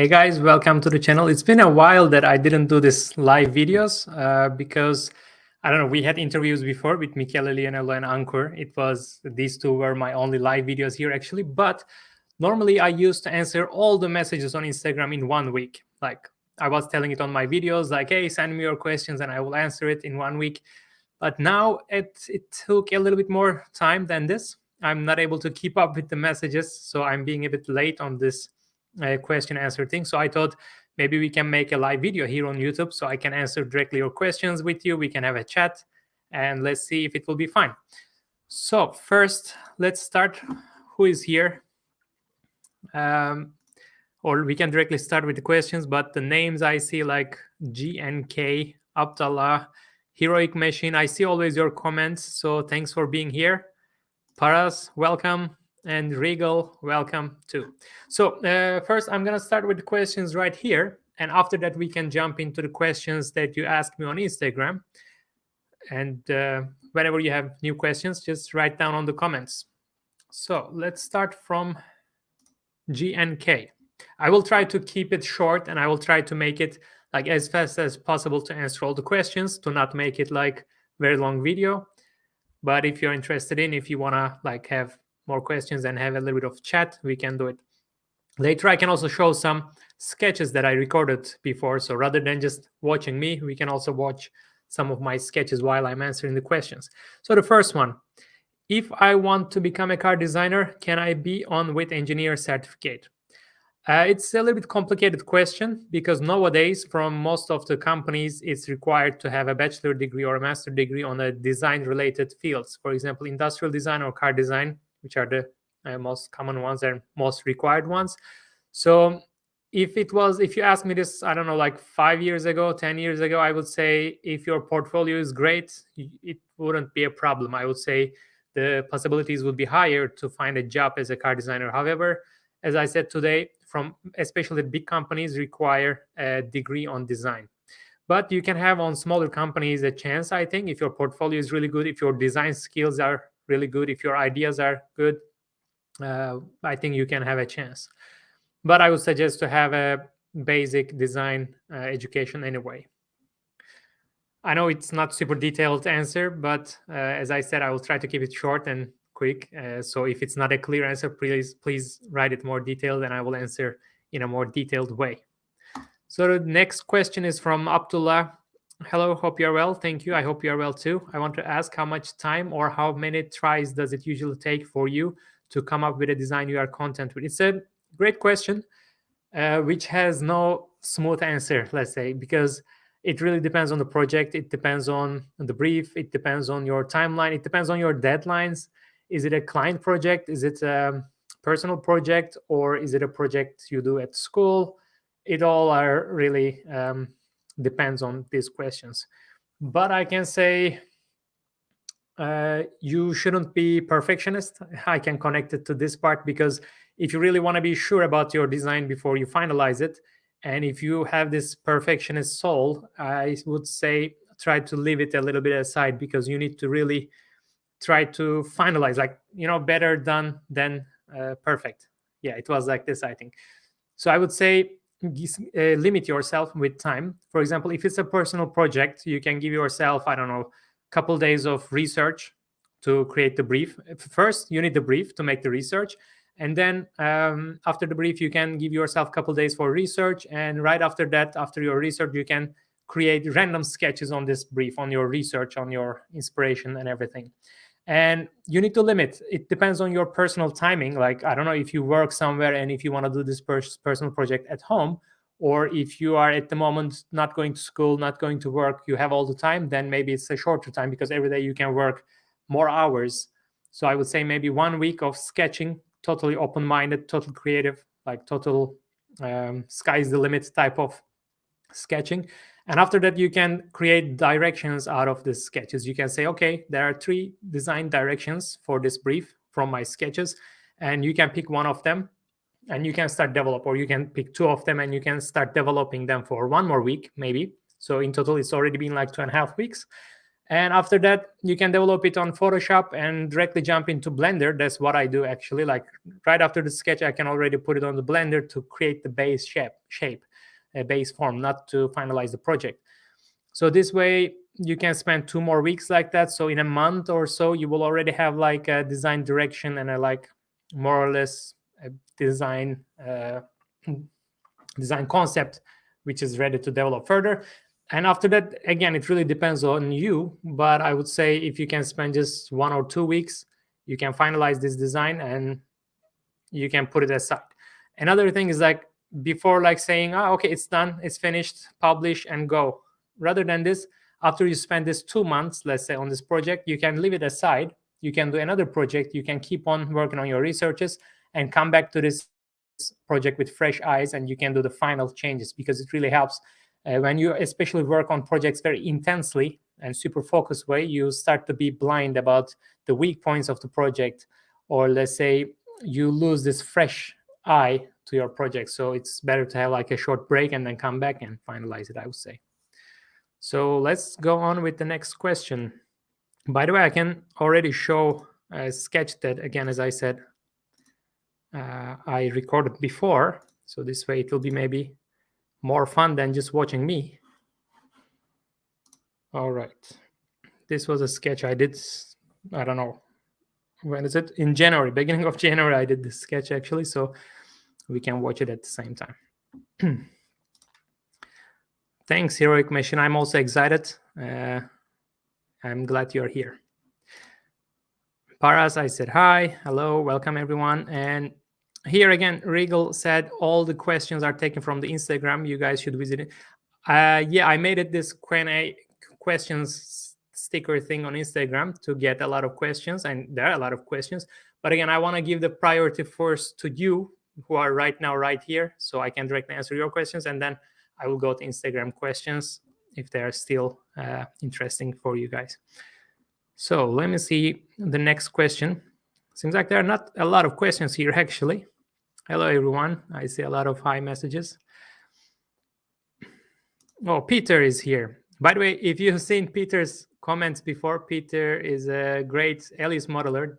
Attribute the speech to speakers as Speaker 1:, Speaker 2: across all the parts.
Speaker 1: Hey guys, welcome to the channel. It's been a while that I didn't do this live videos because I don't know. We had interviews before with Michele Lionello and Ankur. These two were my only live videos here actually. But normally I used to answer all the messages on Instagram in 1 week. Like I was telling it on my videos, like, hey, send me your questions and I will answer it in 1 week. But now it took a little bit more time than this. I'm not able to keep up with the messages, so I'm being a bit late on this question answer thing. So I thought maybe we can make a live video here on YouTube so I can answer directly your questions with you. We can have a chat and let's see if it will be fine. So first, let's start. Who is here? Or we can directly start with the questions, but the names I see like GNK, Abdallah, Heroic Machine. I see always your comments, so thanks for being here. Paras, welcome. And Regal, welcome too. So first, I'm going to start with the questions right here. And after that, we can jump into the questions that you asked me on Instagram. And whenever you have new questions, just write down on the comments. So let's start from GNK. I will try to keep it short and I will try to make it like as fast as possible to answer all the questions, to not make it like very long video. But if you're interested if you want to like have more questions and have a little bit of chat, we can do it later. I can also show some sketches that I recorded before. So rather than just watching me, we can also watch some of my sketches while I'm answering the questions. So the first one, if I want to become a car designer, can I be on with engineer certificate? It's a little bit complicated question because nowadays, from most of the companies, it's required to have a bachelor degree or a master degree on a design-related fields. For example, industrial design or car design, which are the most common ones and most required ones. So if you asked me this, I don't know, like 5 years ago, 10 years ago, I would say if your portfolio is great, it wouldn't be a problem. I would say the possibilities would be higher to find a job as a car designer. However, as I said today, from especially big companies require a degree on design. But you can have on smaller companies a chance, I think, if your portfolio is really good, if your design skills are really good, if your ideas are good, I think you can have a chance. But I would suggest to have a basic design education anyway. I know it's not super detailed answer, but as I said, I will try to keep it short and quick. So if it's not a clear answer, please write it more detailed and I will answer in a more detailed way. So the next question is from Abdullah. Hello, hope you're well. Thank you. I hope you're well too. I want to ask how much time or how many tries does it usually take for you to come up with a design you are content with? It's a great question, which has no smooth answer, let's say, because it really depends on the project. It depends on the brief. It depends on your timeline. It depends on your deadlines. Is it a client project? Is it a personal project? Or is it a project you do at school? It all are really depends on these questions. But I can say you shouldn't be perfectionist. I can connect it to this part because if you really want to be sure about your design before you finalize it, and if you have this perfectionist soul, I would say try to leave it a little bit aside because you need to really try to finalize, like, better done than perfect. Yeah, it was like this, I think. So I would say limit yourself with time. For example, if it's a personal project, you can give yourself, I don't know, a couple days of research to create the brief. First, you need the brief to make the research. And then after the brief, you can give yourself a couple days for research. And right after that, after your research, you can create random sketches on this brief, on your research, on your inspiration and everything. And you need to limit. It depends on your personal timing. Like, I don't know if you work somewhere and if you want to do this personal project at home, or if you are at the moment not going to school, not going to work, you have all the time, then maybe it's a shorter time because every day you can work more hours. So I would say maybe 1 week of sketching, totally open-minded, total creative, like total sky's the limit type of sketching. And after that, you can create directions out of the sketches. You can say, okay, there are 3 design directions for this brief from my sketches, and you can pick one of them and you can start develop, or you can pick 2 of them and you can start developing them for 1 more week, maybe. So in total, it's already been like 2.5 weeks. And after that, you can develop it on Photoshop and directly jump into Blender. That's what I do actually. Like right after the sketch, I can already put it on the Blender to create the base shape, a base form, not to finalize the project. So this way you can spend 2 more weeks like that. So in a month or so, you will already have like a design direction and a like more or less a design design concept, which is ready to develop further. And after that, again, it really depends on you. But I would say if you can spend just 1 or 2 weeks, you can finalize this design and you can put it aside. Another thing is like before like saying, oh, okay, it's done, it's finished, publish and go. Rather than this, after you spend this 2 months, let's say on this project, you can leave it aside. You can do another project. You can keep on working on your researches and come back to this project with fresh eyes, and you can do the final changes, because it really helps when you especially work on projects very intensely and super focused way. You start to be blind about the weak points of the project, or let's say you lose this fresh eye to your project. So it's better to have like a short break and then come back and finalize it, I would say. So let's go on with the next question. By the way, I can already show a sketch that, again, as I said, I recorded before. So this way it will be maybe more fun than just watching me. All right. This was a sketch I did, I don't know, when is it? In January, beginning of January, I did this sketch actually. So we can watch it at the same time. Thanks, Heroic Machine. I'm also excited. I'm glad you're here. Paras, I said hi, hello, welcome everyone. And here again, Regal said all the questions are taken from the Instagram. You guys should visit it. Yeah, I made it this Q&A questions sticker thing on Instagram to get a lot of questions, and there are a lot of questions. But again, I want to give the priority first to you who are right now right here, so I can directly answer your questions, and then I will go to Instagram questions if they are still interesting for you guys. So let me see the next question. Seems like there are not a lot of questions here, actually. Hello, everyone. I see a lot of hi messages. Oh, Peter is here. By the way, if you've seen Peter's comments before, Peter is a great Alias modeler.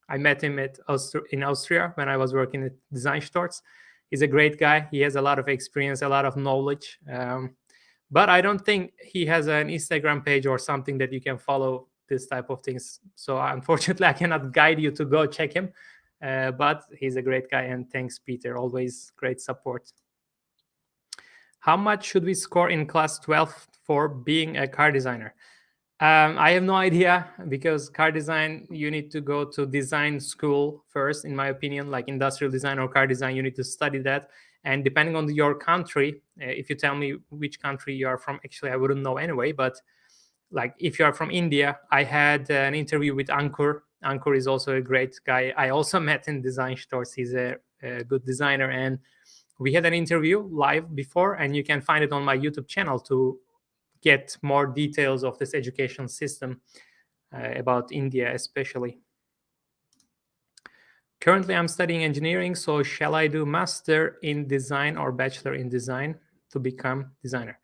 Speaker 1: I met him in Austria when I was working at Design Stores. He's a great guy. He has a lot of experience, a lot of knowledge. But I don't think he has an Instagram page or something that you can follow this type of things. So unfortunately, I cannot guide you to go check him. But he's a great guy, and thanks, Peter. Always great support. How much should we score in class 12 for being a car designer? I have no idea, because car design, you need to go to design school first, in my opinion, like industrial design or car design, you need to study that. And depending on your country, if you tell me which country you are from, actually, I wouldn't know anyway. But like if you are from India, I had an interview with Ankur. Ankur is also a great guy. I also met in Design Stores. He's a good designer. And we had an interview live before, and you can find it on my YouTube channel to get more details of this education system about India especially. Currently, I'm studying engineering, so shall I do master in design or bachelor in design to become designer?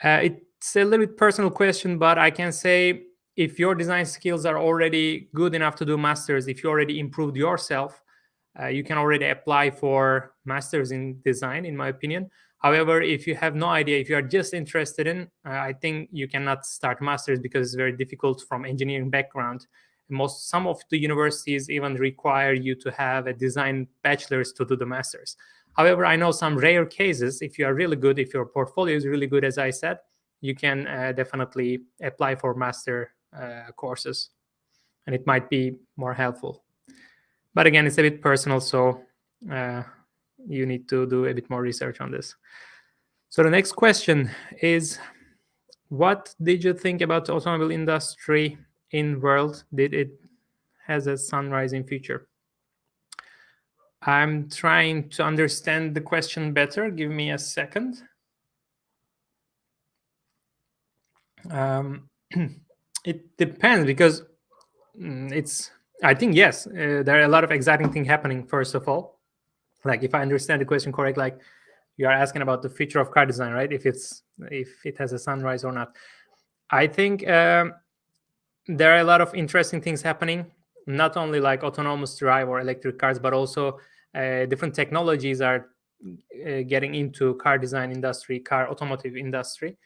Speaker 1: It's a little bit personal question, but I can say if your design skills are already good enough to do masters, if you already improved yourself, you can already apply for masters in design, in my opinion. However, if you have no idea, if you are just interested in, I think you cannot start masters because it's very difficult from engineering background. Some of the universities even require you to have a design bachelor's to do the masters. However, I know some rare cases. If you are really good, if your portfolio is really good, as I said, you can definitely apply for master courses, and it might be more helpful. But again, it's a bit personal, so you need to do a bit more research on this. So the next question is, what did you think about the automobile industry in world? Did it has a sunrise in future? I'm trying to understand the question better. Give me a second. It depends, because I think yes, there are a lot of exciting things happening. First of all, like if I understand the question correct, like you are asking about the future of car design, right? If it has a sunrise or not. I think there are a lot of interesting things happening, not only like autonomous drive or electric cars, but also different technologies are getting into car design industry, car automotive industry.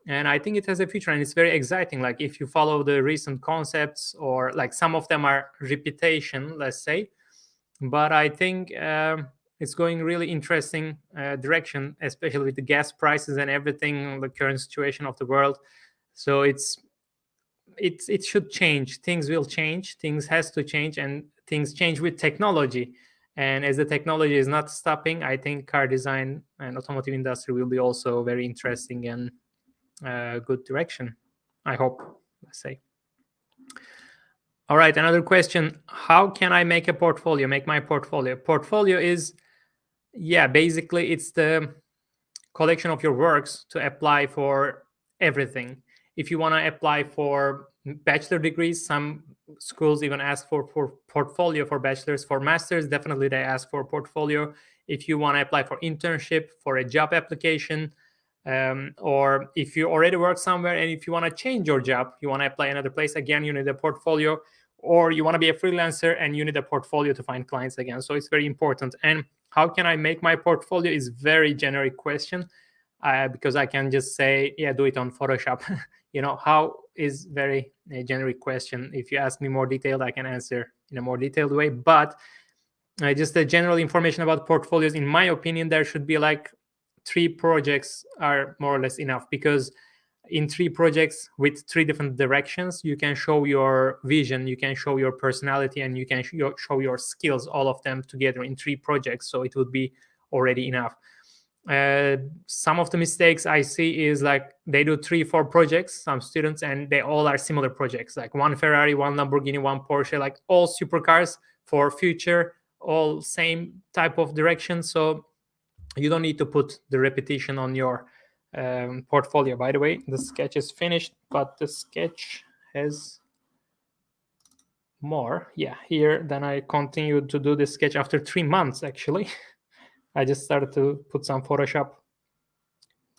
Speaker 1: And I think it has a future and it's very exciting. Like if you follow the recent concepts, or like some of them are repetition, let's say, but I think it's going really interesting direction, especially with the gas prices and everything, the current situation of the world. So it should change. Things will change. Things has to change, and things change with technology. And as the technology is not stopping, I think car design and automotive industry will be also very interesting and good direction. I hope. Let's say. All right, another question. How can I make a portfolio? Make my portfolio. Portfolio is, yeah, basically it's the collection of your works to apply for everything. If you want to apply for bachelor degrees, some schools even ask for portfolio for bachelors. For masters, definitely they ask for portfolio. If you want to apply for internship, for a job application, or if you already work somewhere and if you want to change your job, you want to apply another place, again, you need a portfolio. Or you want to be a freelancer and you need a portfolio to find clients again. So it's very important. And how can I make my portfolio is very generic question, because I can just say, yeah, do it on Photoshop. How is very generic question. If you ask me more detailed, I can answer in a more detailed way. But just the general information about portfolios, in my opinion, there should be like 3 projects are more or less enough, because in 3 projects with 3 different directions, you can show your vision, you can show your personality, and you can show your skills, all of them together in 3 projects. So it would be already enough. Some of the mistakes I see is like they do 3-4 projects, some students, and they all are similar projects, like 1 Ferrari, 1 Lamborghini, 1 Porsche, like all supercars for future, all same type of direction. So you don't need to put the repetition on your portfolio. By the way, the sketch is finished, but the sketch has more. Yeah, here then I continued to do the sketch after 3 months actually. I just started to put some Photoshop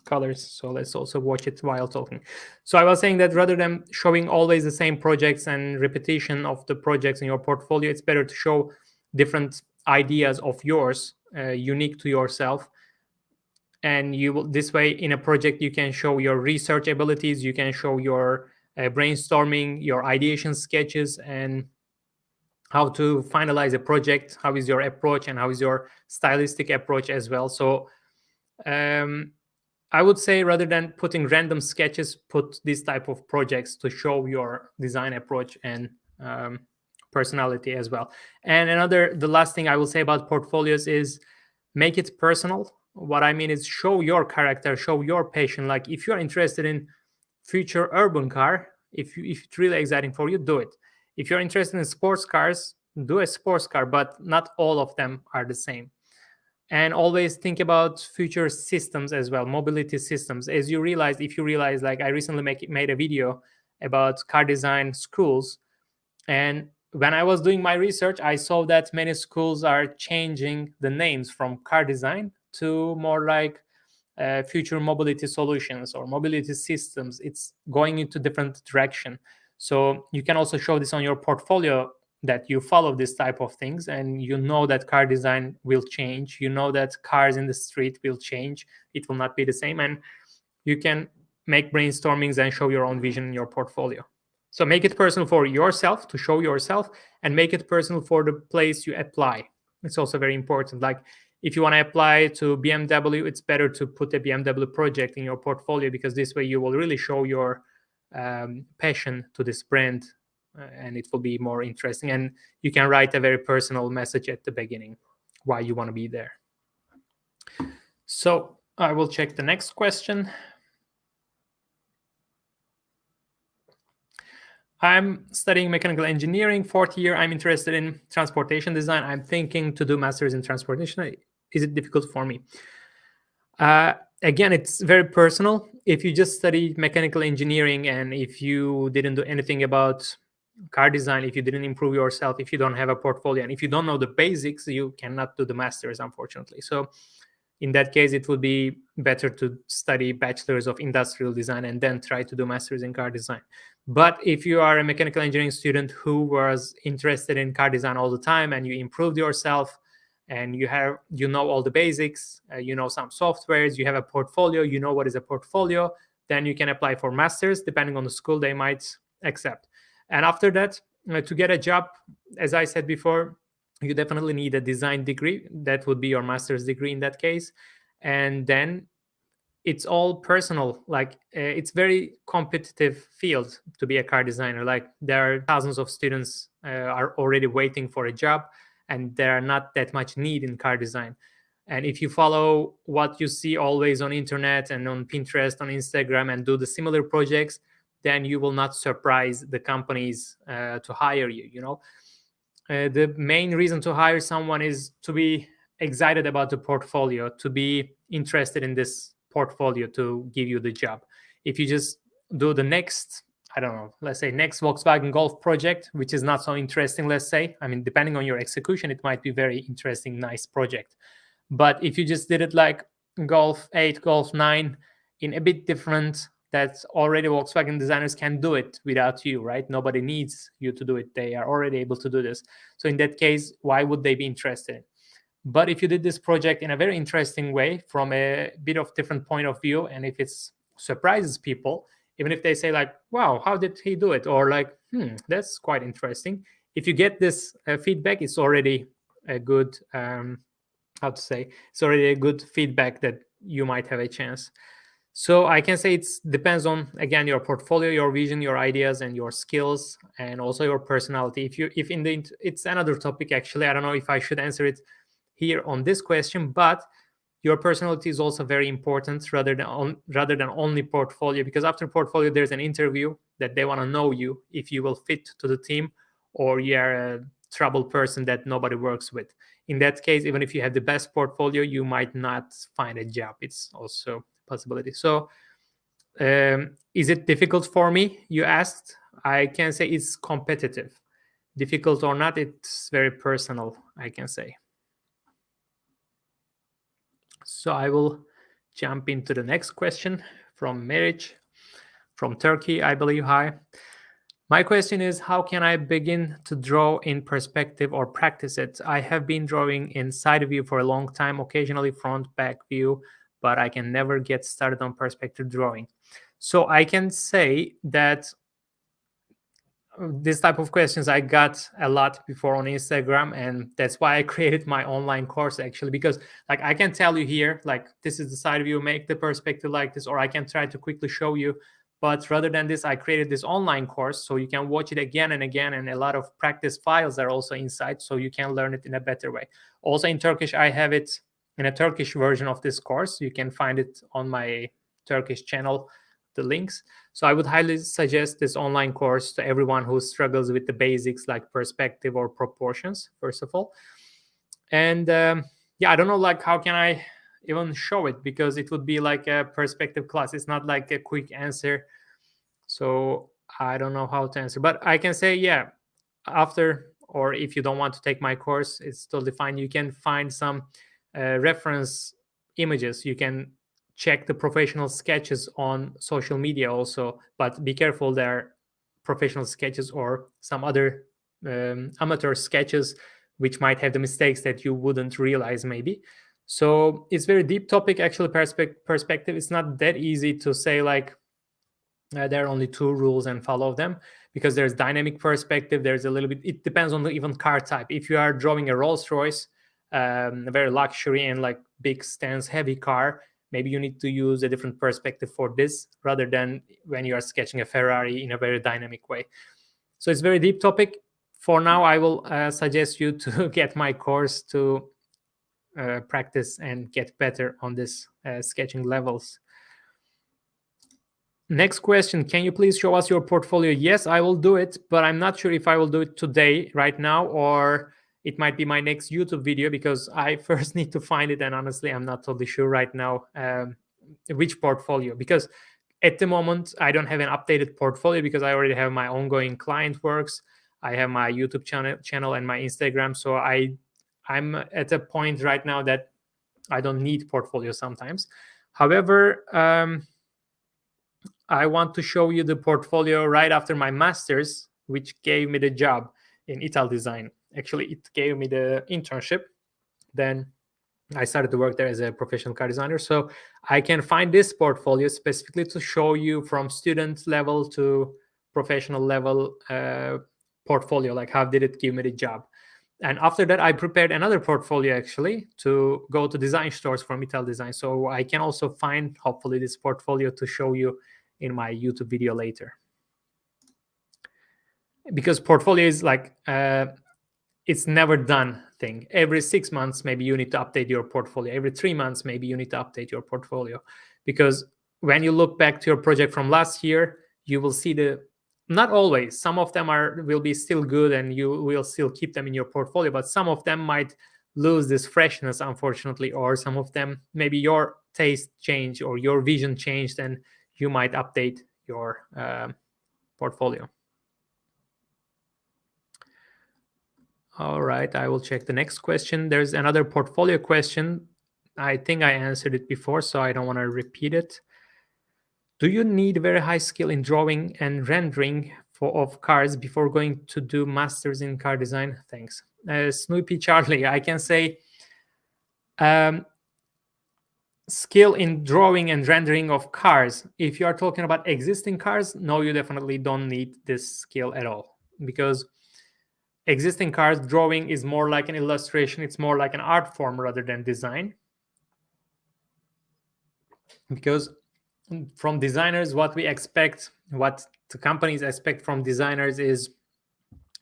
Speaker 1: colors. So let's also watch it while talking. So I was saying that rather than showing always the same projects and repetition of the projects in your portfolio, it's better to show different ideas of yours, unique to yourself. And you will, this way in a project you can show your research abilities, you can show your brainstorming, your ideation sketches, and how to finalize a project, how is your approach, and how is your stylistic approach as well. So I would say rather than putting random sketches, put this type of projects to show your design approach and personality as well. And the last thing I will say about portfolios is make it personal. What I mean is show your character, show your passion. Like if you're interested in future urban car, if it's really exciting for you, do it. If you're interested in sports cars, do a sports car, but not all of them are the same. And always think about future systems as well, mobility systems. If you realize, like I recently made a video about car design schools, and when I was doing my research, I saw that many schools are changing the names from car design to more like future mobility solutions or mobility systems. It's going into different direction. So you can also show this on your portfolio, that you follow this type of things, and you know that car design will change. You know that cars in the street will change. It will not be the same. And you can make brainstormings and show your own vision in your portfolio. So make it personal for yourself, to show yourself, and make it personal for the place you apply. It's also very important. Like if you want to apply to BMW, it's better to put a BMW project in your portfolio, because this way you will really show your passion to this brand, and it will be more interesting. And you can write a very personal message at the beginning why you want to be there. So I will check the next question. I'm studying mechanical engineering, 4th year. I'm interested in transportation design. I'm thinking to do master's in transportation. Is it difficult for me? Again, it's very personal. If you just study mechanical engineering and if you didn't do anything about car design, if you didn't improve yourself, if you don't have a portfolio, and if you don't know the basics, you cannot do the master's, unfortunately. So In that case, it would be better to study bachelor's of industrial design and then try to do master's in car design. But if you are a mechanical engineering student who was interested in car design all the time and you improved yourself and you know all the basics, you know some softwares, you have a portfolio, you know what is a portfolio, then you can apply for master's. Depending on the school, they might accept. And after that, to get a job, as I said before, you definitely need a design degree. That would be your master's degree in that case. And then it's all personal. Like it's very competitive field to be a car designer. Like there are thousands of students are already waiting for a job, and there are not that much need in car design. And if you follow what you see always on internet and on Pinterest, on Instagram, and do the similar projects, then you will not surprise the companies to hire you. You know, the main reason to hire someone is to be excited about the portfolio, to be interested in this portfolio to give you the job. If you just do the next, I don't know, let's say next Volkswagen Golf project, which is not so interesting, let's say, I mean, depending on your execution, it might be very interesting, nice project. But if you just did it like Golf 8, Golf 9 in a bit different, that already Volkswagen designers can do it without you, right? Nobody needs you to do it. They are already able to do this. So in that case, why would they be interested? But if you did this project in a very interesting way from a bit of different point of view, and if it surprises people, even if they say like, wow, how did he do it? Or like, that's quite interesting. If you get this feedback, it's already a good, it's already a good feedback that you might have a chance. So I can say it depends on, again, your portfolio, your vision, your ideas, and your skills, and also your personality. It's another topic, actually. I don't know if I should answer it here on this question, but your personality is also very important rather than only portfolio, because after portfolio, there's an interview that they want to know you, if you will fit to the team, or you're a trouble person that nobody works with. In that case, even if you have the best portfolio, you might not find a job. It's also possibility. So is it difficult for me, you asked? I can say it's competitive. Difficult or not, it's very personal, I can say. So I will jump into the next question from Meric from Turkey, I believe. Hi. My question is, how can I begin to draw in perspective or practice it? I have been drawing in side view for a long time, occasionally front, back view, but I can never get started on perspective drawing. So I can say that this type of questions I got a lot before on Instagram, and that's why I created my online course, actually, because like I can tell you here, like this is the side view, make the perspective like this, or I can try to quickly show you. But rather than this, I created this online course so you can watch it again and again, and a lot of practice files are also inside, so you can learn it in a better way. Also in Turkish, I have it in a Turkish version of this course. You can find it on my Turkish channel, the links. So I would highly suggest this online course to everyone who struggles with the basics like perspective or proportions, first of all. And I don't know, like how can I even show it, because it would be like a perspective class. It's not like a quick answer. So I don't know how to answer, but I can say, after, or if you don't want to take my course, it's totally fine. You can find some reference images. You can check the professional sketches on social media also, but be careful, there are professional sketches or some other amateur sketches which might have the mistakes that you wouldn't realize maybe. So it's very deep topic, actually. Perspective, it's not that easy to say like there are only two rules and follow them, because there's dynamic perspective, there's a little bit, it depends on the even car type. If you are drawing a Rolls-Royce, a very luxury and like big stance heavy car, maybe you need to use a different perspective for this rather than when you are sketching a Ferrari in a very dynamic way. So it's very deep topic. For now, I will suggest you to get my course to practice and get better on this sketching levels. Next question, can you please show us your portfolio? Yes, I will do it, but I'm not sure if I will do it today, right now, or it might be my next YouTube video, because I first need to find it, and honestly, I'm not totally sure right now which portfolio, because at the moment, I don't have an updated portfolio because I already have my ongoing client works. I have my YouTube channel and my Instagram. So I'm at a point right now that I don't need portfolio sometimes. However, I want to show you the portfolio right after my master's, which gave me the job in Italdesign. Actually, it gave me the internship. Then I started to work there as a professional car designer. So I can find this portfolio specifically to show you from student level to professional level portfolio, like how did it give me the job. And after that, I prepared another portfolio actually to go to design stores from Italdesign. So I can also find, hopefully, this portfolio to show you in my YouTube video later. Because portfolio is like, it's never done thing. Every 6 months, maybe you need to update your portfolio. Every 3 months, maybe you need to update your portfolio. Because when you look back to your project from last year, you will see not always, some of them will be still good and you will still keep them in your portfolio, but some of them might lose this freshness, unfortunately, or some of them, maybe your taste changed or your vision changed and you might update your portfolio. All right, I will check the next question. There's another portfolio question. I think I answered it before, so I don't want to repeat it. Do you need very high skill in drawing and rendering of cars before going to do masters in car design? Thanks. Snoopy Charlie, I can say skill in drawing and rendering of cars. If you are talking about existing cars, no, you definitely don't need this skill at all, because existing cars drawing is more like an illustration. It's more like an art form rather than design. Because from designers, what we expect, what the companies expect from designers is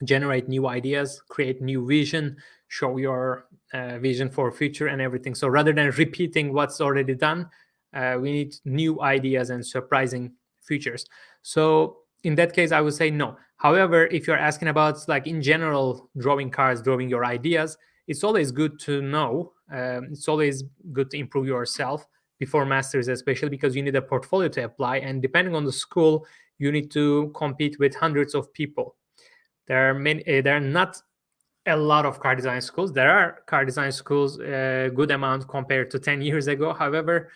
Speaker 1: generate new ideas, create new vision, show your vision for future and everything. So rather than repeating what's already done, we need new ideas and surprising features. So in that case, I would say no. However, if you're asking about, like, in general, drawing cars, drawing your ideas, it's always good to know. It's always good to improve yourself before masters, especially because you need a portfolio to apply. And depending on the school, you need to compete with hundreds of people. There are not a lot of car design schools. There are car design schools, a good amount compared to 10 years ago. However,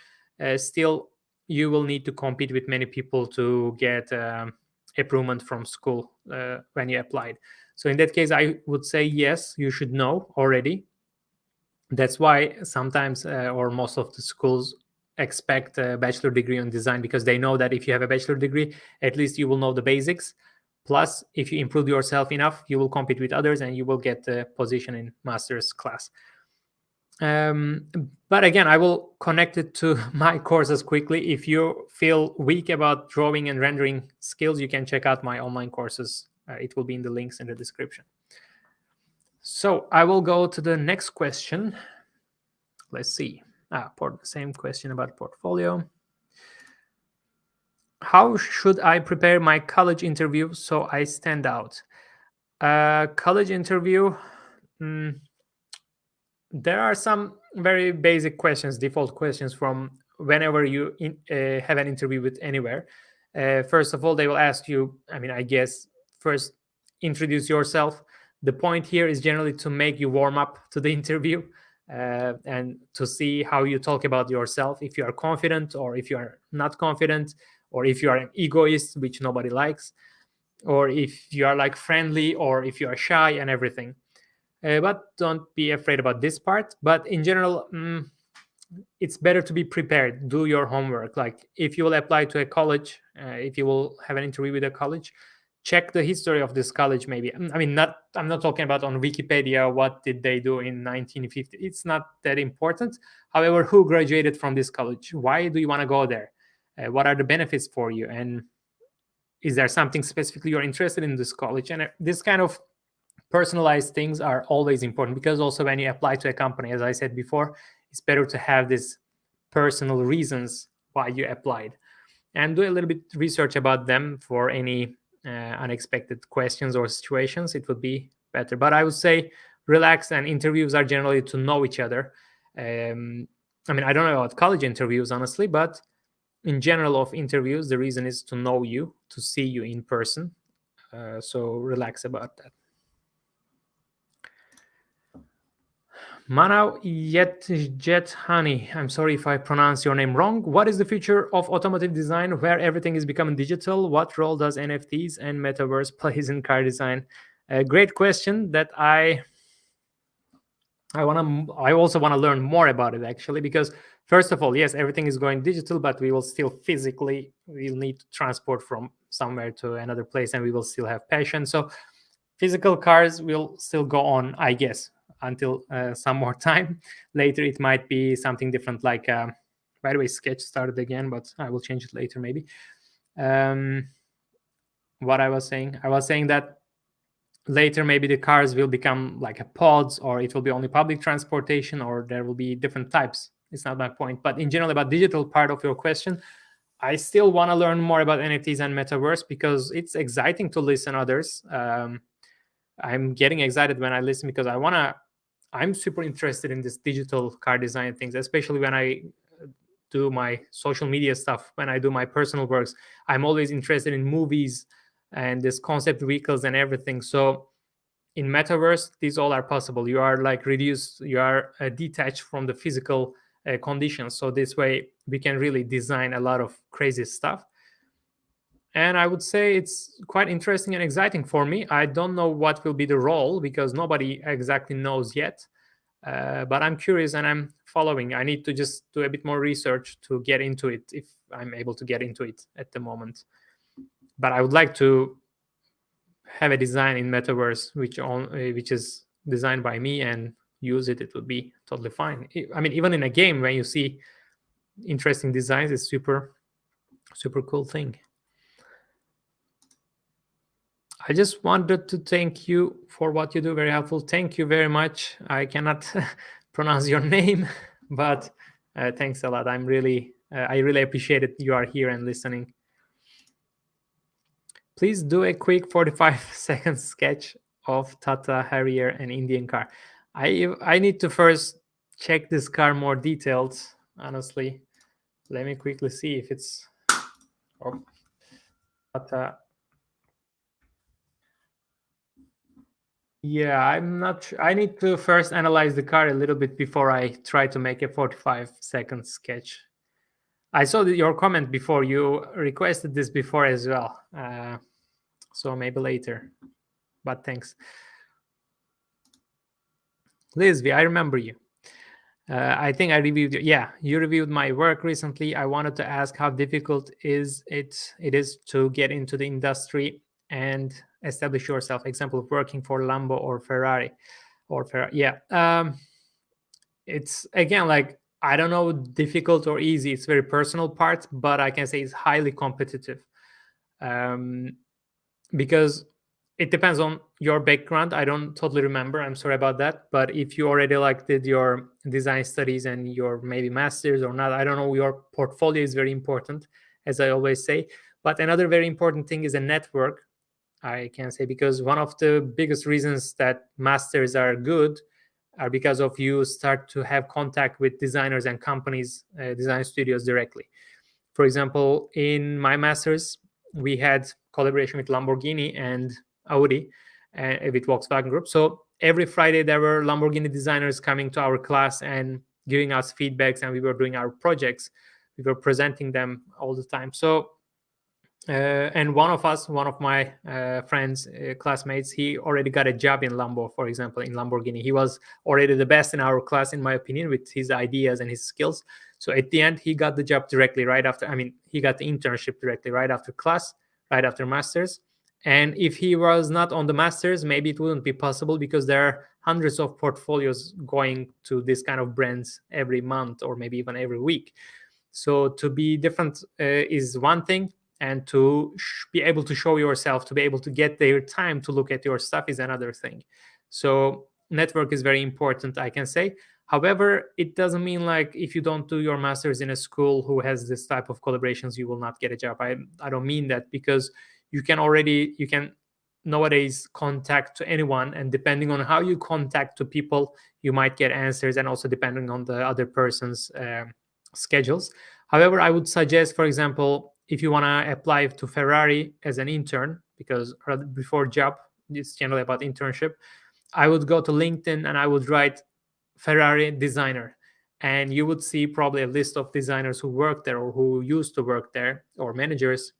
Speaker 1: still, you will need to compete with many people to get approval from school when you applied. So in that case, I would say yes, you should know already. That's why sometimes or most of the schools expect a bachelor degree on design, because they know that if you have a bachelor degree, at least you will know the basics. Plus, if you improve yourself enough, you will compete with others and you will get the position in master's class. But again, I will connect it to my courses quickly. If you feel weak about drawing and rendering skills, you can check out my online courses. It will be in the links in the description. So I will go to the next question. Let's see. Same question about portfolio. How should I prepare my college interview so I stand out? College interview, there are some very basic questions, default questions from whenever you have an interview with anywhere. First of all, they will ask you, I guess, first introduce yourself. The point here is generally to make you warm up to the interview and to see how you talk about yourself, if you are confident or if you are not confident, or if you are an egoist, which nobody likes, or if you are like friendly, or if you are shy and everything. But don't be afraid about this part. But in general, it's better to be prepared. Do your homework. Like, if you will apply to a college, if you will have an interview with a college, check the history of this college. Maybe I'm not talking about on Wikipedia what did they do in 1950. It's not that important. However, who graduated from this college? Why do you want to go there? What are the benefits for you? And is there something specifically you're interested in this college? And this kind of personalized things are always important, because also when you apply to a company, as I said before, it's better to have these personal reasons why you applied, and do a little bit research about them for any unexpected questions or situations. It would be better. But I would say relax, and interviews are generally to know each other. I don't know about college interviews, honestly, but in general of interviews, the reason is to know you, to see you in person. So relax about that. Manav Yethani, I'm sorry if I pronounce your name wrong. What is the future of automotive design where everything is becoming digital? What role does NFTs and metaverse plays in car design? A great question that I also want to learn more about it, actually, because first of all, yes, everything is going digital, but we will still physically we'll need to transport from somewhere to another place, and we will still have passion. So physical cars will still go on, I guess, until some more time. Later it might be something different, like by the way, Sketch started again, but I will change it later maybe. What I was saying that later maybe the cars will become like a pods, or it will be only public transportation, or there will be different types. It's not my point, but in general, about digital part of your question, I still want to learn more about NFTs and metaverse because it's exciting to listen others. I'm getting excited when I listen because I'm super interested in this digital car design things, especially when I do my social media stuff, when I do my personal works. I'm always interested in movies and this concept vehicles and everything. So in metaverse, these all are possible. You are like reduced, you are detached from the physical conditions. So this way we can really design a lot of crazy stuff. And I would say it's quite interesting and exciting for me. I don't know what will be the role because nobody exactly knows yet. But I'm curious and I'm following. I need to just do a bit more research to get into it if I'm able to get into it at the moment. But I would like to have a design in metaverse which is designed by me and use it. It would be totally fine. I mean, even in a game when you see interesting designs, it's super cool thing. I just wanted to thank you for what you do. Very helpful. Thank you very much. I cannot pronounce your name, but thanks a lot. I really appreciate it. You are here and listening. Please do a quick 45-second sketch of Tata Harrier and Indian car. I need to first check this car more detailed, honestly. Let me quickly see if it's Tata. Yeah, I'm not sure. I need to first analyze the car a little bit before I try to make a 45-second sketch. I saw your comment before. You requested this before as well. So maybe later. But thanks. Lizvi, I remember you. I think I reviewed you. Yeah, you reviewed my work recently. I wanted to ask how difficult it is to get into the industry and establish yourself. Example of working for Lambo or Ferrari. Yeah. It's again like I don't know difficult or easy. It's very personal part, but I can say it's highly competitive. Because it depends on your background. I don't totally remember. I'm sorry about that. But if you already like did your design studies and your maybe masters or not, I don't know. Your portfolio is very important, as I always say. But another very important thing is a network. I can say because one of the biggest reasons that masters are good are because of you start to have contact with designers and companies, design studios directly. For example, in my masters, we had collaboration with Lamborghini and Audi and with Volkswagen Group. So every Friday there were Lamborghini designers coming to our class and giving us feedbacks, and we were doing our projects. We were presenting them all the time. So and one of my friends, classmates, he already got a job in Lambo, for example, in Lamborghini. He was already the best in our class, in my opinion, with his ideas and his skills. So at the end, he got the job directly right after. I mean, he got the internship directly right after class, right after masters. And if he was not on the masters, maybe it wouldn't be possible because there are hundreds of portfolios going to this kind of brands every month or maybe even every week. So to be different is one thing, and to be able to show yourself, to be able to get their time to look at your stuff is another thing. So network is very important, I can say. However, it doesn't mean like if you don't do your masters in a school who has this type of collaborations, you will not get a job. I don't mean that, because you can nowadays contact to anyone, and depending on how you contact to people, you might get answers, and also depending on the other person's schedules. However, I would suggest, for example, if you want to apply to Ferrari as an intern, because before job, it's generally about internship, I would go to LinkedIn and I would write Ferrari designer, and you would see probably a list of designers who work there or who used to work there, or managers.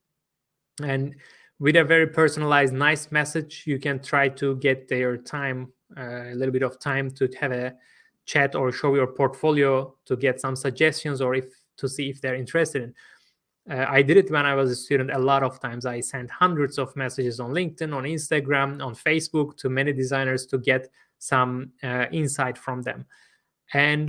Speaker 1: And with a very personalized, nice message, you can try to get their time, a little bit of time, to have a chat or show your portfolio to get some suggestions, or if to see if they're interested in. I did it when I was a student a lot of times. I sent hundreds of messages on LinkedIn, on Instagram, on Facebook to many designers to get some insight from them. And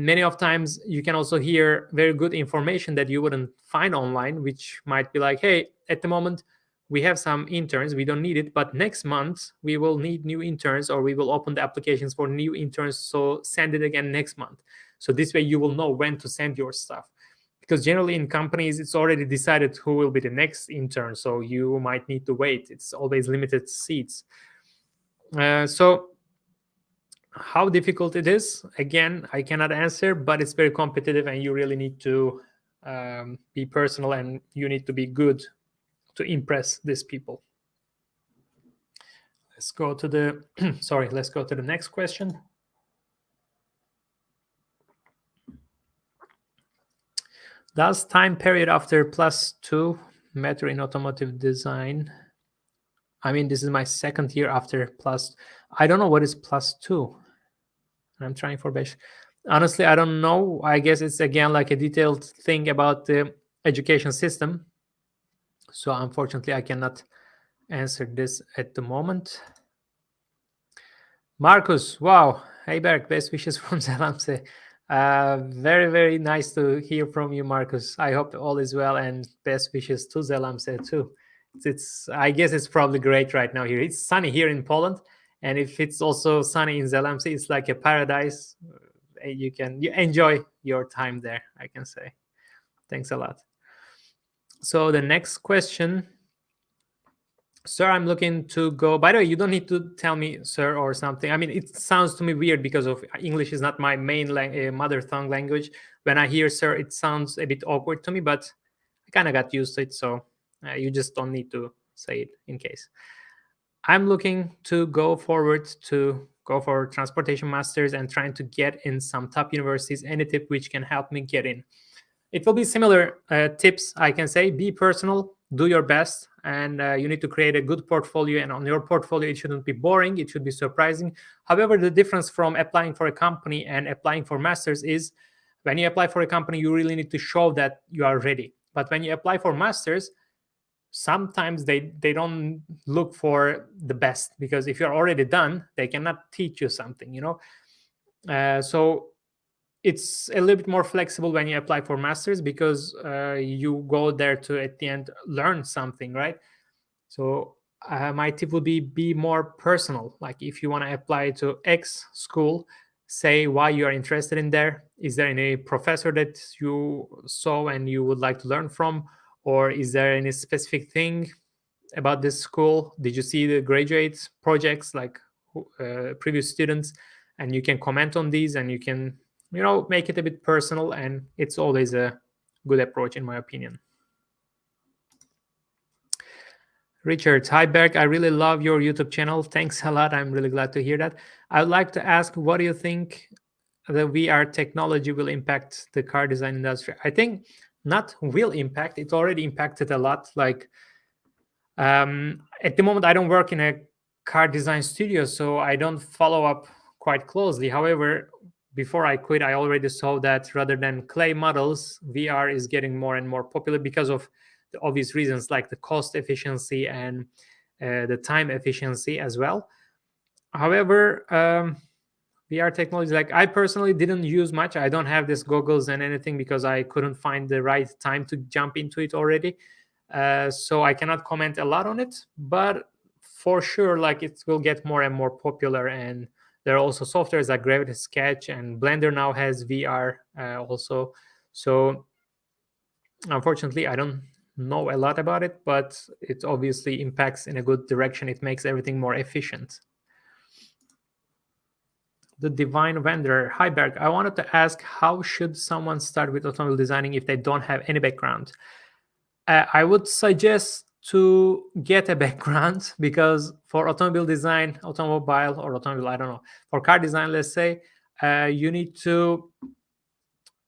Speaker 1: many of times you can also hear very good information that you wouldn't find online, which might be like, hey, at the moment we have some interns, we don't need it, but next month we will need new interns, or we will open the applications for new interns, so send it again next month. So this way you will know when to send your stuff, because generally in companies it's already decided who will be the next intern, so you might need to wait. It's always limited seats. So how difficult it is, again, I cannot answer, but it's very competitive, and you really need to be personal, and you need to be good to impress these people. Let's go to the let's go to the next question. Does time period after +2 matter in automotive design? I mean, this is my second year after plus. I don't know what is +2. I'm trying for base. Honestly, I don't know. I guess it's again like a detailed thing about the education system. So unfortunately, I cannot answer this at the moment. Marcus, wow. Hey, Berk, best wishes from Zelamse. Very, very nice to hear from you, Marcus. I hope all is well, and best wishes to Zelamse too. It's I guess it's probably great right now here. It's sunny here in Poland, and if it's also sunny in Zelamse, it's like a paradise. You enjoy your time there, I can say. Thanks a lot. So the next question. Sir, I'm looking to go. By the way, you don't need to tell me sir or something. I mean, it sounds to me weird because of English is not my main mother tongue language. When I hear sir, it sounds a bit awkward to me, but I kind of got used to it. So you just don't need to say it in case. I'm looking to go forward to go for transportation masters and trying to get in some top universities. Any tip which can help me get in? It will be similar tips, I can say. Be personal, do your best, and you need to create a good portfolio. And on your portfolio, it shouldn't be boring, it should be surprising. However, the difference from applying for a company and applying for masters is when you apply for a company, you really need to show that you are ready. But when you apply for masters, sometimes they don't look for the best, because if you're already done, they cannot teach you something, so it's a little bit more flexible when you apply for masters, because you go there to at the end learn something, right? So my tip would be more personal. Like if you want to apply to X school, say why you are interested in there. Is there any professor that you saw and you would like to learn from, or is there any specific thing about this school? Did you see the graduate projects, like previous students, and you can comment on these, and you can make it a bit personal, and it's always a good approach in my opinion. Richard, hi Berk, I really love your YouTube channel. Thanks a lot. I'm really glad to hear that. I would like to ask, what do you think the VR technology will impact the car design industry? I think not will impact, it already impacted a lot. Like at the moment, I don't work in a car design studio, so I don't follow up quite closely. However, before I quit, I already saw that rather than clay models, VR is getting more and more popular because of the obvious reasons, like the cost efficiency and the time efficiency as well. However, VR technology, like I personally didn't use much. I don't have this goggles and anything because I couldn't find the right time to jump into it already. So I cannot comment a lot on it, but for sure, like it will get more and more popular. And there are also softwares like Gravity Sketch, and Blender now has VR also. So unfortunately, I don't know a lot about it, but it obviously impacts in a good direction. It makes everything more efficient. The Divine Vendor. Hi, Berk. I wanted to ask, how should someone start with automobile designing if they don't have any background? I would suggest to get a background, because for automobile design, automobile or automobile, I don't know, for car design, let's say, you need to,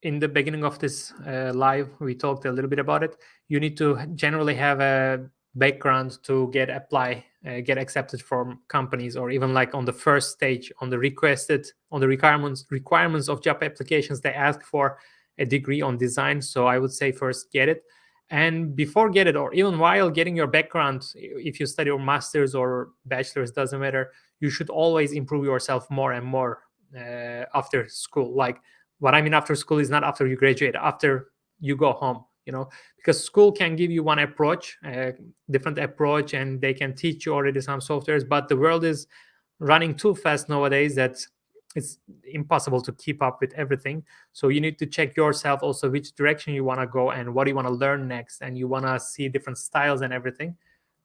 Speaker 1: in the beginning of this live, we talked a little bit about it. You need to generally have a background to get accepted from companies, or even like on the first stage, on the requirements of job applications, they ask for a degree on design. So I would say first get it. And before get it, or even while getting your background, if you study your master's or bachelor's, doesn't matter, you should always improve yourself more and more after school. Like, what I mean after school is not after you graduate, after you go home, because school can give you one approach, a different approach, and they can teach you already some softwares, but the world is running too fast nowadays that it's impossible to keep up with everything. So you need to check yourself also which direction you want to go and what you want to learn next, and you want to see different styles and everything.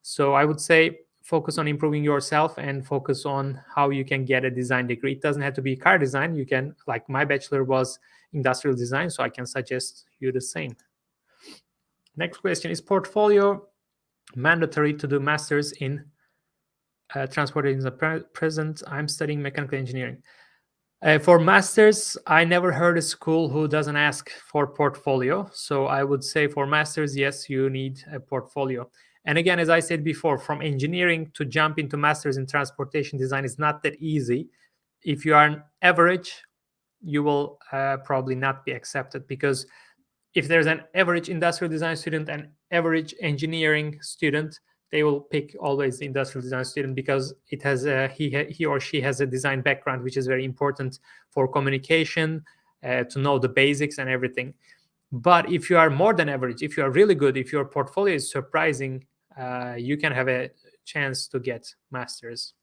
Speaker 1: So I would say focus on improving yourself and focus on how you can get a design degree. It doesn't have to be car design. You can, like my bachelor was industrial design, so I can suggest you the same. Next question: is portfolio mandatory to do masters in transportation? Present, I'm studying mechanical engineering. For masters, I never heard a school who doesn't ask for portfolio. So I would say for masters, yes, you need a portfolio. And again, as I said before, from engineering to jump into masters in transportation design is not that easy. If you are an average, you will probably not be accepted, because if there's an average industrial design student and average engineering student, they will pick always the industrial design student, because it has he or she has a design background, which is very important for communication, to know the basics and everything. But if you are more than average, if you are really good, if your portfolio is surprising, you can have a chance to get masters.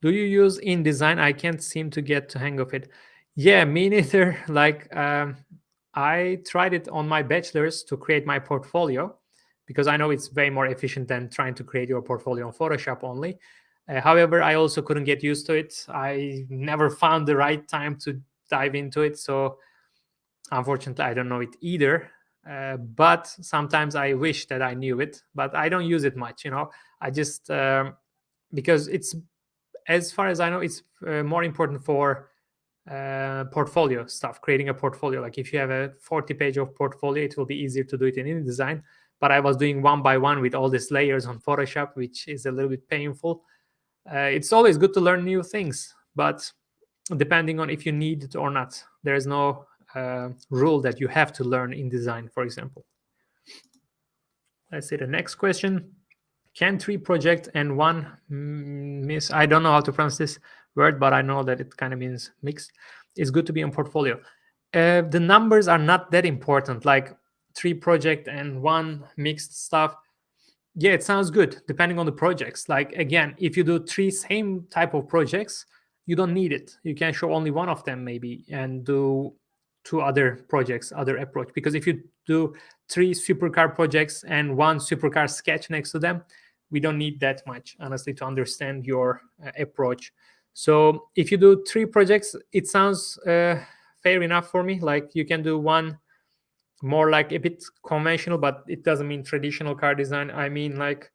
Speaker 1: Do you use InDesign? I can't seem to get the hang of it. Yeah, me neither. Like, I tried it on my bachelor's to create my portfolio, because I know it's way more efficient than trying to create your portfolio on Photoshop only. However, I also couldn't get used to it. I never found the right time to dive into it. So unfortunately, I don't know it either. But sometimes I wish that I knew it, but I don't use it much. I just, because it's, as far as I know, it's more important for portfolio stuff, creating a portfolio. Like if you have a 40-page of portfolio, it will be easier to do it in InDesign. But I was doing one by one with all these layers on Photoshop, which is a little bit painful. It's always good to learn new things, but depending on if you need it or not. There is no rule that you have to learn InDesign, for example. Let's see the next question. Can 3 project and 1 miss? I don't know how to pronounce this word, but I know that it kind of means mixed. It's good to be on portfolio. The numbers are not that important, like 3 project and 1 mixed stuff. Yeah, it sounds good depending on the projects. Like, again, if you do 3 same type of projects, you don't need it. You can show only one of them maybe and do 2 other projects, other approach. Because if you do 3 supercar projects and 1 supercar sketch next to them, we don't need that much, honestly, to understand your approach. So if you do 3 projects, it sounds fair enough for me. Like, you can do 1 more like a bit conventional, but it doesn't mean traditional car design. I mean, like,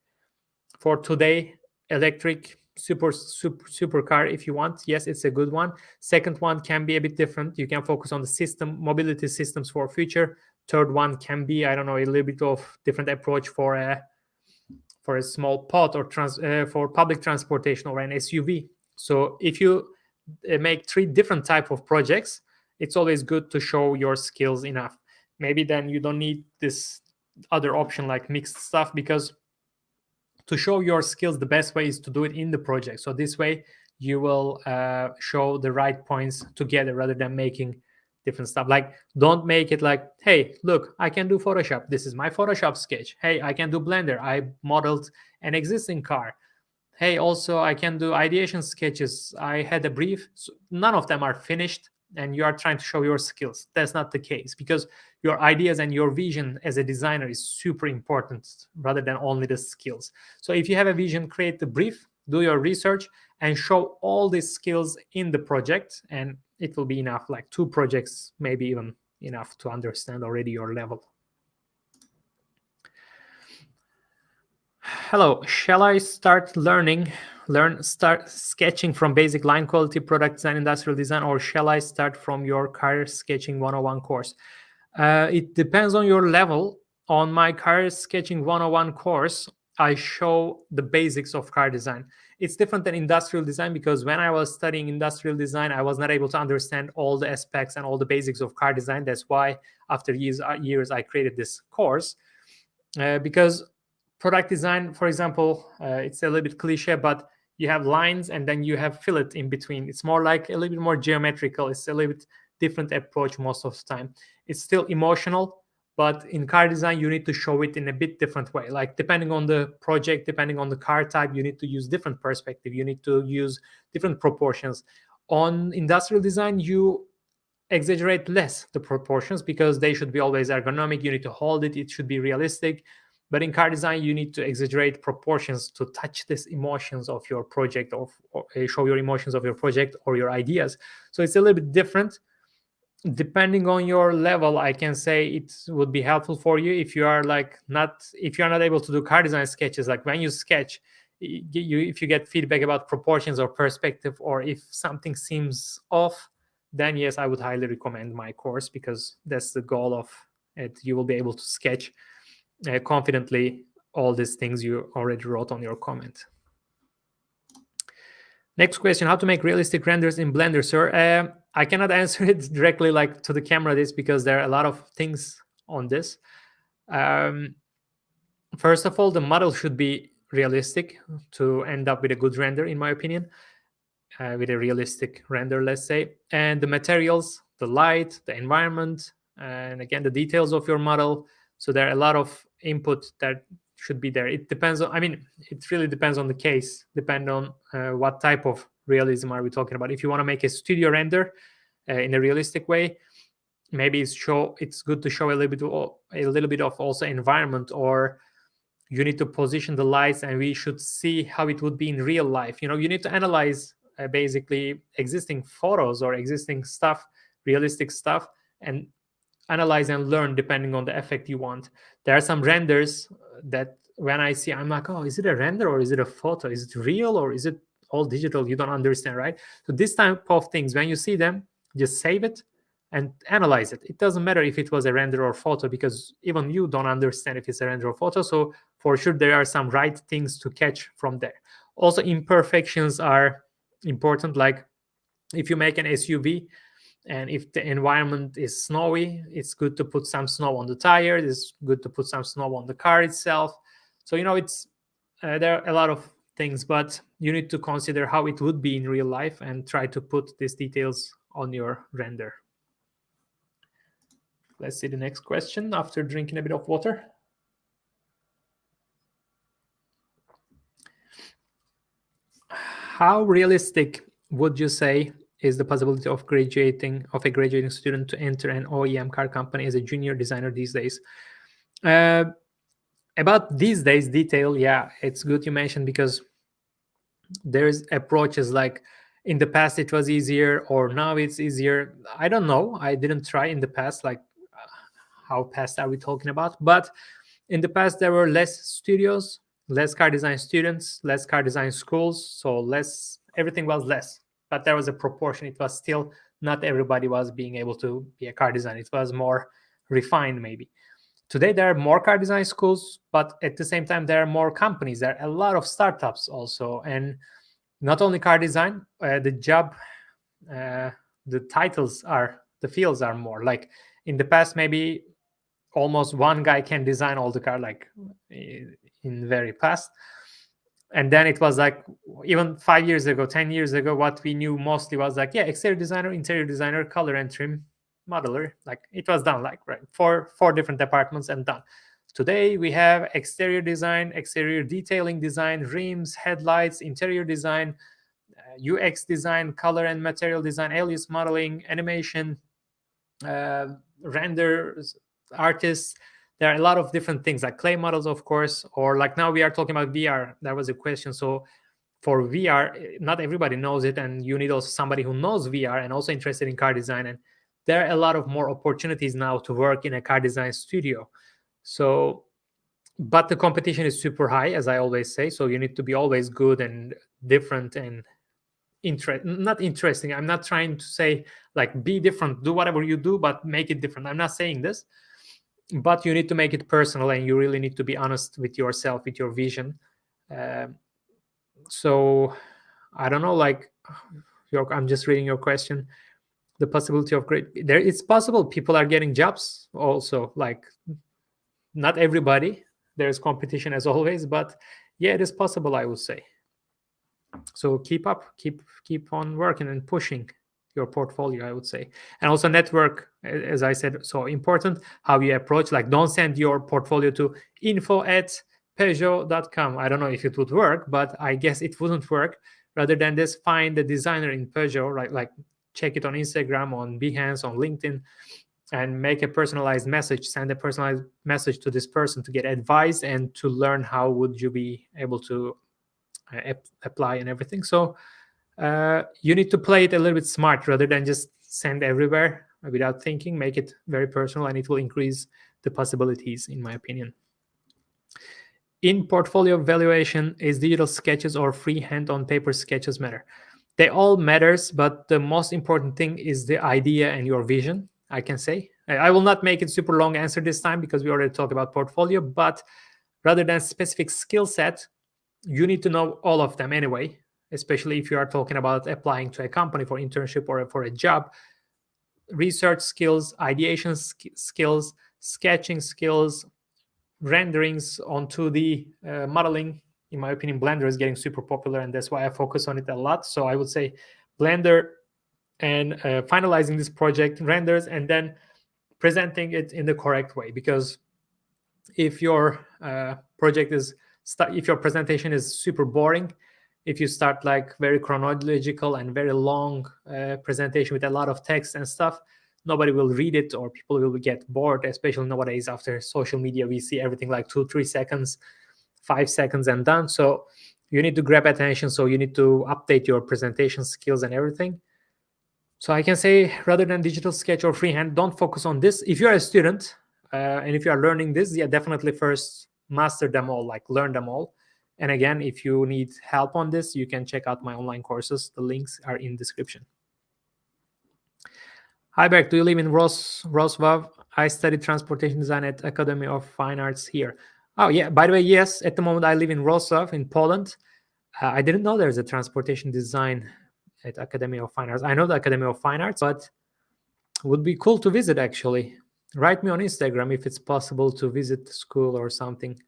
Speaker 1: for today, electric supercar, if you want, yes, it's a good one. Second one can be a bit different. You can focus on the system, mobility systems for future. Third one can be, I don't know, a little bit of different approach for a small pod, or for public transportation, or an SUV. So if you make 3 different type of projects, it's always good to show your skills enough. Maybe then you don't need this other option like mixed stuff, because to show your skills, the best way is to do it in the project. So this way you will show the right points together, rather than making different stuff. Like, don't make it like, hey, look, I can do Photoshop. This is my Photoshop sketch. Hey, I can do Blender. I modeled an existing car. Hey, also I can do ideation sketches. I had a brief. So none of them are finished, and you are trying to show your skills. That's not the case, because your ideas and your vision as a designer is super important, rather than only the skills. So if you have a vision, create the brief, do your research, and show all these skills in the project, and it will be enough. Like 2 projects, maybe even enough to understand already your level. Hello, shall I start learning start sketching from basic line quality, product design, industrial design, or shall I start from your Car Sketching 101 course? It depends on your level. On my Car Sketching 101 course, I show the basics of car design. It's different than industrial design because when I was studying industrial design, I was not able to understand all the aspects and all the basics of car design. That's why after years I created this course. Because product design, for example, it's a little bit cliche, but you have lines and then you have fillet in between. It's more like a little bit more geometrical. It's a little bit different approach most of the time. It's still emotional, but in car design, you need to show it in a bit different way. Like depending on the project, depending on the car type, you need to use different perspective. You need to use different proportions. On industrial design, you exaggerate less the proportions because they should be always ergonomic. You need to hold it. It should be realistic. But in car design, you need to exaggerate proportions to touch these emotions of your project or show your emotions of your project or your ideas. So it's a little bit different. Depending on your level, I can say it would be helpful for you if you are if you're not able to do car design sketches. Like when you sketch, if you get feedback about proportions or perspective, or if something seems off, then yes, I would highly recommend my course because that's the goal of it. You will be able to sketch confidently all these things you already wrote on your comment. Next question: how to make realistic renders in Blender, sir? I cannot answer it directly like to the camera this because there are a lot of things on this. First of all, the model should be realistic to end up with a good render, in my opinion, with a realistic render, let's say. And the materials, the light, the environment, and again, the details of your model. So there are a lot of input that should be there. It depends on, it really depends on the case, depend on what type of realism are we talking about. If you want to make a studio render in a realistic way, maybe it's good to show a little bit of also environment, or you need to position the lights and we should see how it would be in real life. You need to analyze basically existing photos or existing stuff, realistic stuff, and analyze and learn depending on the effect you want. There are some renders that when I see, I'm like, oh, is it a render or is it a photo? Is it real or is it all digital? You don't understand, right? So this type of things, when you see them, just save it and analyze it. It doesn't matter if it was a render or photo because even you don't understand if it's a render or photo. So for sure, there are some right things to catch from there. Also, imperfections are important. Like if you make an SUV, and if the environment is snowy, it's good to put some snow on the tire. It's good to put some snow on the car itself. So, it's there are a lot of things, but you need to consider how it would be in real life and try to put these details on your render. Let's see the next question after drinking a bit of water. How realistic would you say is the possibility of a graduating student to enter an OEM car company as a junior designer these days? About these days detail, yeah, it's good you mentioned because there's approaches like in the past it was easier or now it's easier. I don't know. I didn't try in the past, like how past are we talking about? But in the past there were less studios, less car design students, less car design schools, so everything was less. But there was a proportion. It was still not everybody was being able to be a car designer. It was more refined maybe. Today there are more car design schools, but at the same time there are more companies. There are a lot of startups also, and not only car design. The fields are more. Like in the past, maybe almost one guy can design all the car, like in very past. And then it was like even 5 years ago, 10 years ago, what we knew mostly was like, yeah, exterior designer, interior designer, color and trim, modeler. Like it was done like right four different departments and done. Today we have exterior design, exterior detailing design, rims, headlights, interior design, UX design, color and material design, alias modeling, animation, renders, artists. There are a lot of different things like clay models, of course, or like now we are talking about VR. That was a question. So for VR, not everybody knows it, and you need also somebody who knows VR and also interested in car design. And there are a lot of more opportunities now to work in a car design studio. So, but the competition is super high, as I always say. So you need to be always good and different and not interesting. I'm not trying to say like be different, do whatever you do, but make it different. I'm not saying this, but you need to make it personal, and you really need to be honest with yourself, with your vision. So I don't know, like I'm just reading your question. The possibility of great there, it's possible people are getting jobs also, like not everybody, there's competition as always, but yeah, it is possible, I would say. So keep on working and pushing your portfolio, I would say. And also network, as I said, so important how you approach. Like don't send your portfolio to info@peugeot.com. I don't know if it would work, but I guess it wouldn't work. Rather than just find the designer in Peugeot, right? Like check it on Instagram, on Behance, on LinkedIn, and make a personalized message, send a personalized message to this person to get advice and to learn how would you be able to apply and everything. So you need to play it a little bit smart rather than just send everywhere without thinking. Make it very personal, and it will increase the possibilities, in my opinion. In portfolio valuation, is digital sketches or freehand on paper sketches matter? They all matters, but the most important thing is the idea and your vision, I can say. I will not make it super long answer this time because we already talked about portfolio, but rather than specific skill set, you need to know all of them anyway, especially if you are talking about applying to a company for internship or for a job. Research skills, ideation skills, sketching skills, renderings onto the modeling. In my opinion, Blender is getting super popular, and that's why I focus on it a lot. So I would say Blender and finalizing this project, renders, and then presenting it in the correct way. Because if your project is if your presentation is super boring, if you start like very chronological and very long presentation with a lot of text and stuff, nobody will read it, or people will get bored, especially nowadays after social media. We see everything like 2-3 seconds, 5 seconds and done. So you need to grab attention, so you need to update your presentation skills and everything. So I can say, rather than digital sketch or freehand, don't focus on this. If you're a student and if you are learning this, yeah, definitely first master them all, like learn them all. And again, if you need help on this, you can check out my online courses. The links are in description. Hi, Berk. Do you live in Wrocław? I studied transportation design at Academy of Fine Arts here. Oh, yeah. By the way, yes, at the moment I live in Wrocław in Poland. I didn't know there's a transportation design at Academy of Fine Arts. I know the Academy of Fine Arts, but would be cool to visit, actually. Write me on Instagram if it's possible to visit the school or something.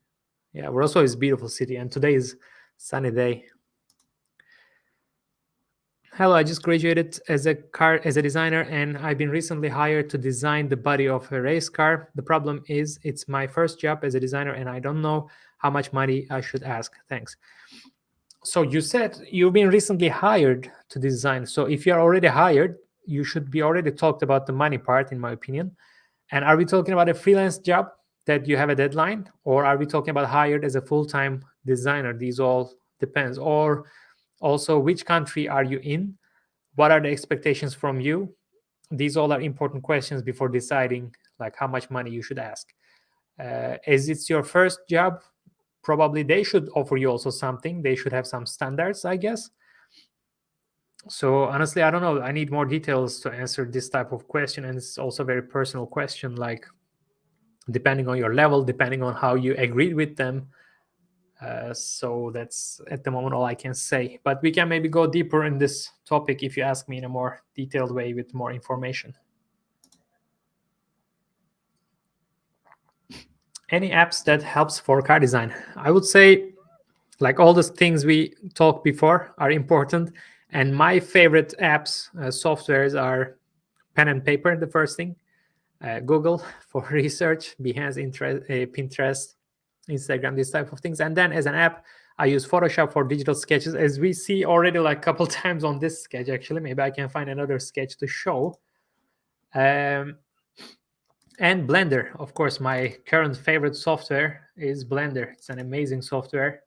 Speaker 1: Yeah, Wrocław is a beautiful city, and today is sunny day. Hello, I just graduated as a designer, and I've been recently hired to design the body of a race car. The problem is it's my first job as a designer, and I don't know how much money I should ask. Thanks. So you said you've been recently hired to design. So if you're already hired, you should be already talked about the money part, in my opinion. And are we talking about a freelance job that you have a deadline, or are we talking about hired as a full-time designer? These all depends. Or also, which country are you in? What are the expectations from you? These all are important questions before deciding like how much money you should ask. As it's your first job, probably they should offer you also something. They should have some standards, I guess. So honestly, I don't know. I need more details to answer this type of question, and it's also a very personal question, like depending on your level, depending on how you agreed with them. So that's at the moment all I can say. But we can maybe go deeper in this topic if you ask me in a more detailed way with more information. Any apps that helps for car design? I would say, like all the things we talked before are important. And my favorite apps, softwares are pen and paper, the first thing. Google for research, Behance, Pinterest, Instagram, these type of things. And then as an app, I use Photoshop for digital sketches, as we see already like a couple times on this sketch. Actually, maybe I can find another sketch to show. And Blender, of course, my current favorite software is Blender. It's an amazing software,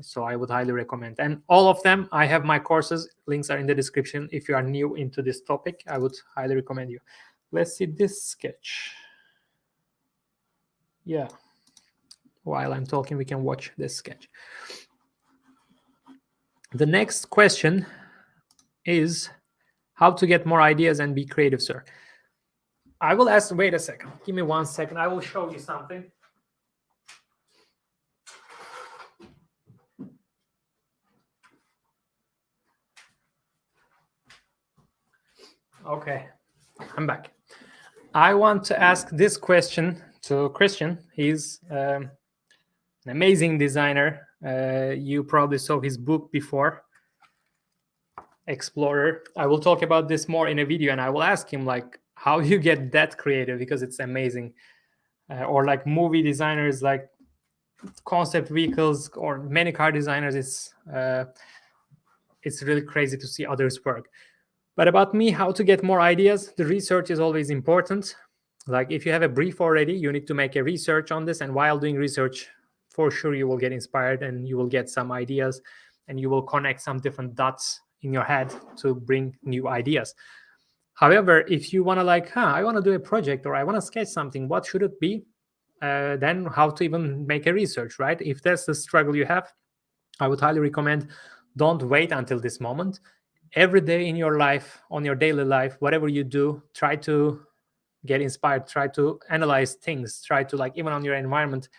Speaker 1: so I would highly recommend. And all of them, I have my courses. Links are in the description. If you are new into this topic, I would highly recommend you. Let's see this sketch. Yeah. While I'm talking, we can watch this sketch. The next question is how to get more ideas and be creative, sir. I will ask, wait a second, give me 1 second. I will show you something. Okay, I'm back. I want to ask this question to Christian. He's an amazing designer. You probably saw his book before, Explorer. I will talk about this more in a video, and I will ask him like how you get that creative, because it's amazing. Or like movie designers, like concept vehicles, or many car designers. It's really crazy to see others work. But about me, how to get more ideas, the research is always important. Like if you have a brief already, you need to make a research on this. And while doing research, for sure, you will get inspired and you will get some ideas and you will connect some different dots in your head to bring new ideas. However, if you want to like, I want to do a project or I want to sketch something, what should it be? Then how to even make a research, right? If that's the struggle you have, I would highly recommend don't wait until this moment. Every day in your life, on your daily life, whatever you do, try to get inspired, try to analyze things, try to like even on your environment,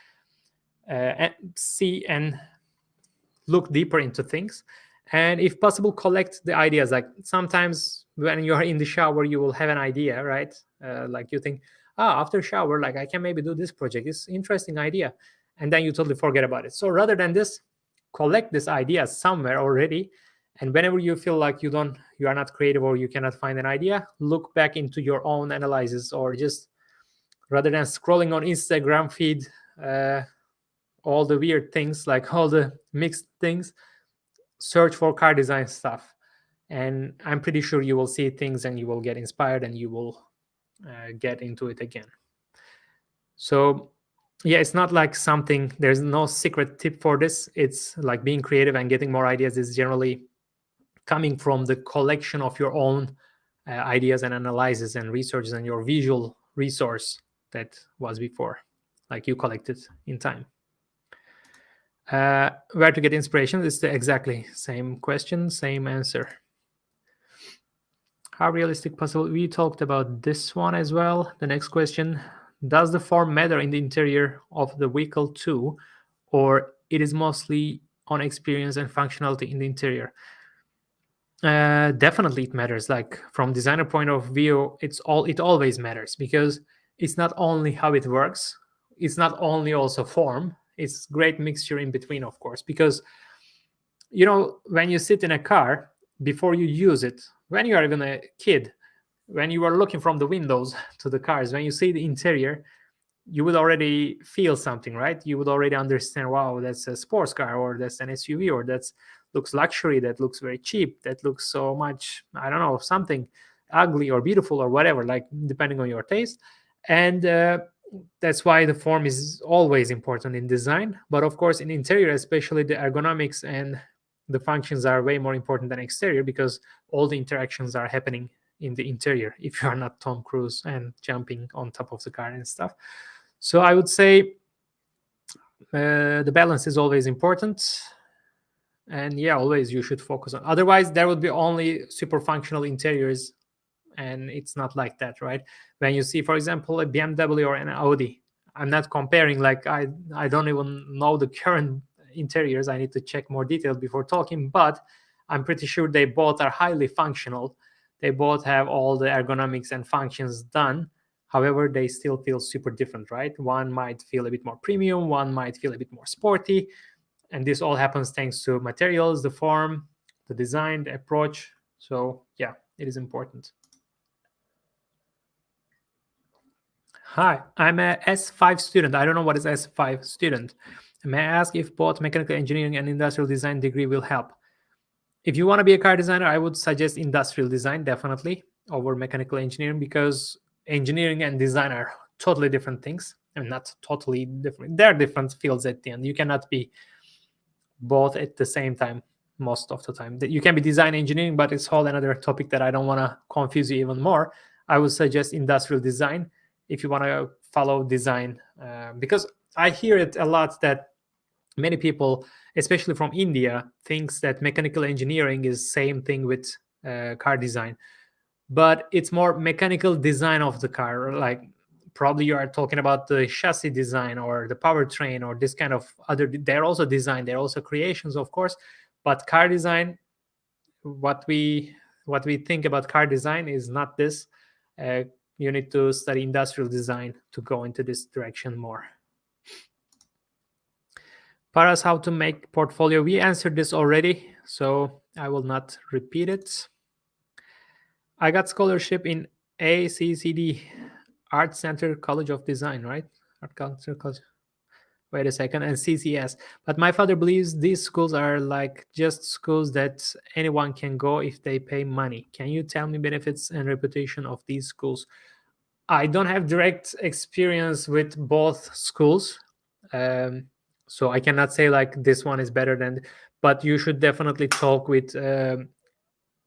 Speaker 1: see and look deeper into things. And if possible, collect the ideas. Like sometimes when you're in the shower, you will have an idea, right? Like you think, after shower, like I can maybe do this project. It's interesting idea. And then you totally forget about it. So rather than this, collect this idea somewhere already. And whenever you feel like you are not creative or you cannot find an idea, look back into your own analysis, or just rather than scrolling on Instagram feed, all the weird things, like all the mixed things, search for car design stuff. And I'm pretty sure you will see things and you will get inspired and you will get into it again. So yeah, it's not like something, there's no secret tip for this. It's like being creative and getting more ideas is generally coming from the collection of your own ideas and analysis and researches and your visual resource that was before, like you collected in time. Where to get inspiration is the exactly same question, same answer. How realistic possible? We talked about this one as well. The next question, does the form matter in the interior of the vehicle too, or it is mostly on experience and functionality in the interior? Definitely it matters. Like from designer point of view, it always matters, because it's not only how it works, it's not only also form, it's great mixture in between, of course. Because when you sit in a car, before you use it, when you are even a kid, when you are looking from the windows to the cars, when you see the interior, you would already feel something, right? You would already understand, wow, that's a sports car, or that's an SUV, or that's looks luxury, that looks very cheap, that looks so much, I don't know, something ugly or beautiful or whatever, like depending on your taste. And that's why the form is always important in design. But of course, in interior, especially, the ergonomics and the functions are way more important than exterior, because all the interactions are happening in the interior if you are not Tom Cruise and jumping on top of the car and stuff. So I would say the balance is always important. And yeah, always you should focus on. Otherwise, there would be only super functional interiors, and it's not like that, right? When you see, for example, a BMW or an Audi, I'm not comparing. Like I don't even know the current interiors. I need to check more details before talking. But I'm pretty sure they both are highly functional. They both have all the ergonomics and functions done. However, they still feel super different, right? One might feel a bit more premium, one might feel a bit more sporty. And this all happens thanks to materials, the form, the design, the approach. So yeah, it is important. Hi, I'm a S5 student. I don't know what is S5 student. May I ask if both mechanical engineering and industrial design degree will help? If you want to be a car designer, I would suggest industrial design definitely over mechanical engineering, because engineering and design are totally different things. I mean, not totally different. They're different fields at the end. You cannot be both at the same time most of the time. You can be design engineering, but it's whole another topic that I don't want to confuse you even more. I would suggest industrial design if you want to follow design, because I hear it a lot that many people, especially from India, thinks that mechanical engineering is same thing with car design, but it's more mechanical design of the car. Like probably you are talking about the chassis design or the powertrain or this kind of other. They're also design. They're also creations, of course, but car design. What we think about car design is not this. Uh, you need to study industrial design to go into this direction more. Paras, how to make portfolio? We answered this already, so I will not repeat it. I got scholarship in ACCD, Art Center College of Design, right? Art Center College. Wait a second, and CCS. But my father believes these schools are like just schools that anyone can go if they pay money. Can you tell me benefits and reputation of these schools? I don't have direct experience with both schools, so I cannot say like this one is better than. But you should definitely talk with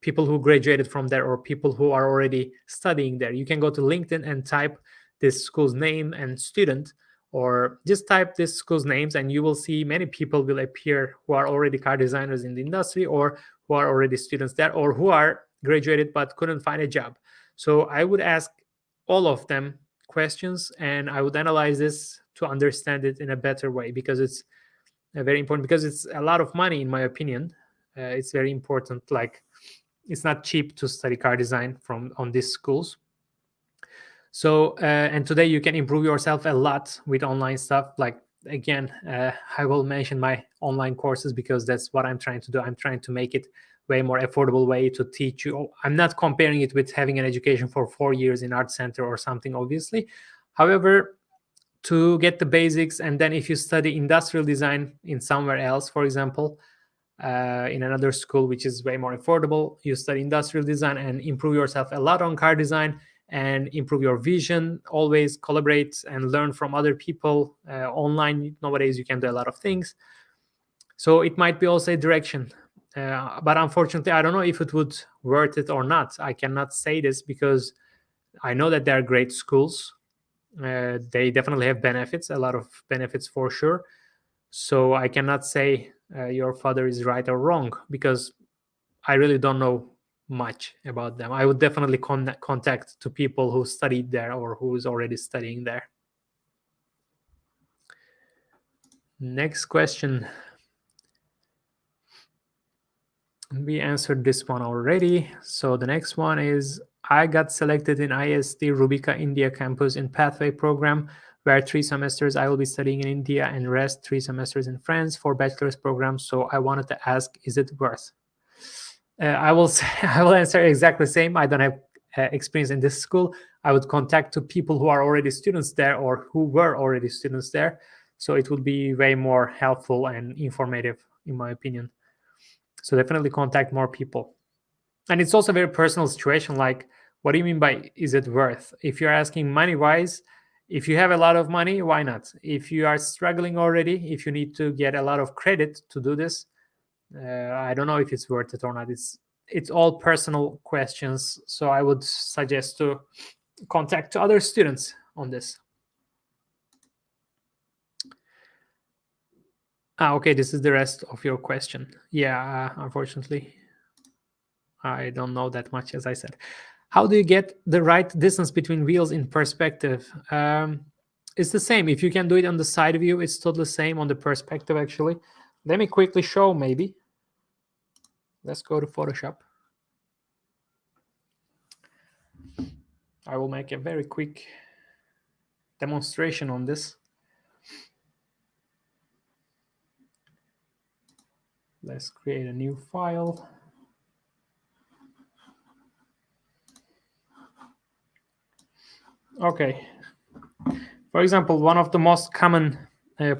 Speaker 1: people who graduated from there or people who are already studying there. You can go to LinkedIn and type this school's name and student, or just type this school's names, and you will see many people will appear who are already car designers in the industry, or who are already students there, or who are graduated but couldn't find a job. So I would ask all of them questions, and I would analyze this to understand it in a better way, because it's very important, because it's a lot of money in my opinion. It's very important. Like it's not cheap to study car design from on these schools. So and today you can improve yourself a lot with online stuff. Like again, I will mention my online courses because that's what I'm trying to do. I'm trying to make it way more affordable way to teach you. I'm not comparing it with having an education for 4 years in art center or something, obviously. However, to get the basics, and then if you study industrial design in somewhere else, for example, in another school which is way more affordable, you study industrial design and improve yourself a lot on car design and improve your vision. Always collaborate and learn from other people. Online nowadays you can do a lot of things, so it might be also a direction. But unfortunately I don't know if it would worth it or not. I cannot say this because I know that they are great schools. They definitely have benefits, a lot of benefits for sure. So I cannot say your father is right or wrong, because I really don't know much about them. I would definitely contact to people who studied there or who is already studying there. Next question. We answered this one already. So the next one is, I got selected in ISD Rubika India campus in Pathway program, where 3 semesters I will be studying in India and rest 3 semesters in France for bachelor's programs. So I wanted to ask, is it worth? I will say, I will answer exactly the same. I don't have experience in this school. I would contact to people who are already students there or who were already students there. So it would be way more helpful and informative, in my opinion. So definitely contact more people. And it's also a very personal situation. Like, what do you mean by is it worth? If you're asking money wise, if you have a lot of money, why not? If you are struggling already, if you need to get a lot of credit to do this, I don't know if it's worth it or not. It's all personal questions. So I would suggest to contact other students on this. Okay, this is the rest of your question. Yeah, unfortunately, I don't know that much, as I said. How do you get the right distance between wheels in perspective? It's the same. If you can do it on the side view, it's totally the same on the perspective, actually. Let me quickly show, maybe. Let's go to Photoshop. I will make a very quick demonstration on this. Let's create a new file. Okay. For example, one of the most common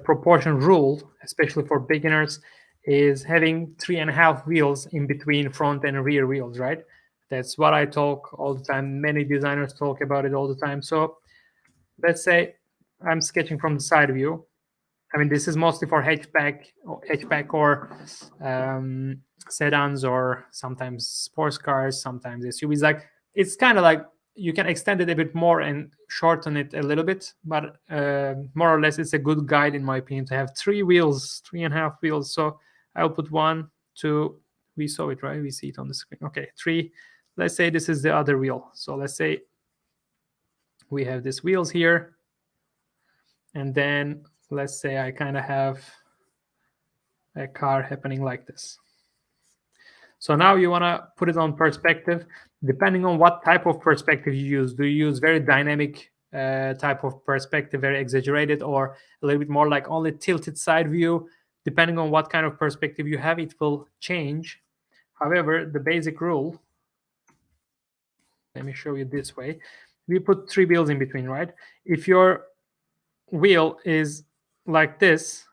Speaker 1: proportion rule, especially for beginners, is having 3.5 wheels in between front and rear wheels, right? That's what I talk all the time. Many designers talk about it all the time. So let's say I'm sketching from the side view. I mean, this is mostly for hatchback or sedans, or sometimes sports cars, sometimes SUVs. Like, it's kind of like you can extend it a bit more and shorten it a little bit, but more or less it's a good guide in my opinion to have 3.5 wheels. So I'll put 1, 2, we saw it, right? We see it on the screen. Okay, 3. Let's say this is the other wheel. So let's say we have these wheels here, and then let's say I kind of have a car happening like this. So now you want to put it on perspective, depending on what type of perspective you use. Do you use very dynamic type of perspective, very exaggerated, or a little bit more like only tilted side view? Depending on what kind of perspective you have, it will change. However, the basic rule, let me show you this way. We put 3 wheels in between, right? If your wheel is like this,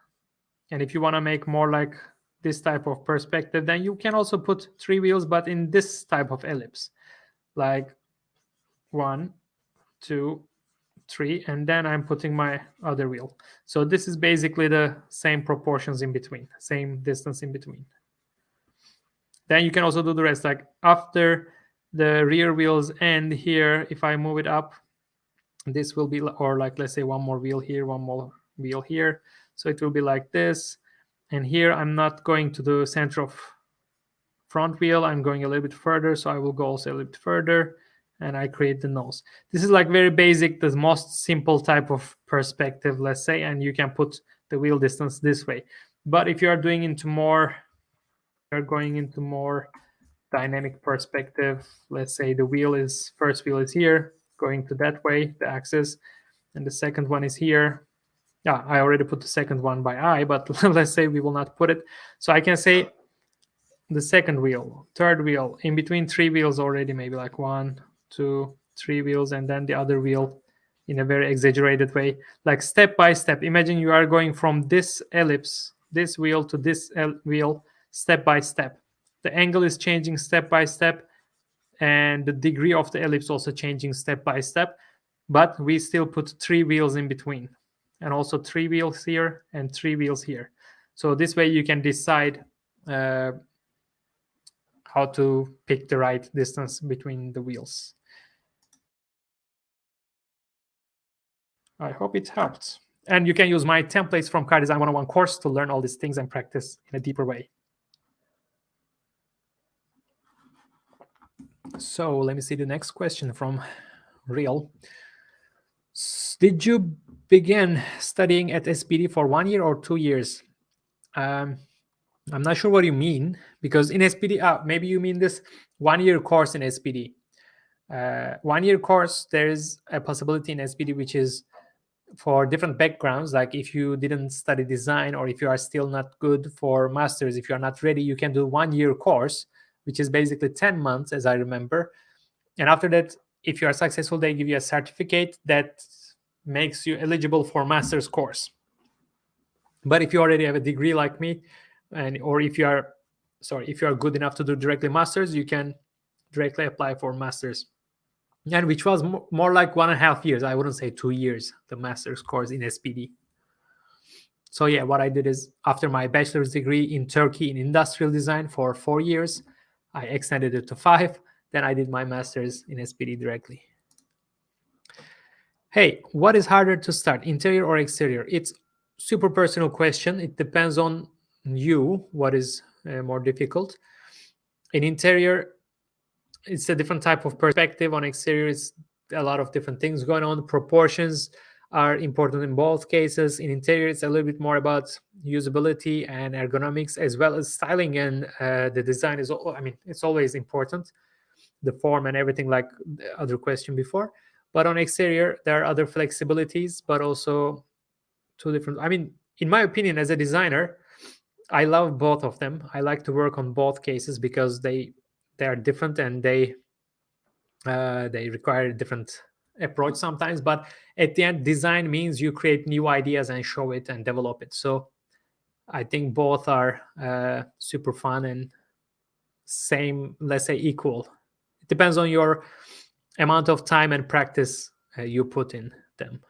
Speaker 1: and if you want to make more like this type of perspective, then you can also put 3 wheels, but in this type of ellipse, like 1, 2, 3, and then I'm putting my other wheel. So this is basically the same proportions in between, same distance in between. Then you can also do the rest, like after the rear wheels end here, if I move it up, this will be, or like let's say one more wheel here, one more wheel here, so it will be like this. And here I'm not going to the center of front wheel, I'm going a little bit further, so I will go also a little bit further, and I create the nose. This is like very basic, the most simple type of perspective, let's say, and you can put the wheel distance this way. But if you are doing into more, you're going into more dynamic perspective, let's say the wheel is, first wheel is here, going to that way, the axis, and the second one is here. Yeah, I already put the second one by eye, but let's say we will not put it. So I can say the second wheel, third wheel, in between 3 wheels already, maybe like 1, 2, 3 wheels, and then the other wheel in a very exaggerated way, like step by step. Imagine you are going from this ellipse, this wheel to this wheel, step by step. The angle is changing step by step, and the degree of the ellipse also changing step by step, but we still put 3 wheels in between, and also 3 wheels here and 3 wheels here. So this way you can decide how to pick the right distance between the wheels. I hope it helped. And you can use my templates from Car Design 101 course to learn all these things and practice in a deeper way. So let me see the next question from Real. Did you begin studying at SPD for 1 year or 2 years? I'm not sure what you mean, because in SPD, maybe you mean this 1 year course in SPD. 1 year course, there is a possibility in SPD which is for different backgrounds. Like if you didn't study design, or if you are still not good for masters, if you are not ready, you can do 1 year course, which is basically 10 months, as I remember. And after that, if you are successful, they give you a certificate that makes you eligible for master's course. But if you already have a degree like me, or if you are good enough to do directly masters, you can directly apply for masters. And which was more like 1.5 years. I wouldn't say 2 years, the master's course in SPD. So yeah, what I did is, after my bachelor's degree in Turkey in industrial design for 4 years, I extended it to 5. Then I did my master's in SPD directly. Hey, what is harder to start, interior or exterior? It's super personal question. It depends on you, what is more difficult. In interior, it's a different type of perspective. On exterior, it's a lot of different things going on. Proportions are important in both cases. In interior, it's a little bit more about usability and ergonomics, as well as styling, and the design is, it's always important, the form and everything, like the other question before. But on exterior, there are other flexibilities, but also two different. In my opinion, as a designer, I love both of them. I like to work on both cases because they are different, and they require a different approach sometimes. But at the end, design means you create new ideas and show it and develop it. So I think both are super fun and same, let's say, equal. It depends on your amount of time and practice you put in them.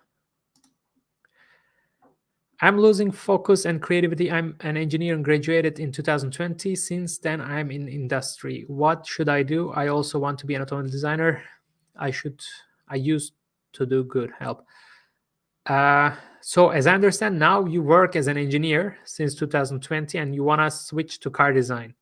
Speaker 1: I'm losing focus and creativity. I'm an engineer and graduated in 2020. Since then, I'm in industry. What should I do? I also want to be an automotive designer. I used to do good help. So as I understand now, you work as an engineer since 2020 and you want to switch to car design.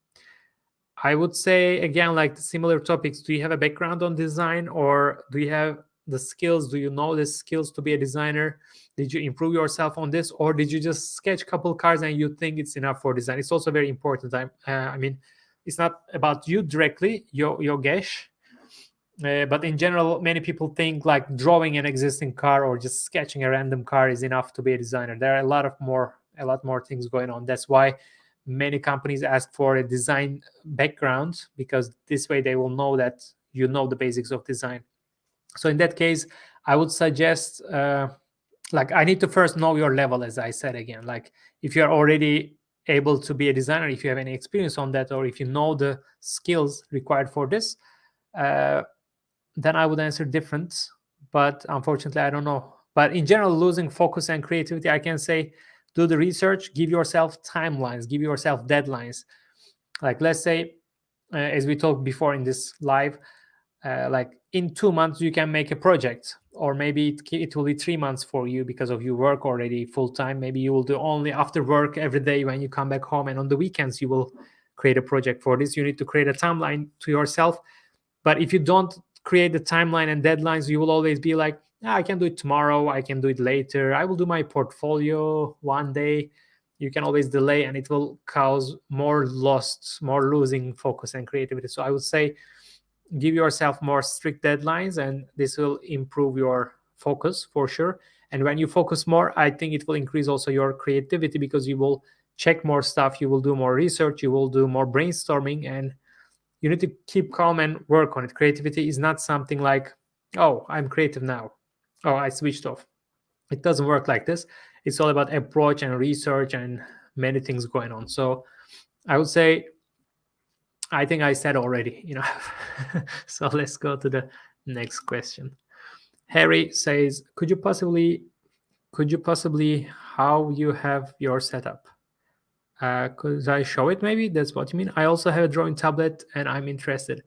Speaker 1: I would say, again, like similar topics, do you have a background on design, or do you have the skills? Do you know the skills to be a designer? Did you improve yourself on this, or did you just sketch a couple cars and you think it's enough for design? It's also very important. I mean, it's not about you directly, Yogesh, but in general, many people think like drawing an existing car or just sketching a random car is enough to be a designer. There are a lot more things going on. That's why many companies ask for a design background, because this way they will know that you know the basics of design. So in that case, I would suggest like I need to first know your level, as I said again. Like if you're already able to be a designer, if you have any experience on that, or if you know the skills required for this, then I would answer different. But unfortunately, I don't know. But in general, losing focus and creativity, I can say do the research, give yourself timelines, give yourself deadlines. Like let's say, as we talked before in this live, like in 2 months you can make a project, or maybe it will be 3 months for you because of you work already full time. Maybe you will do only after work every day when you come back home, and on the weekends you will create a project. For this, you need to create a timeline to yourself. But if you don't create the timeline and deadlines, you will always be like, I can do it tomorrow, I can do it later, I will do my portfolio one day. You can always delay, and it will cause more losing focus and creativity. So I would say give yourself more strict deadlines, and this will improve your focus for sure. And when you focus more, I think it will increase also your creativity, because you will check more stuff, you will do more research, you will do more brainstorming, and you need to keep calm and work on it. Creativity is not something like, oh, I'm creative now, oh, I switched off. It doesn't work like this. It's all about approach and research and many things going on. So I would say, I think I said already. So let's go to the next question. Harry says, could you possibly how you have your setup? Could I show it? Maybe that's what you mean. I also have a drawing tablet and I'm interested.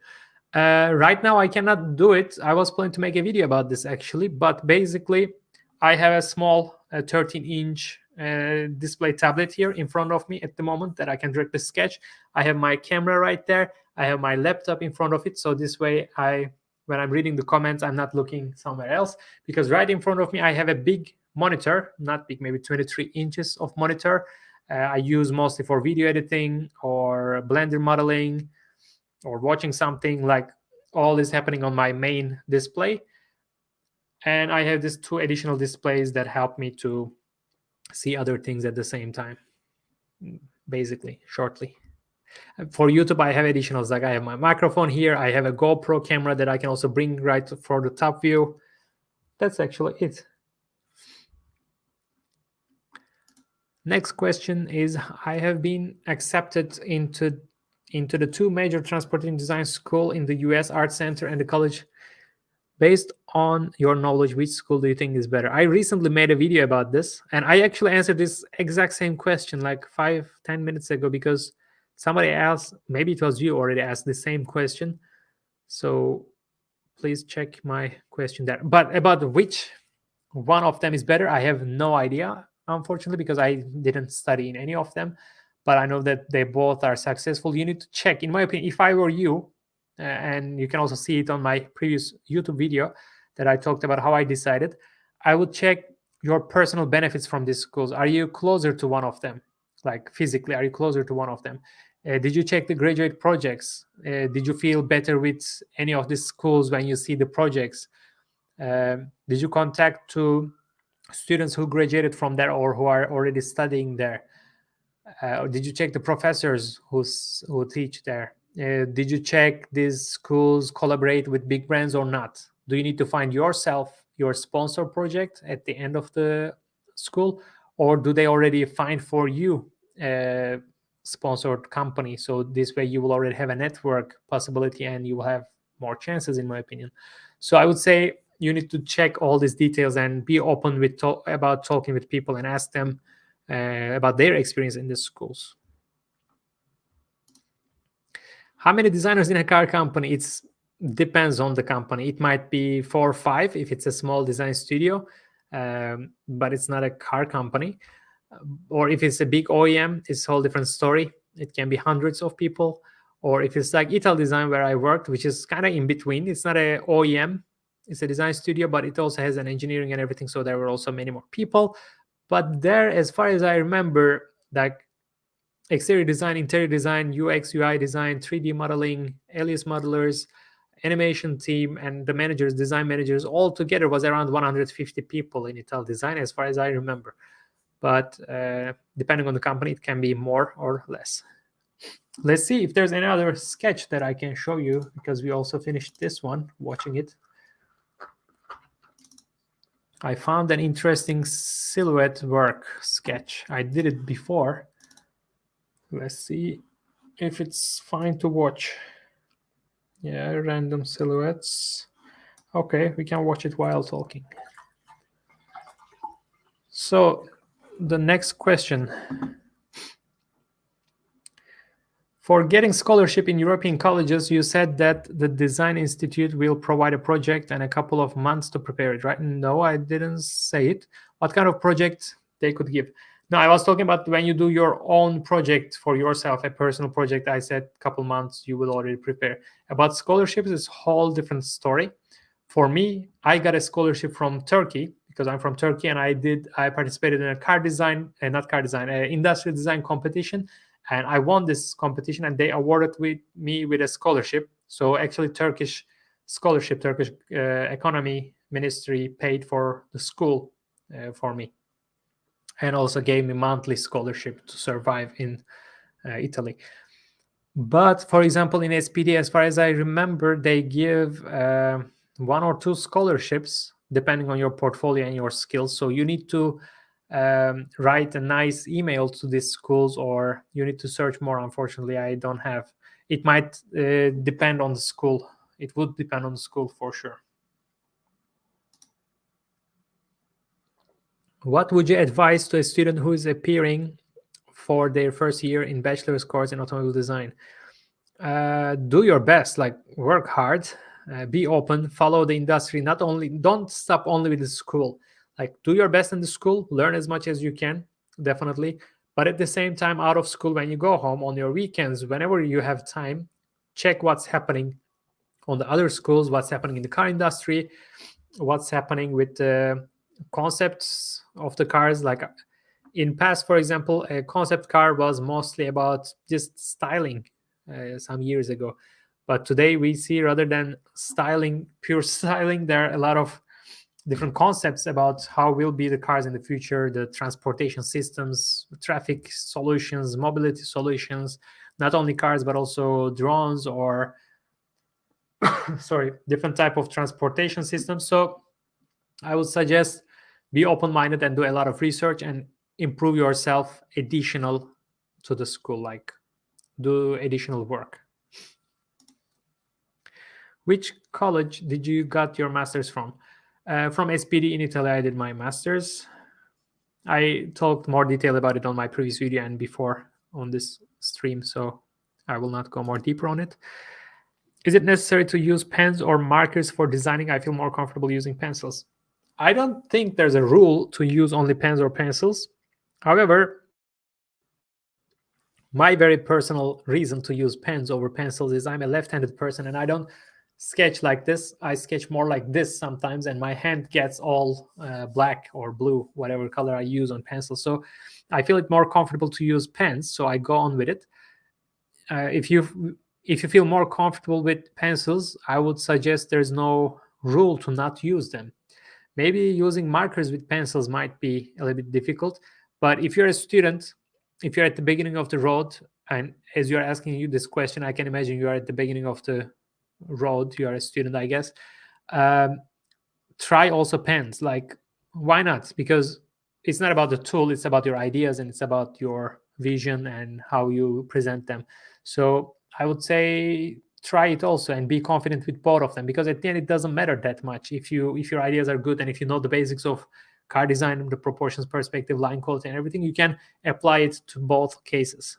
Speaker 1: Right now I cannot do it. I was planning to make a video about this actually, but basically I have a small 13-inch display tablet here in front of me at the moment that I can directly sketch. I have my camera right there. I have my laptop in front of it. So this way when I'm reading the comments, I'm not looking somewhere else, because right in front of me I have a big monitor, not big, maybe 23 inches of monitor. I use mostly for video editing or Blender modeling or watching something. Like all is happening on my main display. And I have these 2 additional displays that help me to see other things at the same time, basically, shortly. For YouTube, I have additionals. Like I have my microphone here. I have a GoPro camera that I can also bring right for the top view. That's actually it. Next question is, I have been accepted into the 2 major transportation design school in the US, Art Center and the college. Based on your knowledge, which school do you think is better? I recently made a video about this, and I actually answered this exact same question like 5-10 minutes ago, because somebody else, maybe it was you, already asked the same question. So please check my question there. But about which one of them is better, I have no idea, unfortunately, because I didn't study in any of them. But I know that they both are successful. You need to check. In my opinion, if I were you, and you can also see it on my previous YouTube video that I talked about how I decided, I would check your personal benefits from these schools. Are you closer to one of them? Like physically, are you closer to one of them? Did you check the graduate projects? Did you feel better with any of these schools when you see the projects? Did you contact to students who graduated from there or who are already studying there? Did you check the professors who teach there? Did you check these schools collaborate with big brands or not? Do you need to find yourself your sponsor project at the end of the school, or do they already find for you a sponsored company? So this way you will already have a network possibility and you will have more chances, in my opinion. So I would say you need to check all these details and be open with about talking with people and ask them about their experience in the schools. How many designers in a car company? It's depends on the company. It might be 4 or 5 if it's a small design studio, but it's not a car company. Or if it's a big OEM, it's a whole different story. It can be hundreds of people. Or if it's like Ital Design, where I worked, which is kind of in between. It's not a OEM, it's a design studio, but it also has an engineering and everything. So there were also many more people. But there, as far as I remember, like exterior design, interior design, UX, UI design, 3D modeling, alias modelers, animation team, and the managers, design managers, all together was around 150 people in Ital Design, as far as I remember. But depending on the company, it can be more or less. Let's see if there's any other sketch that I can show you, because we also finished this one, watching it. I found an interesting silhouette work sketch. I did it before. Let's see if it's fine to watch. Yeah, random silhouettes. Okay, we can watch it while talking. So the next question. For getting scholarship in European colleges, you said that the Design Institute will provide a project and a couple of months to prepare it, right? No, I didn't say it. What kind of project they could give? No, I was talking about when you do your own project for yourself, a personal project. I said a couple months you will already prepare. About scholarships, it's a whole different story. For me, I got a scholarship from Turkey because I'm from Turkey, and I participated in a industrial design competition, and I won this competition, and they awarded me with a scholarship. So actually, Turkish economy ministry paid for the school for me, and also gave me monthly scholarship to survive in Italy. But for example, in SPD, as far as I remember, they give 1 or 2 scholarships depending on your portfolio and your skills. So you need to write a nice email to these schools, or you need to search more. Unfortunately, I don't have. It might depend on the school. It would depend on the school for sure. What would you advise to a student who is appearing for their first year in bachelor's course in automobile design? Do your best, like work hard, be open, follow the industry. Don't stop only with the school. Like do your best in the school, learn as much as you can, definitely. But at the same time, out of school, when you go home on your weekends, whenever you have time, check what's happening on the other schools, what's happening in the car industry, what's happening with the concepts of the cars. Like in past, for example, a concept car was mostly about just styling some years ago. But today we see, rather than styling, pure styling, there are a lot of different concepts about how will be the cars in the future, the transportation systems, traffic solutions, mobility solutions, not only cars, but also drones or different type of transportation systems. So I would suggest be open-minded and do a lot of research and improve yourself additional to the school, like do additional work. Which college did you got your master's from? From SPD in Italy, I did my master's. I talked more detail about it on my previous video and before on this stream, so I will not go more deeper on it. Is it necessary to use pens or markers for designing? I feel more comfortable using pencils. I don't think there's a rule to use only pens or pencils. However, my very personal reason to use pens over pencils is I'm a left-handed person and I don't sketch like this. I sketch more like this sometimes, and my hand gets all black or blue, whatever color I use on pencil. So I feel it more comfortable to use pens, so I go on with it. If you feel more comfortable with pencils, I would suggest there's no rule to not use them. Maybe using markers with pencils might be a little bit difficult, but if you're a student, if you're at the beginning of the road, and as you're asking you this question, I can imagine you are at the beginning of the road, you are a student, I guess. Try also pens. Like, why not? Because it's not about the tool, it's about your ideas and it's about your vision and how you present them. So I would say try it also and be confident with both of them, because at the end it doesn't matter that much if your ideas are good and if you know the basics of car design, the proportions, perspective, line quality, and everything, you can apply it to both cases.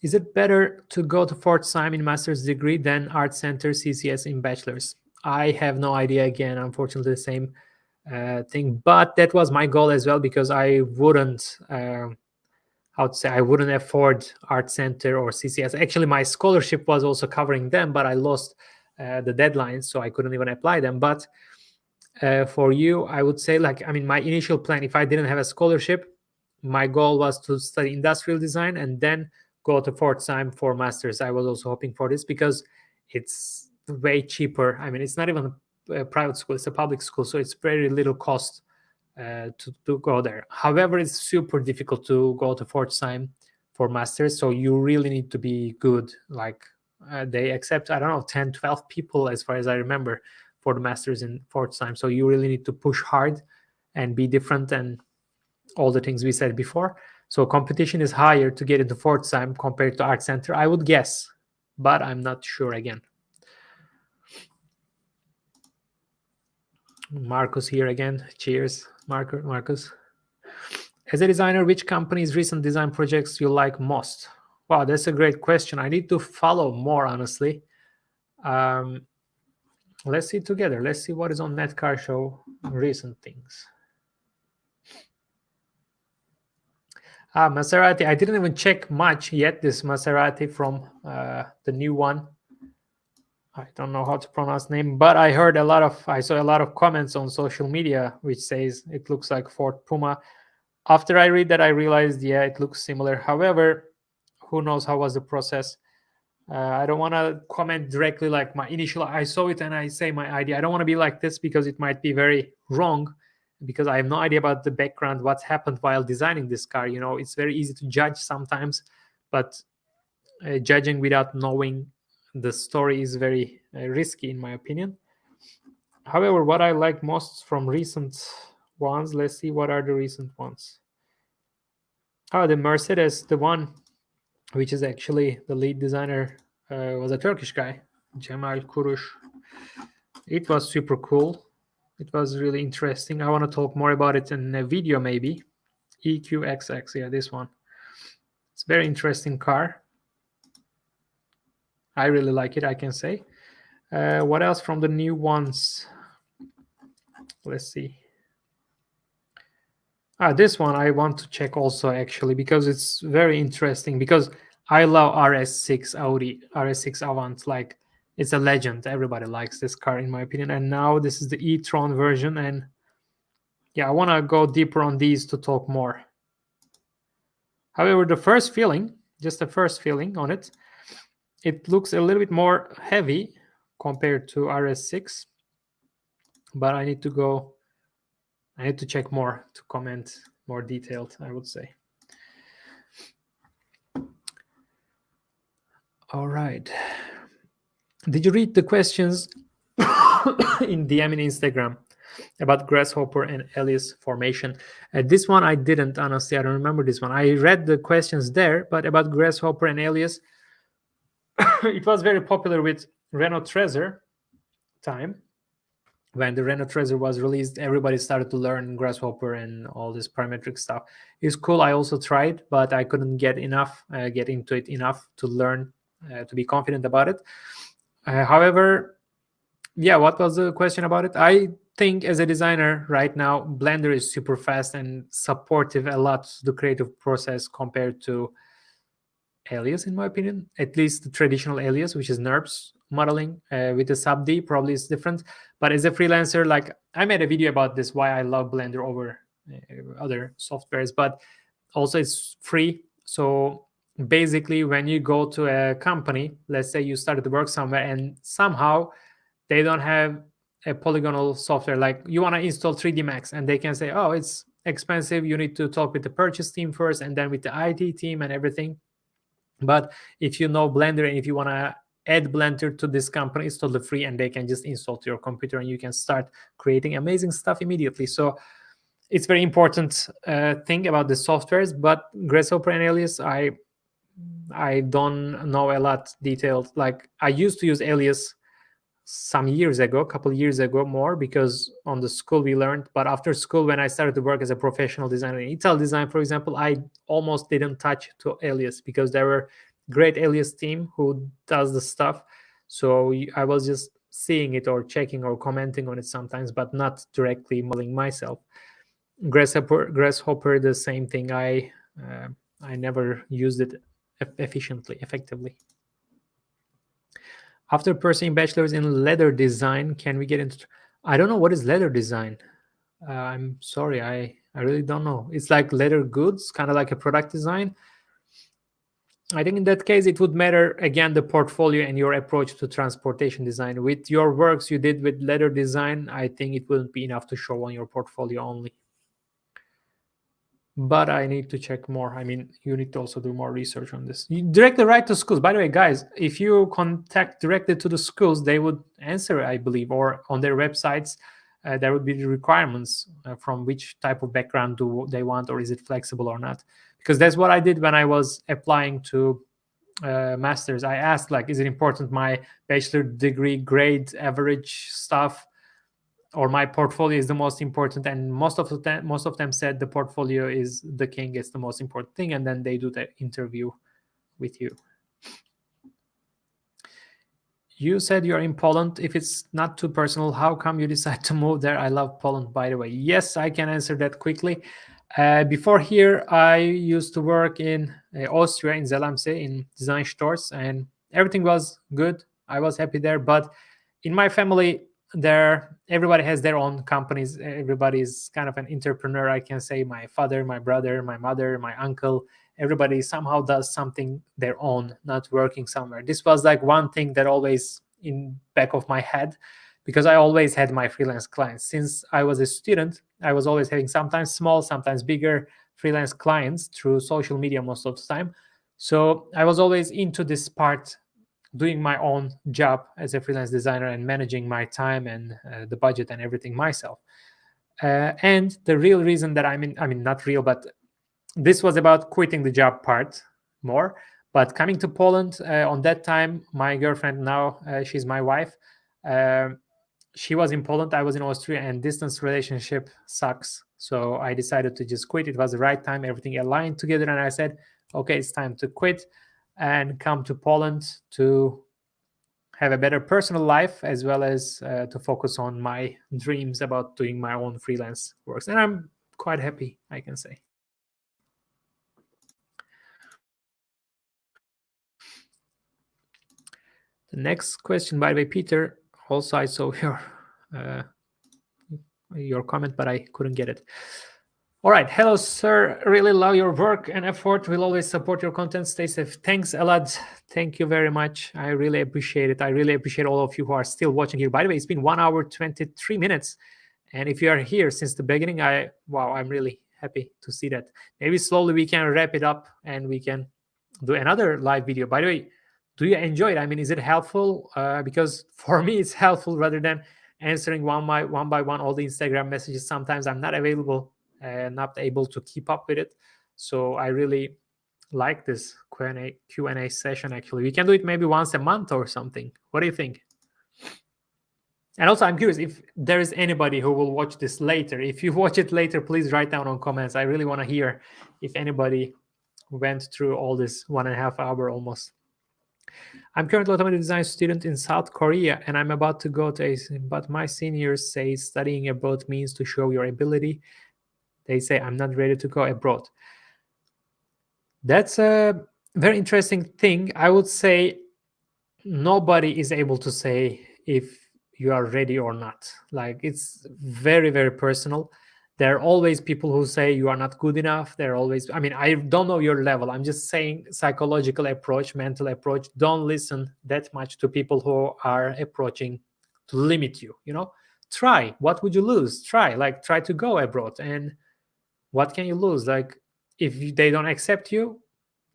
Speaker 1: Is it better to go to Pforzheim in master's degree than Art Center CCS in bachelor's? I have no idea. Again, unfortunately, the same thing. But that was my goal as well, because I wouldn't, how to say, I wouldn't afford Art Center or CCS. Actually, my scholarship was also covering them, but I lost the deadline, so I couldn't even apply them. But for you, I would say, like, I mean, my initial plan, if I didn't have a scholarship, my goal was to study industrial design and then go to Pforzheim for masters. I was also hoping for this because it's way cheaper. I mean, it's not even a private school, it's a public school, so it's very little cost to go there. However, it's super difficult to go to Pforzheim for masters, so you really need to be good. Like, they accept, I don't know, 10, 12 people, as far as I remember, for the masters in Pforzheim. So you really need to push hard and be different and all the things we said before. So competition is higher to get into Pforzheim compared to Art Center, I would guess, but I'm not sure again. Marcus here again. Cheers, Marcus. As a designer, which company's recent design projects you like most? Wow, that's a great question. I need to follow more, honestly. Let's see together. Let's see what is on Netcar Show, recent things. Maserati, I didn't even check much yet, this Maserati from the new one. I don't know how to pronounce name, but I saw a lot of comments on social media which says it looks like Ford Puma. After I read that, I realized, yeah, it looks similar. However, who knows how was the process? I don't want to comment directly, like my initial, I saw it and I say my idea. I don't want to be like this because it might be very wrong, because I have no idea about the background, what happened while designing this car. You know, it's very easy to judge sometimes, but judging without knowing the story is very risky, in my opinion. However, what I like most from recent ones, let's see, what are the recent ones? Oh, the Mercedes, the one which is actually the lead designer was a Turkish guy, Cemal Kuruş. It was super cool. It was really interesting. I want to talk more about it in a video, maybe. EQXX, yeah, this one. It's a very interesting car. I really like it, I can say. What else from the new ones? Let's see. This one I want to check also, actually, because it's very interesting, because I love RS6 Audi, RS6 Avant. Like, it's a legend. Everybody likes this car, in my opinion. And now this is the e-tron version. And yeah, I want to go deeper on these to talk more. However, the first feeling, just the first feeling on it, it looks a little bit more heavy compared to RS6. But I need to check more to comment more detailed, I would say. All right. Did you read the questions in DM in Instagram about Grasshopper and Alias formation? This one I didn't, honestly. I don't remember this one. I read the questions there, but about Grasshopper and Alias, it was very popular with Renault Trezor time. When the Renault Trezor was released, everybody started to learn Grasshopper and all this parametric stuff. It's cool. I also tried, but I couldn't get into it enough to learn, to be confident about it. However, yeah, what was the question about it? I think as a designer right now, Blender is super fast and supportive a lot to the creative process compared to Alias, in my opinion. At least the traditional Alias, which is NURBS modeling with the sub D, probably is different. But as a freelancer, like, I made a video about this, why I love Blender over other softwares, but also it's free. So basically, when you go to a company, let's say you started to work somewhere and somehow they don't have a polygonal software, like you want to install 3D Max, and they can say, oh, it's expensive, you need to talk with the purchase team first and then with the IT team and everything. But if you know Blender and if you want to add Blender to this company, it's totally free and they can just install to your computer and you can start creating amazing stuff immediately. So it's very important thing about the softwares. But Grasshopper and Alias, I don't know a lot detailed. Like, I used to use Alias some years ago, a couple years ago more, because on the school we learned. But after school, when I started to work as a professional designer in Ital Design, for example, I almost didn't touch to Alias because there were great alias team who does the stuff. So I was just seeing it or checking or commenting on it sometimes, but not directly modeling myself. Grasshopper, the same thing. I never used it effectively. After pursuing bachelor's in leather design, can we get into? I don't know what is leather design. I'm sorry, I really don't know. It's like leather goods, kind of like a product design. I think in that case, it would matter again the portfolio and your approach to transportation design. With your works you did with leather design, I think it wouldn't be enough to show on your portfolio only. But I need to check more. I mean, you need to also do more research on this. You directly write to schools. By the way, guys, if you contact directly to the schools, they would answer, I believe, or on their websites, there would be the requirements from which type of background do they want, or is it flexible or not? Because that's what I did when I was applying to masters. I asked, like, is it important my bachelor degree grade average stuff, or my portfolio is the most important? And most of them said the portfolio is the king, it's the most important thing, and then they do the interview with you. You said you're in Poland. If it's not too personal, how come you decide to move there? I love Poland, by the way. Yes, I can answer that quickly. Before here, I used to work in Austria, in Zellamsee, in design stores, and everything was good. I was happy there. But in my family, there everybody has their own companies. Everybody's kind of an entrepreneur, I can say. My father, my brother, my mother, my uncle, everybody somehow does something their own, not working somewhere. This was like one thing that always in back of my head, because I always had my freelance clients. Since I was a student, I was always having sometimes small, sometimes bigger freelance clients through social media most of the time. So I was always into this part, doing my own job as a freelance designer and managing my time and the budget and everything myself. And the real reason that I mean, not real, but this was about quitting the job part more. But coming to Poland on that time, my girlfriend, now she's my wife, she was in Poland, I was in Austria, and distance relationship sucks. So I decided to just quit. It was the right time, everything aligned together, and I said, okay, it's time to quit and come to Poland to have a better personal life, as well as to focus on my dreams about doing my own freelance works. And I'm quite happy, I can say. The next question, by the way, Peter, also I saw your comment, but I couldn't get it. All right. Hello, sir. Really love your work and effort. We'll always support your content. Stay safe. Thanks, Elad. Thank you very much. I really appreciate it. I really appreciate all of you who are still watching here. By the way, it's been 1 hour, 23 minutes. And if you are here since the beginning, I'm really happy to see that. Maybe slowly we can wrap it up and we can do another live video. By the way, do you enjoy it? I mean, is it helpful? Because for me, it's helpful rather than answering one by one all the Instagram messages. Sometimes I'm not available and not able to keep up with it. So I really like this Q&A session. Actually, we can do it maybe once a month or something. What do you think? And also, I'm curious if there is anybody who will watch this later. If you watch it later, please write down on comments. I really want to hear if anybody went through all this 1.5 hour almost. I'm currently automotive design student in South Korea, and I'm about to go to but my seniors say studying abroad means to show your ability. They say I'm not ready to go abroad. That's a very interesting thing. I would say nobody is able to say if you are ready or not. Like, it's very, very personal. There are always people who say you are not good enough. There are always, I mean, I don't know your level. I'm just saying psychological approach, mental approach. Don't listen that much to people who are approaching to limit you, Try. What would you lose? Try to go abroad. And what can you lose? Like, if they don't accept you,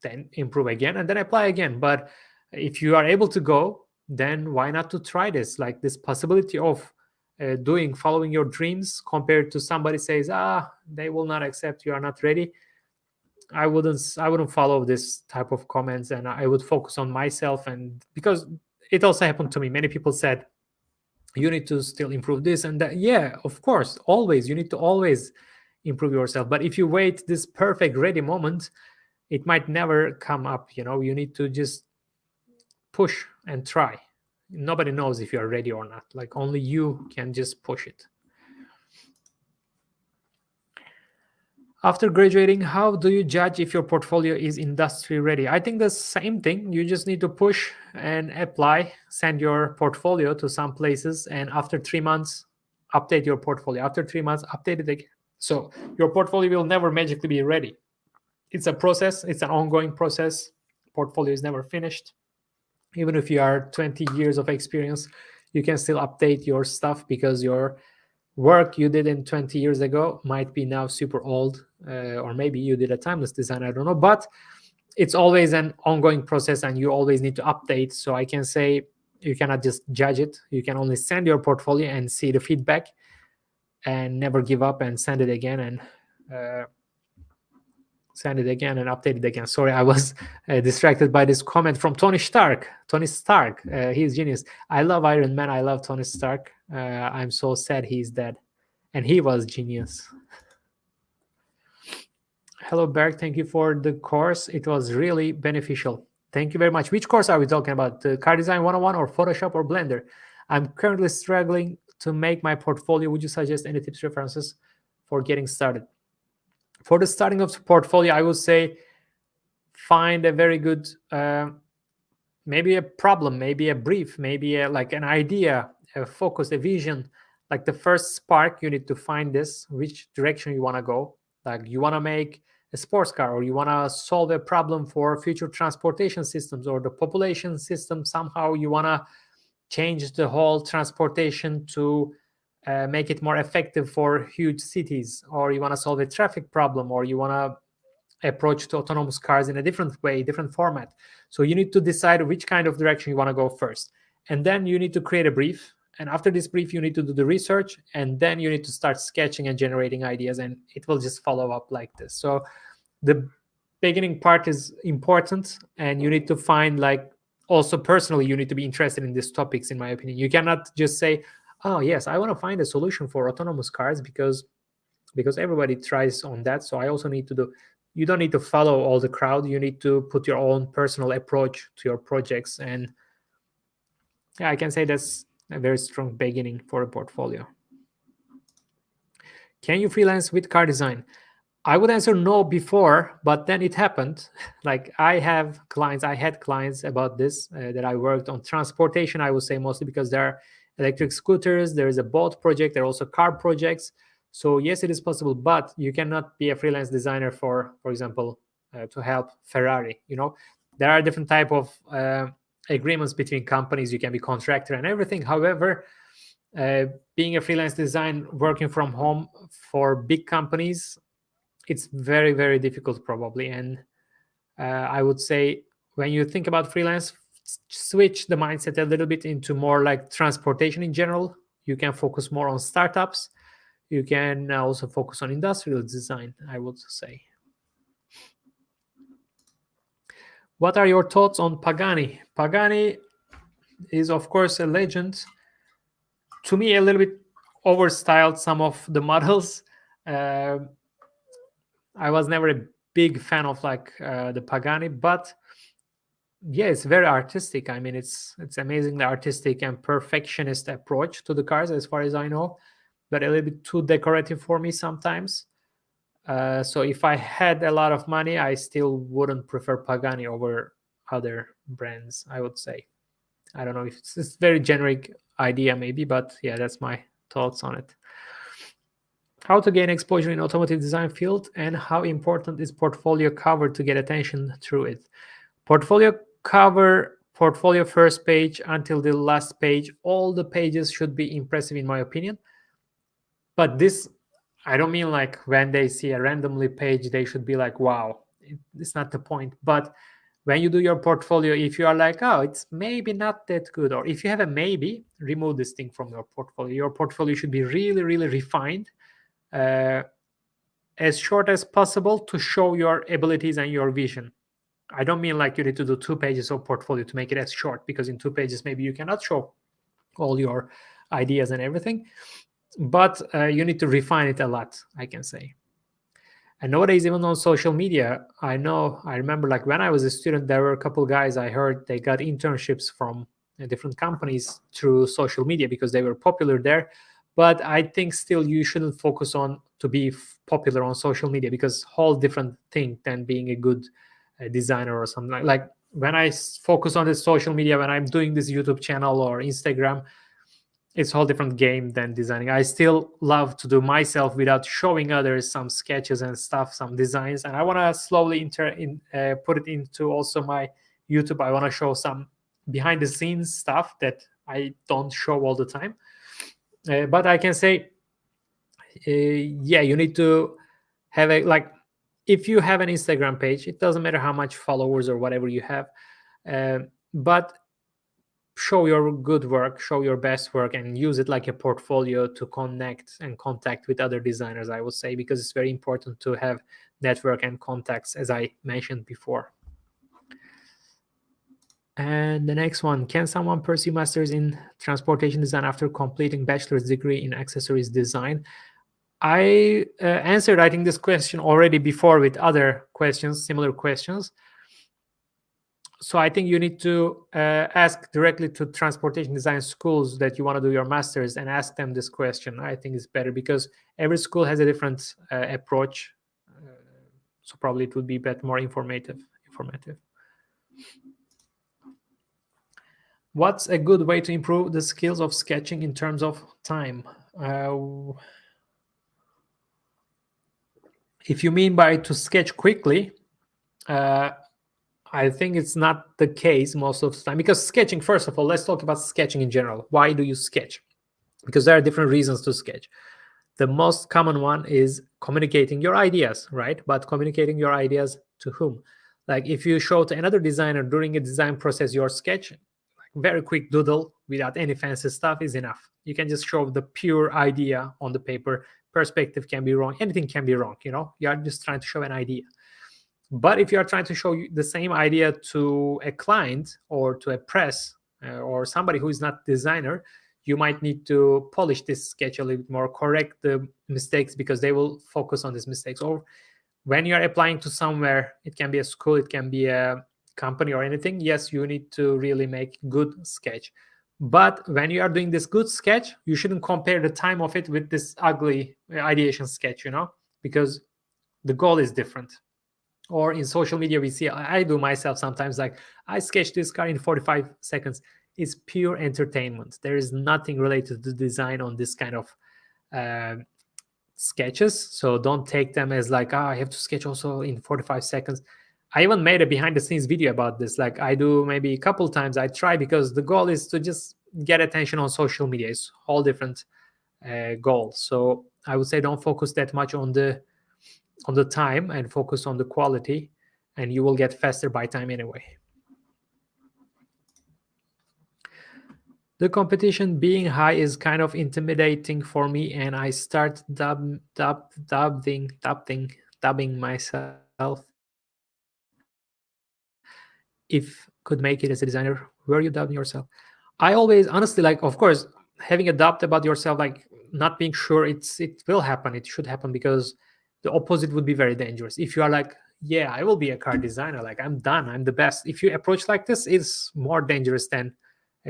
Speaker 1: then improve again and then apply again. But if you are able to go, then why not to try this? Like, this possibility of following your dreams compared to somebody says, they will not accept, you are not ready. I wouldn't follow this type of comments, and I would focus on myself. And because it also happened to me, many people said you need to still improve this and that. Yeah, of course, always you need to always improve yourself. But if you wait this perfect ready moment, it might never come up. You need to just push and try. Nobody knows if you're ready or not. Like, only you can just push it. After graduating, how do you judge if your portfolio is industry ready? I think the same thing. You just need to push and apply, send your portfolio to some places, and after 3 months, update your portfolio. After 3 months, update it again. So your portfolio will never magically be ready. It's a process. It's an ongoing process. Portfolio is never finished. Even if you are 20 years of experience, you can still update your stuff because your work you did in 20 years ago might be now super old, or maybe you did a timeless design, I don't know, but it's always an ongoing process and you always need to update. So I can say you cannot just judge it. You can only send your portfolio and see the feedback and never give up and send it again and update it again. Sorry, I was distracted by this comment from Tony Stark. He's genius. I love Iron Man. I love Tony Stark. I'm so sad he's dead. And he was genius. Hello, Berg. Thank you for the course. It was really beneficial. Thank you very much. Which course are we talking about? The Car Design 101 or Photoshop or Blender? I'm currently struggling to make my portfolio. Would you suggest any tips, references for getting started? For the starting of the portfolio, I would say find a very good, maybe a problem, maybe a brief, maybe like an idea, a focus, a vision. Like the first spark, you need to find this, which direction you want to go. Like you want to make a sports car, or you want to solve a problem for future transportation systems or the population system. Somehow you want to change the whole transportation to make it more effective for huge cities, or you want to solve a traffic problem, or you want to approach to autonomous cars in a different way, different format. So you need to decide which kind of direction you want to go first. And then you need to create a brief. And after this brief, you need to do the research, and then you need to start sketching and generating ideas, and it will just follow up like this. So the beginning part is important, and you need to find, like, also personally, you need to be interested in these topics, in my opinion. You cannot just say, oh yes, I want to find a solution for autonomous cars because everybody tries on that, so I also need to do. You don't need to follow all the crowd. You need to put your own personal approach to your projects. And yeah, I can say that's a very strong beginning for a portfolio. Can you freelance with car design? I would answer no before, but then it happened. Like I had clients about this, that I worked on transportation, I would say, mostly because there are electric scooters, there is a boat project, there are also car projects. So yes, it is possible, but you cannot be a freelance designer for example, to help Ferrari. There are different type of agreements between companies. You can be contractor and everything. However, being a freelance design, working from home for big companies, it's very, very difficult probably. And I would say when you think about freelance, switch the mindset a little bit into more like transportation in general. You can focus more on startups. You can also focus on industrial design, I would say. What are your thoughts on Pagani? Pagani is, of course, a legend. To me, a little bit overstyled some of the models. I was never a big fan of the Pagani, but yeah, it's very artistic. I mean, it's amazingly artistic and perfectionist approach to the cars, as far as I know, but a little bit too decorative for me sometimes. So if I had a lot of money, I still wouldn't prefer Pagani over other brands, I would say. I don't know if it's a very generic idea maybe, but yeah, that's my thoughts on it. How to gain exposure in automotive design field, and how important is portfolio cover to get attention through it? Portfolio cover, portfolio first page until the last page, all the pages should be impressive in my opinion. But this, I don't mean like when they see a randomly page, they should be like, wow. It's not the point. But when you do your portfolio, if you are like, oh, it's maybe not that good, or if you have a maybe, remove this thing from your portfolio. Your portfolio should be really, really refined, as short as possible to show your abilities and your vision. I don't mean like you need to do 2 pages of portfolio to make it as short, because in 2 pages, maybe you cannot show all your ideas and everything. But you need to refine it a lot, I can say. And nowadays, even on social media, I remember like when I was a student, there were a couple guys I heard they got internships from different companies through social media because they were popular there. But I think still you shouldn't focus on to be popular on social media, because whole different thing than being a good designer or something. Like when I focus on this social media, when I'm doing this YouTube channel or Instagram, it's a whole different game than designing. I still love to do myself without showing others some sketches and stuff, some designs, and I want to slowly put it into also my YouTube. I want to show some behind the scenes stuff that I don't show all the time. But I can say, yeah, you need to have a, like, if you have an Instagram page, it doesn't matter how much followers or whatever you have, but show your good work, show your best work, and use it like a portfolio to connect and contact with other designers, I would say, because it's very important to have network and contacts, as I mentioned before. And the next one, can someone pursue masters in transportation design after completing bachelor's degree in accessories design? I answered, I think, this question already before with other questions, similar questions. So I think you need to ask directly to transportation design schools that you want to do your masters and ask them this question. I think it's better because every school has a different approach. So probably it would be more informative. What's a good way to improve the skills of sketching in terms of time? If you mean by to sketch quickly, I think it's not the case most of the time, because sketching, first of all, let's talk about sketching in general. Why do you sketch? Because there are different reasons to sketch. The most common one is communicating your ideas, right? But communicating your ideas to whom? Like if you show to another designer during a design process your sketch, like very quick doodle without any fancy stuff is enough. You can just show the pure idea on the paper. Perspective can be wrong. Anything can be wrong, you know? You are just trying to show an idea. But if you are trying to show the same idea to a client or to a press or somebody who is not designer, you might need to polish this sketch a little bit more, correct the mistakes, because they will focus on these mistakes. Or when you are applying to somewhere, it can be a school, it can be a company or anything. Yes, you need to really make good sketch. But when you are doing this good sketch, you shouldn't compare the time of it with this ugly ideation sketch, you know, because the goal is different. Or in social media, we see, I do myself sometimes, like I sketch this car in 45 seconds. It's pure entertainment. There is nothing related to design on this kind of sketches. So don't take them as like, I have to sketch also in 45 seconds. I even made a behind the scenes video about this. Like I do maybe a couple times, I try, because the goal is to just get attention on social media. It's all different goal. So I would say don't focus that much on the time and focus on the quality, and you will get faster by time anyway. The competition being high is kind of intimidating for me, and I start dubbing myself. If could make it as a designer, were you dubbing yourself? I always, honestly, like, of course, having a doubt about yourself, like not being sure it will happen, it should happen, because the opposite would be very dangerous. If you are like, yeah, I will be a car designer, like I'm done, I'm the best. If you approach like this, it's more dangerous than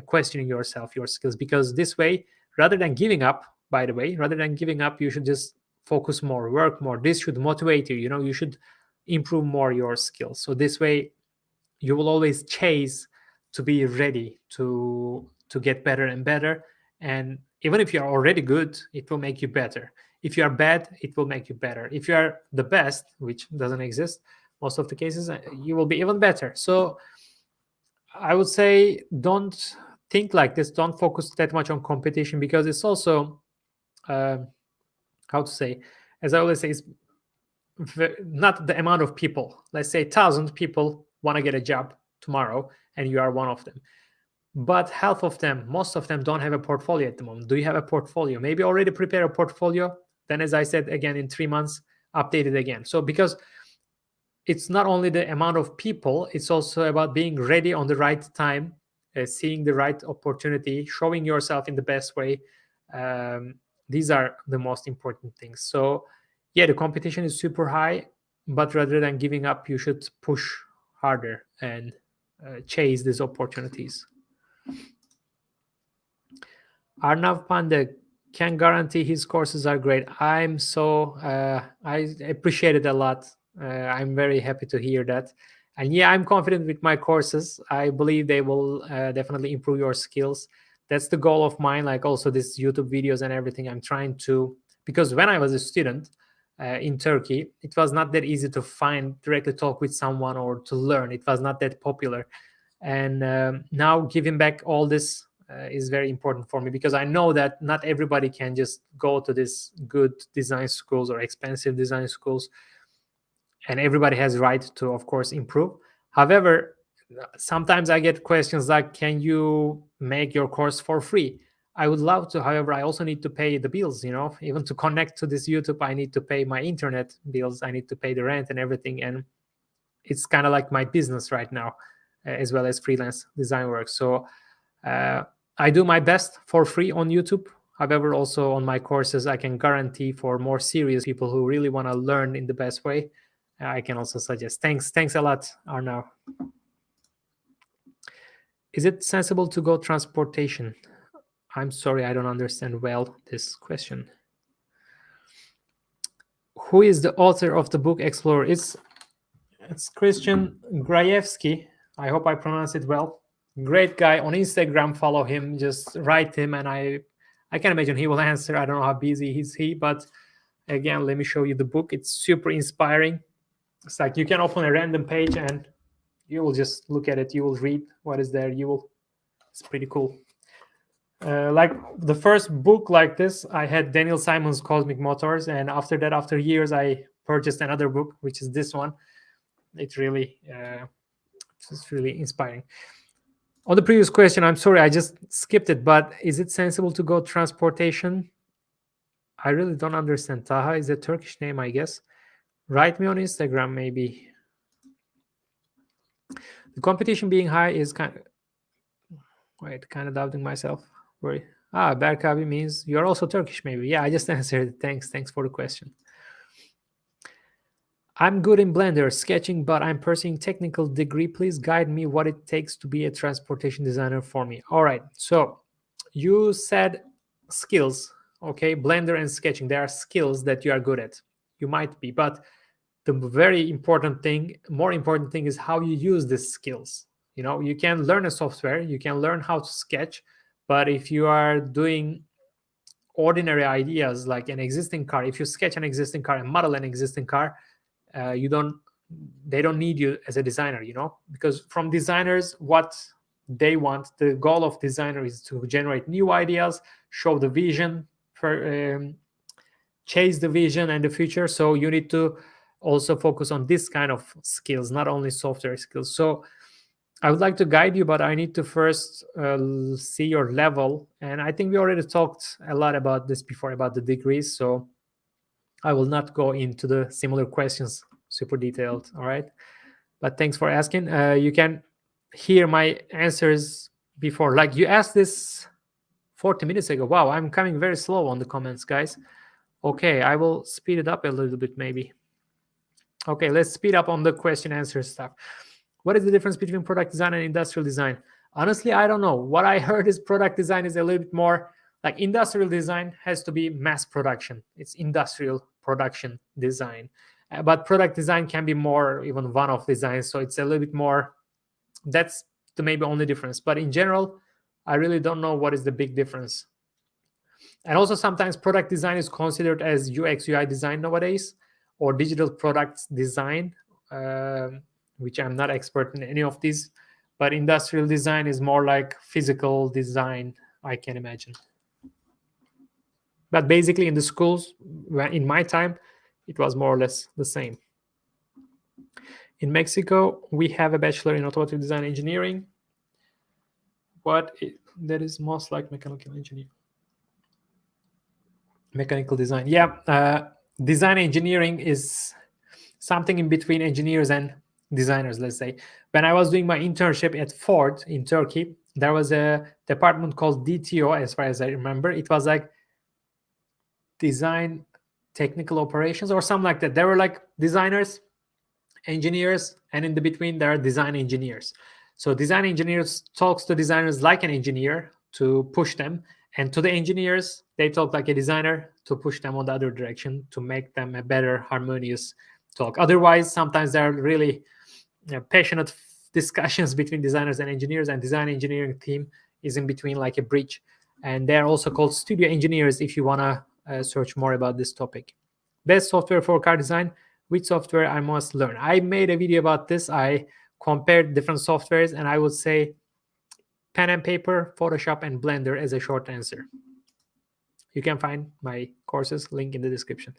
Speaker 1: questioning yourself, your skills, because this way, rather than giving up, by the way, rather than giving up, you should just focus more, work more. This should motivate you, you know, you should improve more your skills. So this way, you will always chase to be ready to get better and better. And even if you are already good, it will make you better. If you are bad, it will make you better. If you are the best, which doesn't exist most of the cases, you will be even better. So I would say don't think like this, don't focus that much on competition, because it's also how to say, as I always say, it's not the amount of people. Let's say 1,000 people want to get a job tomorrow and you are one of them, but half of them, most of them, don't have a portfolio at the moment. Do you have a portfolio? Maybe already prepare a portfolio, then, as I said, again, in 3 months, update it again. So because it's not only the amount of people, it's also about being ready on the right time, seeing the right opportunity, showing yourself in the best way. These are the most important things. So yeah, the competition is super high, but rather than giving up, you should push harder and chase these opportunities. Arnav Pandey can guarantee his courses are great. I'm so I appreciate it a lot. I'm very happy to hear that. And yeah, I'm confident with my courses. I believe they will definitely improve your skills. That's the goal of mine. Like also this YouTube videos and everything. I'm trying to, because when I was a student in Turkey, it was not that easy to find directly talk with someone or to learn. It was not that popular. And now giving back all this is very important for me, because I know that not everybody can just go to this good design schools or expensive design schools, and everybody has right to, of course, improve. However, sometimes I get questions like, can you make your course for free? I would love to. However, I also need to pay the bills, even to connect to this YouTube, I need to pay my internet bills, I need to pay the rent and everything. And it's kind of like my business right now, as well as freelance design work. So I do my best for free on YouTube. However, also on my courses, I can guarantee for more serious people who really want to learn in the best way, I can also suggest. Thanks a lot, Arnav. Is it sensible to go transportation? I'm sorry, I don't understand well this question. Who is the author of the book Explorer? It's Christian Grajewski. I hope I pronounce it well. Great guy. On Instagram, follow him. Just write him, and I can imagine he will answer. I don't know how busy is he, but again, let me show you the book. It's super inspiring. It's like you can open a random page and you will just look at it. You will read what is there. It's pretty cool. Like the first book like this, I had Daniel Simon's Cosmic Motors, and after that, after years, I purchased another book, which is this one. It's really inspiring. On the previous question, I'm sorry, I just skipped it, but is it sensible to go transportation? I really don't understand. Taha is a Turkish name, I guess. Write me on Instagram, maybe. The competition being high is kind of doubting myself. Berkabi means you're also Turkish, maybe. Yeah, I just answered. Thanks for the question. I'm good in Blender sketching, but I'm pursuing technical degree. Please guide me what it takes to be a transportation designer for me. All right. So you said skills, okay? Blender and sketching, there are skills that you are good at. You might be, but the more important thing is how you use these skills. You can learn a software, you can learn how to sketch, but if you are doing ordinary ideas like an existing car, if you sketch an existing car and model an existing car, they don't need you as a designer, because from designers, what they want, the goal of designer is to generate new ideas, show the vision, chase the vision and the future. So you need to also focus on this kind of skills, not only software skills. So I would like to guide you, but I need to first see your level. And I think we already talked a lot about this before, about the degrees. So I will not go into the similar questions super detailed. All right. But thanks for asking. You can hear my answers before. Like you asked this 40 minutes ago. Wow, I'm coming very slow on the comments, guys. Okay, I will speed it up a little bit maybe. Okay, let's speed up on the question answer stuff. What is the difference between product design and industrial design? Honestly, I don't know. What I heard is product design is a little bit more like industrial design has to be mass production. It's industrial production design. But product design can be more even one-off design. So it's a little bit more, that's the maybe only difference. But in general, I really don't know what is the big difference. And also sometimes product design is considered as UX, UI design nowadays, or digital products design, which I'm not expert in any of these. But industrial design is more like physical design, I can imagine. But basically in the schools, in my time, it was more or less the same. In Mexico, we have a bachelor in automotive design engineering. That is most like mechanical engineering. Mechanical design. Yeah, design engineering is something in between engineers and designers, let's say. When I was doing my internship at Ford in Turkey, there was a department called DTO, as far as I remember. It was like design technical operations or something like that. There were like designers, engineers, and in the between there are design engineers. So design engineers talks to designers like an engineer to push them, and to the engineers they talk like a designer to push them on the other direction to make them a better harmonious talk. Otherwise sometimes there are really passionate discussions between designers and engineers, and design engineering team is in between like a bridge, and they're also called studio engineers if you want to search more about this topic. Best software for car design, which software I must learn? I made a video about this. I compared different softwares, and I would say pen and paper, Photoshop, and Blender as a short answer. You can find my courses link in the description.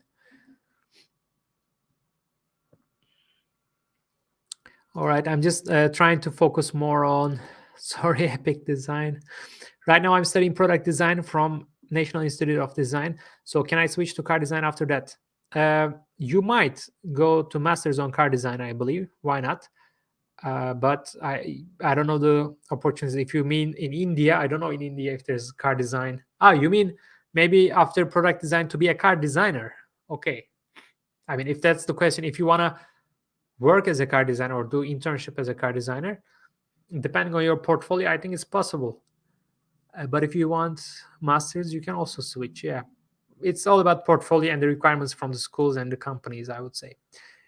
Speaker 1: All right, I'm just trying to focus more on, sorry, Epic Design. Right now I'm studying product design from National Institute of Design. So can I switch to car design after that? You might go to masters on car design, I believe. Why not? But I don't know the opportunities. If you mean in India, I don't know in India if there's car design. You mean maybe after product design to be a car designer? Okay. I mean, if that's the question, if you want to work as a car designer or do internship as a car designer, depending on your portfolio, I think it's possible. But if you want masters, you can also switch. Yeah, it's all about portfolio and the requirements from the schools and the companies, I would say.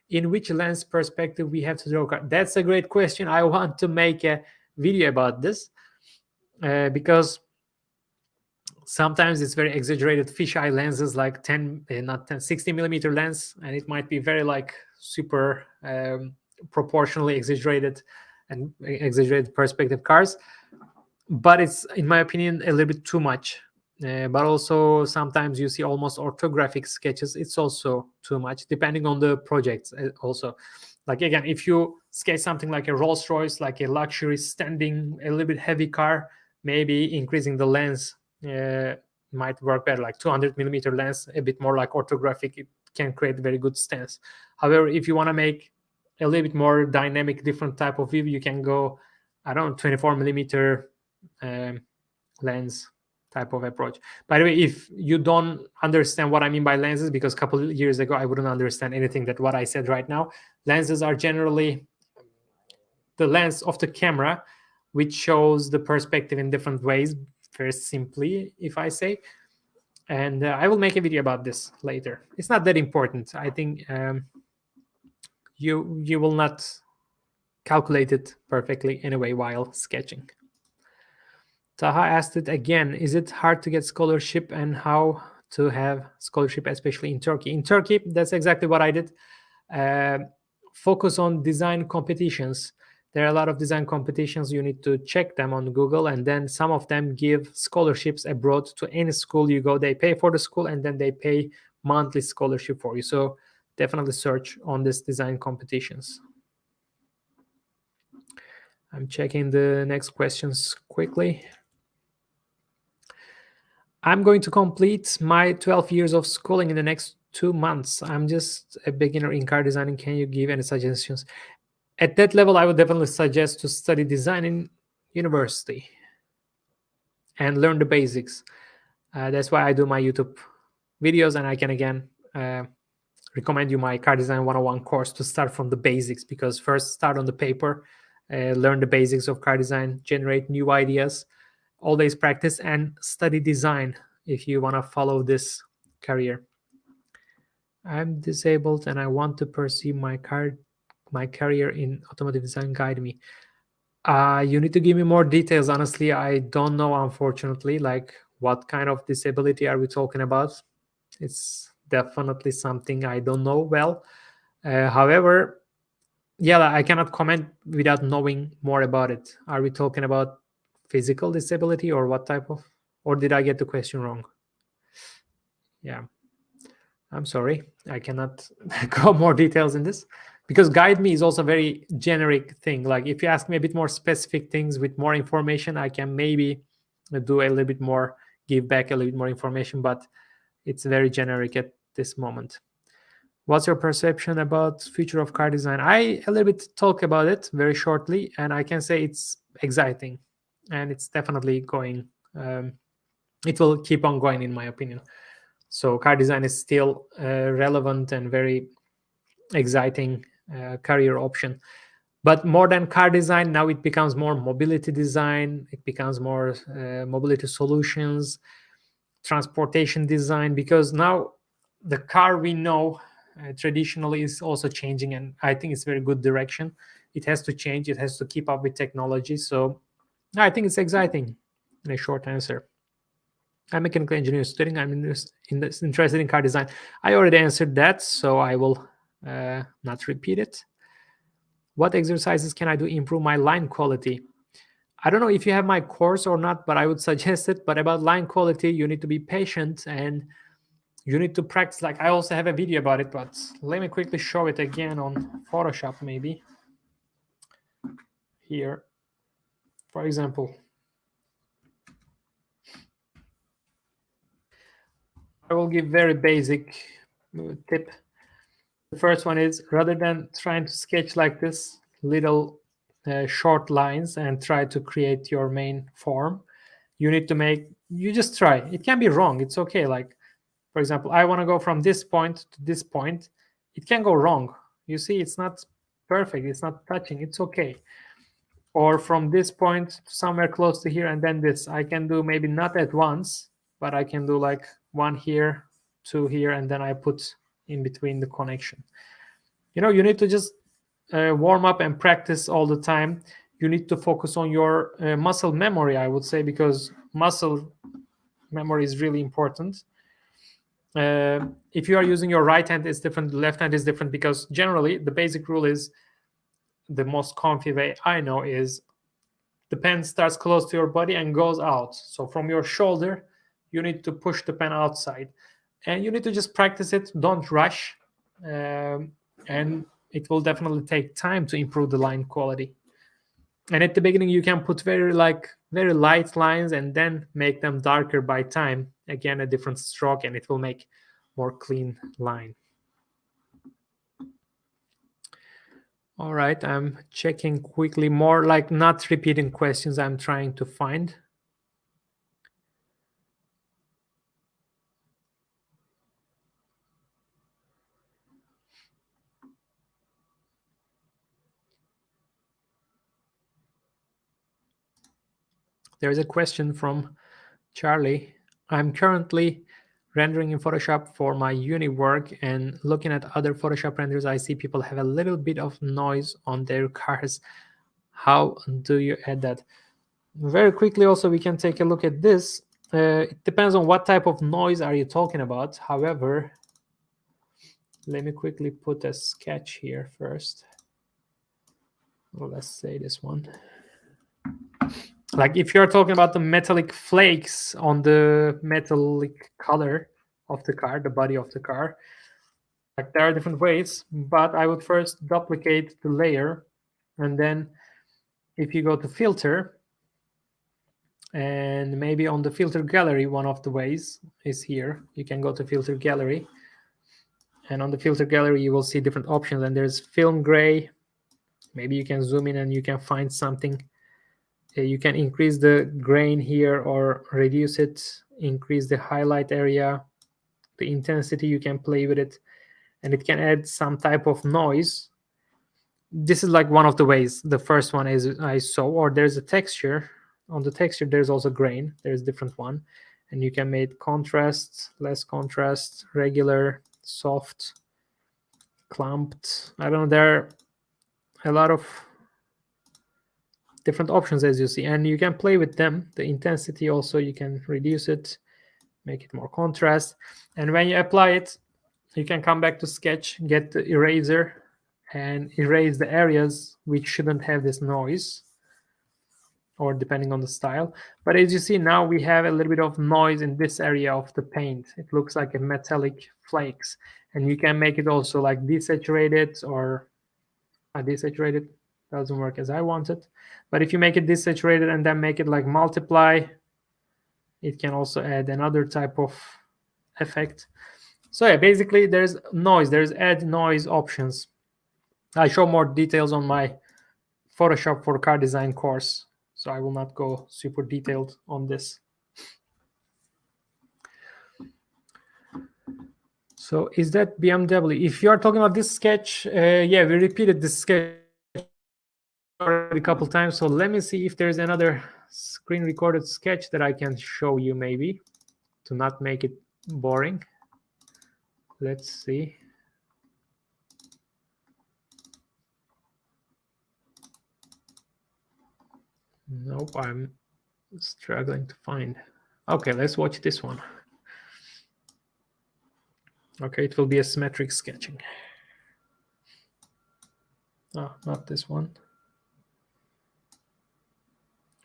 Speaker 1: In which lens perspective we have to draw car? That's a great question. I want to make a video about this because sometimes it's very exaggerated fisheye lenses, like 60 millimeter lens, and it might be very like super proportionally exaggerated and exaggerated perspective cars, but it's, in my opinion, a little bit too much. But also sometimes you see almost orthographic sketches. It's also too much, depending on the projects. Also, like again, if you sketch something like a Rolls Royce, like a luxury standing, a little bit heavy car, maybe increasing the lens might work better. Like 200 millimeter lens, a bit more like orthographic, it can create very good stance. However, if you want to make a little bit more dynamic, different type of view, you can go, I don't know, 24 millimeter lens type of approach. By the way, if you don't understand what I mean by lenses, because a couple of years ago I wouldn't understand anything that what I said right now. Lenses are generally the lens of the camera, which shows the perspective in different ways, very simply, if I say. And I will make a video about this later. It's not that important. I think you will not calculate it perfectly anyway while sketching. Taha asked it again, is it hard to get scholarship and how to have scholarship, especially in Turkey? In Turkey, that's exactly what I did. Focus on design competitions. There are a lot of design competitions. You need to check them on Google, and then some of them give scholarships abroad to any school you go. They pay for the school, and then they pay monthly scholarship for you. So definitely search on these design competitions. I'm checking the next questions quickly. I'm going to complete my 12 years of schooling in the next 2 months. I'm just a beginner in car designing. Can you give any suggestions? At that level, I would definitely suggest to study design in university and learn the basics. That's why I do my YouTube videos, and I can again recommend you my car design 101 course to start from the basics, because first start on the paper, learn the basics of car design, generate new ideas, always practice, and study design if you want to follow this career. I'm disabled and I want to pursue my career in automotive design. Guide me. You need to give me more details. Honestly, I don't know, unfortunately, like what kind of disability are we talking about? It's definitely something I don't know well. However, yeah, I cannot comment without knowing more about it. Are we talking about physical disability or what type of, or did I get the question wrong? Yeah, I'm sorry, I cannot go more details in this, because guide me is also a very generic thing. Like if you ask me a bit more specific things with more information, I can maybe do a little bit more, give back a little bit more information, but it's very generic at this moment. What's your perception about future of car design? I a little bit talk about it very shortly, and I can say it's exciting, and it's definitely going. It will keep on going, in my opinion. So car design is still relevant and very exciting career option. But more than car design, now it becomes more mobility design. It becomes more mobility solutions, transportation design, because now the car we know traditionally is also changing, and I think it's very good direction. It has to change. It has to keep up with technology. So I think it's exciting. In a short answer, I'm a mechanical engineer student. I'm interested in car design. I already answered that, so I will not repeat it. What exercises can I do to improve my line quality? I don't know if you have my course or not, but I would suggest it. But about line quality, you need to be patient and you need to practice. Like, I also have a video about it, but let me quickly show it again on Photoshop, maybe. Here, for example, I will give very basic tip. The first one is, rather than trying to sketch like this little short lines and try to create your main form, you need to you just try. It can be wrong. It's okay. Like, for example, I want to go from this point to this point. It can go wrong. You see, it's not perfect. It's not touching. It's okay. Or from this point to somewhere close to here and then this. I can do maybe not at once, but I can do like one here, two here, and then I put in between the connection. You need to just warm up and practice all the time. You need to focus on your muscle memory, I would say, because muscle memory is really important. If you are using your right hand, it's different. The left hand is different, because generally the basic rule is, the most comfy way I know is, the pen starts close to your body and goes out. So from your shoulder, you need to push the pen outside, and you need to just practice it. Don't rush, and it will definitely take time to improve the line quality. And at the beginning, you can put very light lines and then make them darker by time. Again, a different stroke, and it will make more clean line. All right, I'm checking quickly more, like not repeating questions I'm trying to find. There is a question from Charlie. I'm currently rendering in Photoshop for my uni work, and looking at other Photoshop renders, I see people have a little bit of noise on their cars. How do you add that? Very quickly, also, we can take a look at this. It depends on what type of noise are you talking about. However, let me quickly put a sketch here first. Well, let's say this one. Like, if you're talking about the metallic flakes on the metallic color of the car, the body of the car, like, there are different ways, but I would first duplicate the layer, and then if you go to filter, and maybe on the filter gallery, one of the ways is here. You can go to filter gallery, and on the filter gallery you will see different options, and there's film gray. Maybe you can zoom in and you can find something. You can increase the grain here or reduce it, increase the highlight area, the intensity. You can play with it, and it can add some type of noise. This is like one of the ways. The first one is I saw. Or there's a texture. On the texture there's also grain. There's a different one, and you can make contrast, less contrast, regular, soft, clumped. I don't know, there are a lot of different options, as you see, and you can play with them. The intensity also, you can reduce it, make it more contrast, and when you apply it, you can come back to sketch, get the eraser, and erase the areas which shouldn't have this noise, or depending on the style. But as you see, now we have a little bit of noise in this area of the paint. It looks like a metallic flakes, and you can make it also like desaturated, or desaturated doesn't work as I wanted. But if you make it desaturated and then make it like multiply, it can also add another type of effect. So yeah, basically there's noise, there's add noise options. I show more details on my Photoshop for car design course, so I will not go super detailed on this. So is that BMW? If you are talking about this sketch, yeah, we repeated this sketch already a couple times. So let me see if there's another screen recorded sketch that I can show you, maybe, to not make it boring. Let's see. Nope, I'm struggling to find. Okay, let's watch this one. Okay, it will be a symmetric sketching. Oh, not this one.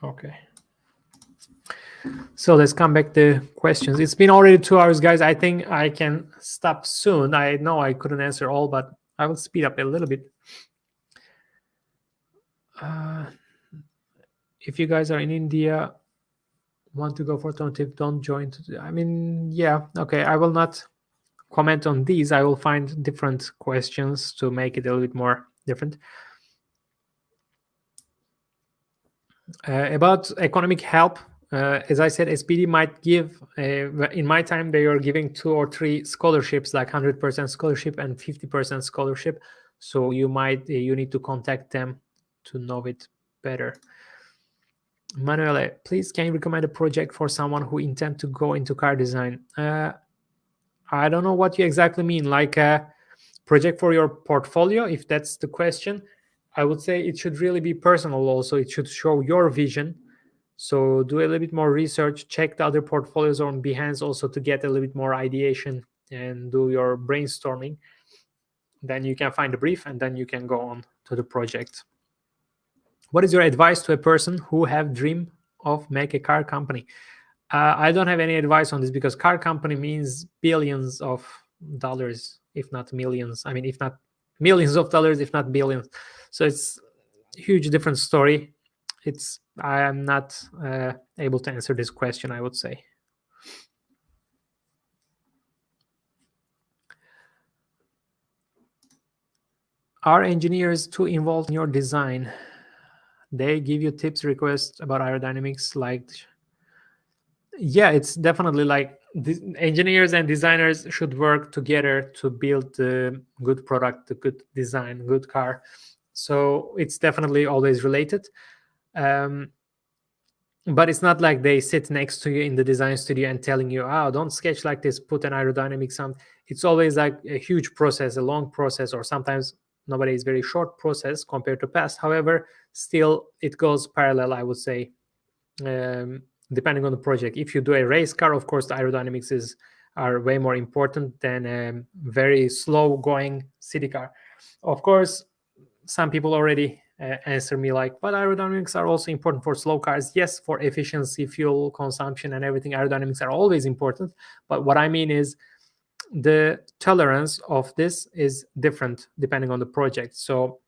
Speaker 1: Okay. So let's come back to questions. It's been already 2 hours, guys. I think I can stop soon. I know I couldn't answer all, but I will speed up a little bit. If you guys are in India, want to go for automotive, don't join. I mean, yeah, okay. I will not comment on these. I will find different questions to make it a little bit more different. About economic help, as I said, SPD might give, in my time, they are giving 2 or 3 scholarships, like 100% scholarship and 50% scholarship. So you need to contact them to know it better. Manuele, please can you recommend a project for someone who intend to go into car design? I don't know what you exactly mean, like a project for your portfolio, if that's the question. I would say it should really be personal also. It should show your vision. So do a little bit more research, check the other portfolios on Behance also to get a little bit more ideation and do your brainstorming. Then you can find a brief and then you can go on to the project. What is your advice to a person who have dream of make a car company? I don't have any advice on this because car company means billions of dollars, if not millions. I mean, if not millions of dollars, if not billions. So it's a huge different story. I am not able to answer this question, I would say. Are engineers too involved in your design? They give you tips, requests about aerodynamics, like, yeah, it's definitely like engineers and designers should work together to build a good product, a good design, good car. So it's definitely always related. But it's not like they sit next to you in the design studio and telling you, oh, don't sketch like this, put an aerodynamic sound. It's always like a huge process, a long process, or sometimes nowadays very short process compared to past. However, still it goes parallel, I would say, depending on the project. If you do a race car, of course, the aerodynamics are way more important than a very slow going city car. Of course, some people already answer me like, but aerodynamics are also important for slow cars. Yes, for efficiency, fuel consumption, and everything, aerodynamics are always important. But what I mean is the tolerance of this is different depending on the project. So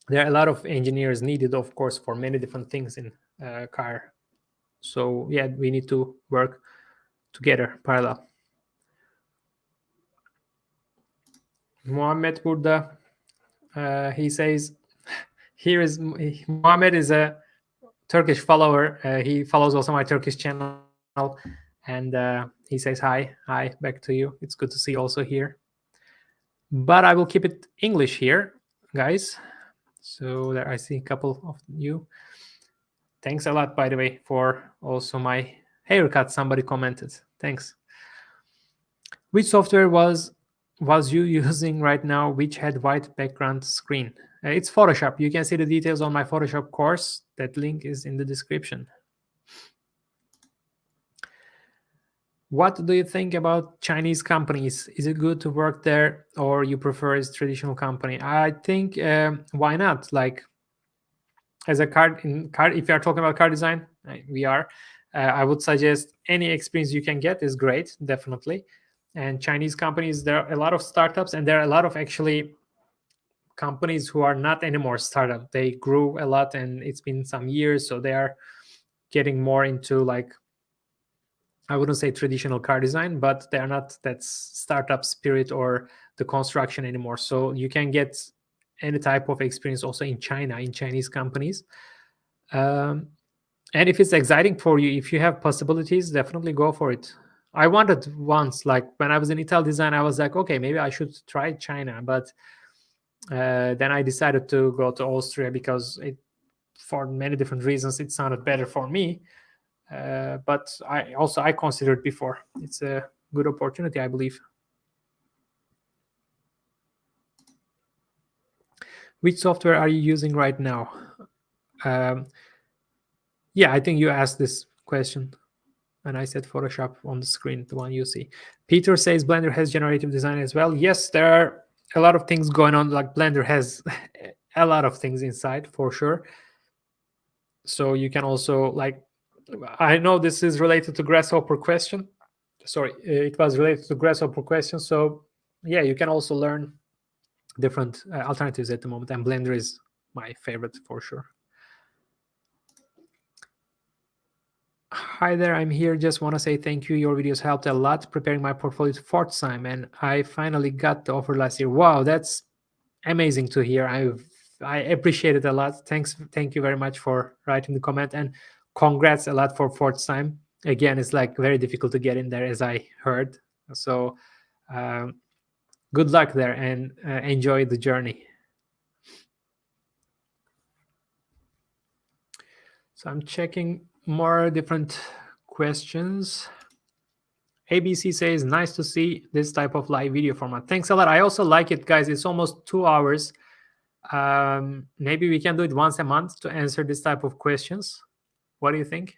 Speaker 1: there are a lot of engineers needed, of course, for many different things in a car. So yeah, we need to work together, parallel. Mohammed Burda, he says, Mohammed is a Turkish follower. He follows also my Turkish channel, and he says hi back to you. It's good to see you also here. But I will keep it English here, guys. So there I see a couple of you. Thanks a lot, by the way, for also my haircut. Somebody commented. Thanks. Which software was you using right now, which had white background screen? It's Photoshop. You can see the details on my Photoshop course. That link is in the description. What do you think about Chinese companies? Is it good to work there, or you prefer a traditional company? I think why not? Like, as a if you are talking about car design, we are. I would suggest any experience you can get is great, definitely. And Chinese companies, there are a lot of startups, and there are a lot of actually companies who are not anymore startup. They grew a lot, and it's been some years, so they are getting more into, like, I wouldn't say traditional car design, but they are not that startup spirit or the construction anymore. So you can get any type of experience also in China, in Chinese companies. And if it's exciting for you, if you have possibilities, definitely go for it. I wanted once, like when I was in Ital Design, I was like, okay, maybe I should try China. But then I decided to go to Austria because for many different reasons, it sounded better for me. But I considered before. It's a good opportunity, I believe. Which software are you using right now? Yeah, I think you asked this question. And I said Photoshop on the screen, the one you see. Peter says Blender has generative design as well. Yes, there are a lot of things going on. Like Blender has a lot of things inside for sure. So you can also like, I know this is related to Grasshopper question. Sorry, it was related to Grasshopper question. So yeah, you can also learn different alternatives at the moment. And Blender is my favorite for sure. Hi there, I'm here. Just want to say thank you. Your videos helped a lot preparing my portfolio for time, and I finally got the offer last year. Wow, that's amazing to hear. I appreciate it a lot. Thank you very much for writing the comment, and congrats a lot for time. Again, it's like very difficult to get in there, as I heard. So, good luck there, and enjoy the journey. So I'm checking more different questions. ABC says, nice to see this type of live video format. Thanks a lot. I also like it, guys. It's almost 2 hours. Maybe we can do it once a month to answer this type of questions. What do you think?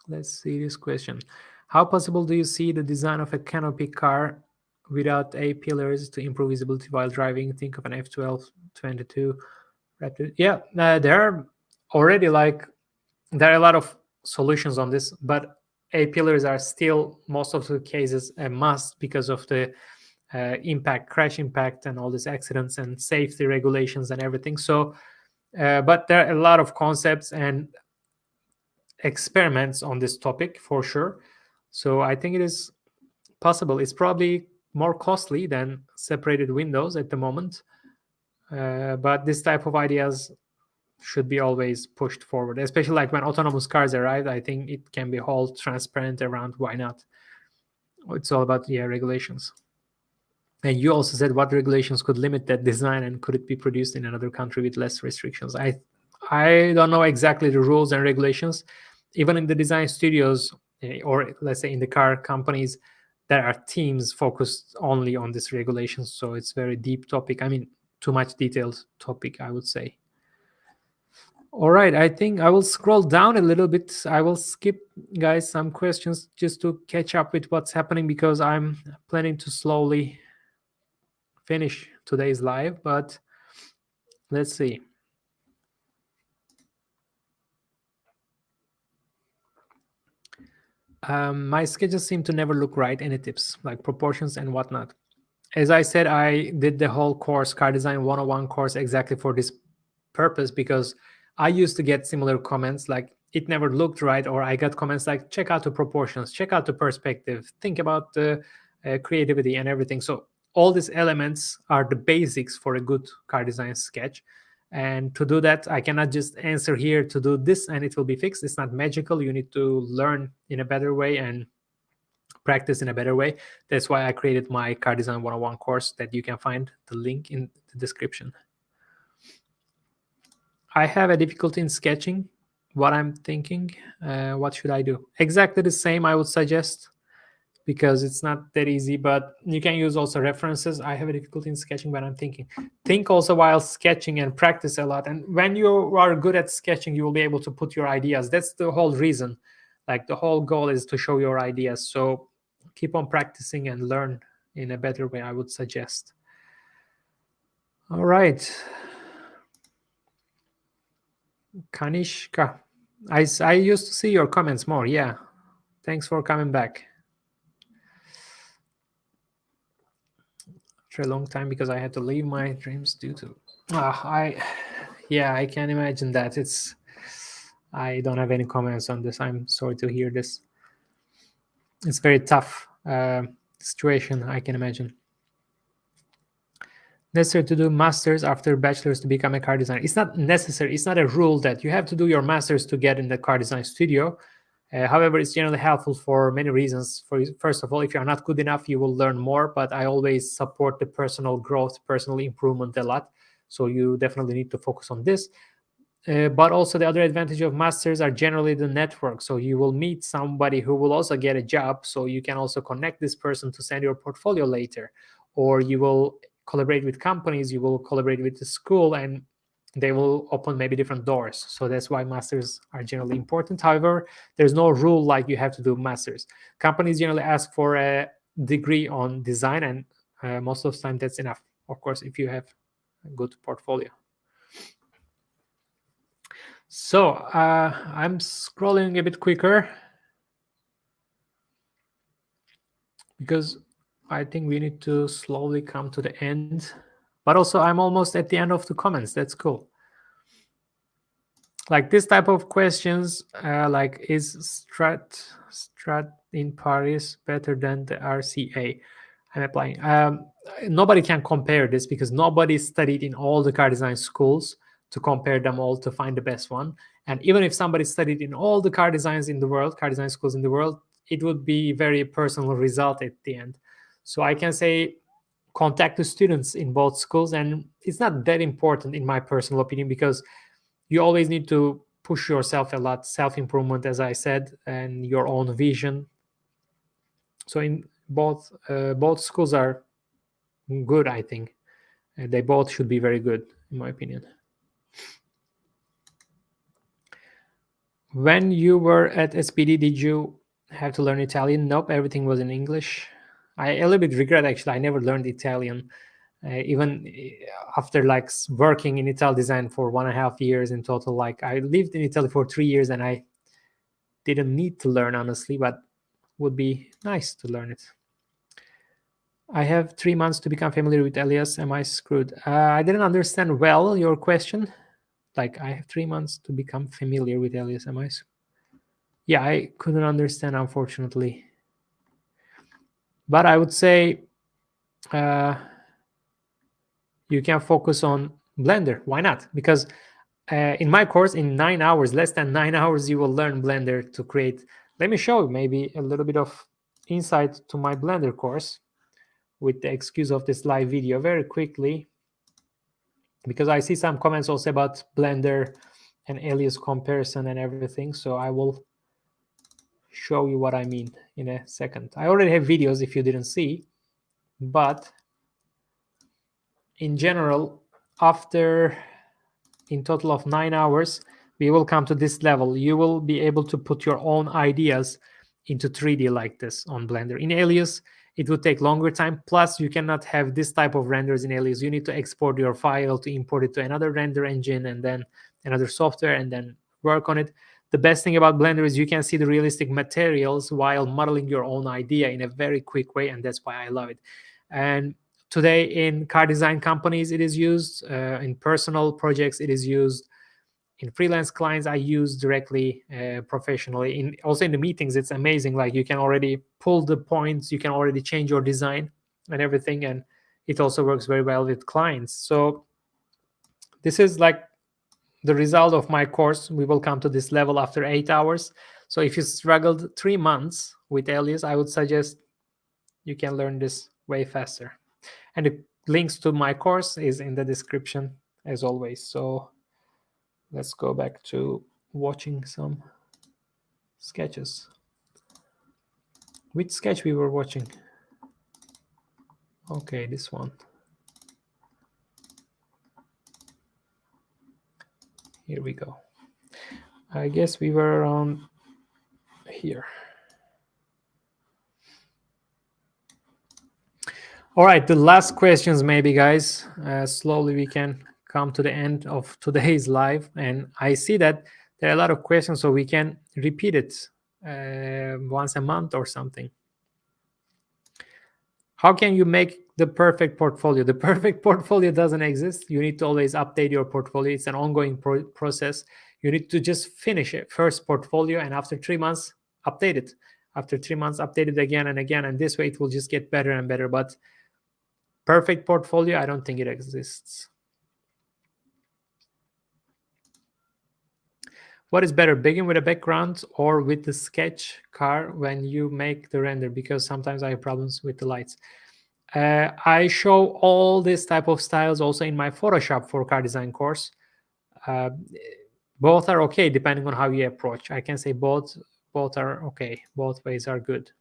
Speaker 1: Let's see this question. How possible do you see the design of a canopy car without A-pillars to improve visibility while driving? Think of an F12, 22. Yeah, there are already there are a lot of solutions on this, but A-pillars are still most of the cases a must because of the crash impact, and all these accidents and safety regulations and everything. So, but there are a lot of concepts and experiments on this topic for sure. So I think it is possible. It's probably more costly than separated windows at the moment, but this type of ideas should be always pushed forward, especially like when autonomous cars arrive. I think it can be whole transparent around. Why not? It's all about regulations. And you also said what regulations could limit that design, and could it be produced in another country with less restrictions? I don't know exactly the rules and regulations. Even in the design studios, or let's say in the car companies, there are teams focused only on this regulation. So it's very deep topic. I mean, too much detailed topic, I would say. All right, I think I will scroll down a little bit. I will skip, guys, some questions just to catch up with what's happening, because I'm planning to slowly finish today's live, but let's see. My schedules seem to never look right. Any tips, like proportions and whatnot? As I said, I did the whole course, Car Design 101 course, exactly for this purpose, because I used to get similar comments like it never looked right, or I got comments like check out the proportions, check out the perspective, think about the creativity and everything. So all these elements are the basics for a good car design sketch. And to do that, I cannot just answer here to do this and it will be fixed. It's not magical. You need to learn in a better way and practice in a better way. That's why I created my Car Design 101 course that you can find the link in the description. I have a difficulty in sketching what I'm thinking. What should I do? Exactly the same, I would suggest, because it's not that easy, but you can use also references. I have a difficulty in sketching when I'm thinking. Think also while sketching and practice a lot. And when you are good at sketching, you will be able to put your ideas. That's the whole reason. Like the whole goal is to show your ideas. So keep on practicing and learn in a better way, I would suggest. All right. Kanishka, I used to see your comments more. Yeah. Thanks for coming back. For a long time, because I had to leave my dreams due to I can imagine that. I don't have any comments on this. I'm sorry to hear this. It's very tough situation, I can imagine. necessary to do masters after bachelor's to become a car designer? It's not necessary. It's not a rule that you have to do your masters to get in the car design studio. However, it's generally helpful for many reasons. First of all, if you're not good enough, you will learn more. But I always support the personal growth, personal improvement a lot. So you definitely need to focus on this. But also the other advantage of masters are generally the network. So you will meet somebody who will also get a job. So you can also connect this person to send your portfolio later. Or you will collaborate with companies, you will collaborate with the school, and they will open maybe different doors. So that's why masters are generally important. However, there's no rule like you have to do masters. Companies generally ask for a degree on design, and most of the time that's enough, of course, if you have a good portfolio. So I'm scrolling a bit quicker because I think we need to slowly come to the end. But also, I'm almost at the end of the comments. That's cool. Like this type of questions, like is Strat in Paris better than the RCA? I'm applying. Nobody can compare this because nobody studied in all the car design schools to compare them all to find the best one. And even if somebody studied in all the car designs in the world, car design schools in the world, it would be very personal result at the end. So I can say contact the students in both schools, and it's not that important in my personal opinion because you always need to push yourself a lot, self-improvement, as I said, and your own vision. So in both schools are good, I think. They both should be very good, in my opinion. When you were at SPD, did you have to learn Italian? Nope, everything was in English. I a little bit regret, actually. I never learned Italian. Even after like working in Ital design for 1.5 years in total. Like I lived in Italy for 3 years and I didn't need to learn, honestly, but would be nice to learn it. I have 3 months to become familiar with Elias. Am I screwed? I didn't understand well your question. Like I have 3 months to become familiar with Elias. Am I? Yeah, I couldn't understand, unfortunately. But I would say you can focus on Blender. Why not? Because in my course, in 9 hours, less than 9 hours, you will learn Blender to create. Let me show you maybe a little bit of insight to my Blender course with the excuse of this live video very quickly, because I see some comments also about Blender and Alias comparison and everything. So I will show you what I mean in a second. I already have videos if you didn't see, but in general, after in total of 9 hours, we will come to this level. You will be able to put your own ideas into 3D like this on Blender. In Alias, it would take longer time. Plus, you cannot have this type of renders in Alias. You need to export your file to import it to another render engine and then another software and then work on it. The best thing about Blender is you can see the realistic materials while modeling your own idea in a very quick way, and that's why I love it. And today in car design companies, it is used. In personal projects, it is used. In freelance clients, I use directly professionally. Also in the meetings, it's amazing. Like you can already pull the points, you can already change your design and everything, and it also works very well with clients. So this is like the result of my course. We will come to this level after 8 hours. So if you struggled 3 months with Alias, I would suggest you can learn this way faster. And the links to my course is in the description as always. So let's go back to watching some sketches. Which sketch we were watching? Okay, this one. Here we go. I guess we were around here. All right, the last questions maybe, guys. Slowly we can come to the end of today's live. And I see that there are a lot of questions, so we can repeat it once a month or something. How can you make the perfect portfolio? The perfect portfolio doesn't exist. You need to always update your portfolio. It's an ongoing process. You need to just finish it first portfolio, and after 3 months, update it. After 3 months, update it again and again. And this way it will just get better and better. But perfect portfolio, I don't think it exists. What is better, begin with a background or with the sketch car when you make the render? Because sometimes I have problems with the lights. I show all this type of styles also in my Photoshop for car design course. Both are okay depending on how you approach. I can say both are okay. Both ways are good.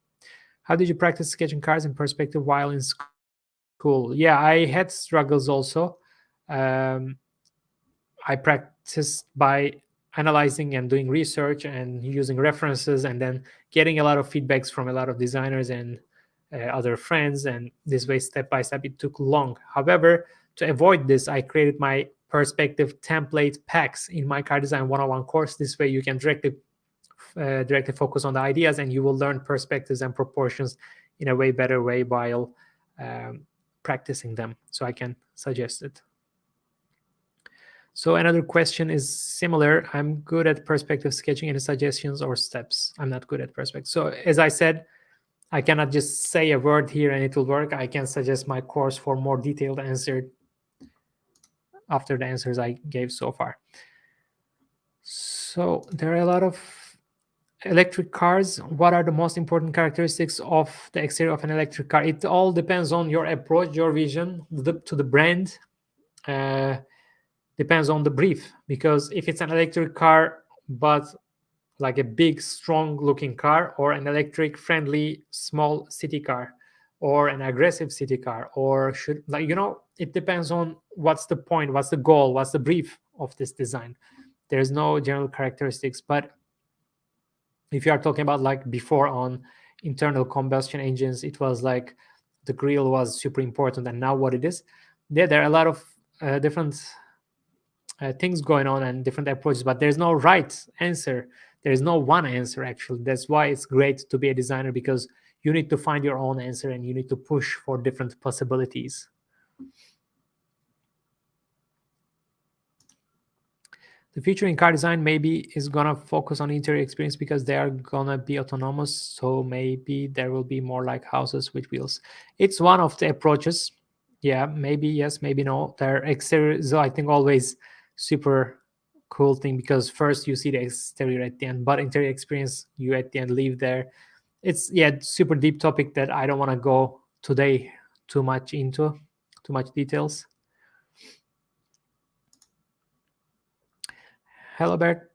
Speaker 1: How did you practice sketching cars in perspective while in school? Yeah, I had struggles also. I practiced by analyzing and doing research and using references, and then getting a lot of feedbacks from a lot of designers and other friends. And this way, step by step, it took long. However, to avoid this, I created my perspective template packs in my car design 101 course. This way you can directly focus on the ideas, and you will learn perspectives and proportions in a way better way while practicing them. So I can suggest it. So another question is similar. I'm good at perspective sketching. Any suggestions or steps? I'm not good at perspective. So as I said, I cannot just say a word here and it will work. I can suggest my course for more detailed answer after the answers I gave so far. So there are a lot of electric cars. What are the most important characteristics of the exterior of an electric car? It all depends on your approach, your vision to the brand. Depends on the brief, because if it's an electric car but like a big strong looking car, or an electric friendly small city car, or an aggressive city car, or should, like, it depends on what's the point, what's the goal, what's the brief of this design. There's no general characteristics. But if you are talking about like before on internal combustion engines, it was like the grill was super important, and now what it is, there are a lot of different things going on and different approaches, but there's no right answer. There's no one answer, actually. That's why it's great to be a designer, because you need to find your own answer and you need to push for different possibilities. The future in car design maybe is gonna focus on interior experience because they are gonna be autonomous. So maybe there will be more like houses with wheels. It's one of the approaches. Yeah, maybe yes, maybe no. Their exterior is, I think, always super cool thing, because first you see the exterior at the end, but interior experience you at the end leave there. It's super deep topic that I don't want to go today too much details. Hello Bert,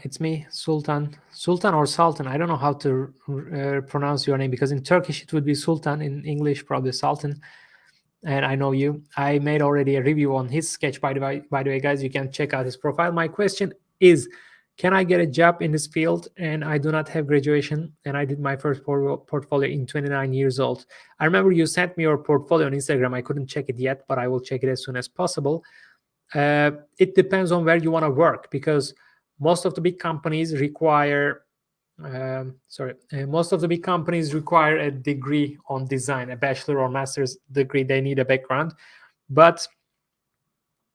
Speaker 1: it's me, Sultan or Sultan. I don't know how to pronounce your name, because in Turkish it would be Sultan, in English probably Sultan. And I know you. I made already a review on his sketch, by the way, guys. You can check out his profile. My question is, can I get a job in this field? And I do not have graduation, and I did my first portfolio in 29 years old. I remember you sent me your portfolio on Instagram. I couldn't check it yet, but I will check it as soon as possible. It depends on where you want to work, because most of the big companies require most of the big companies require a degree on design, a bachelor or master's degree. They need a background. But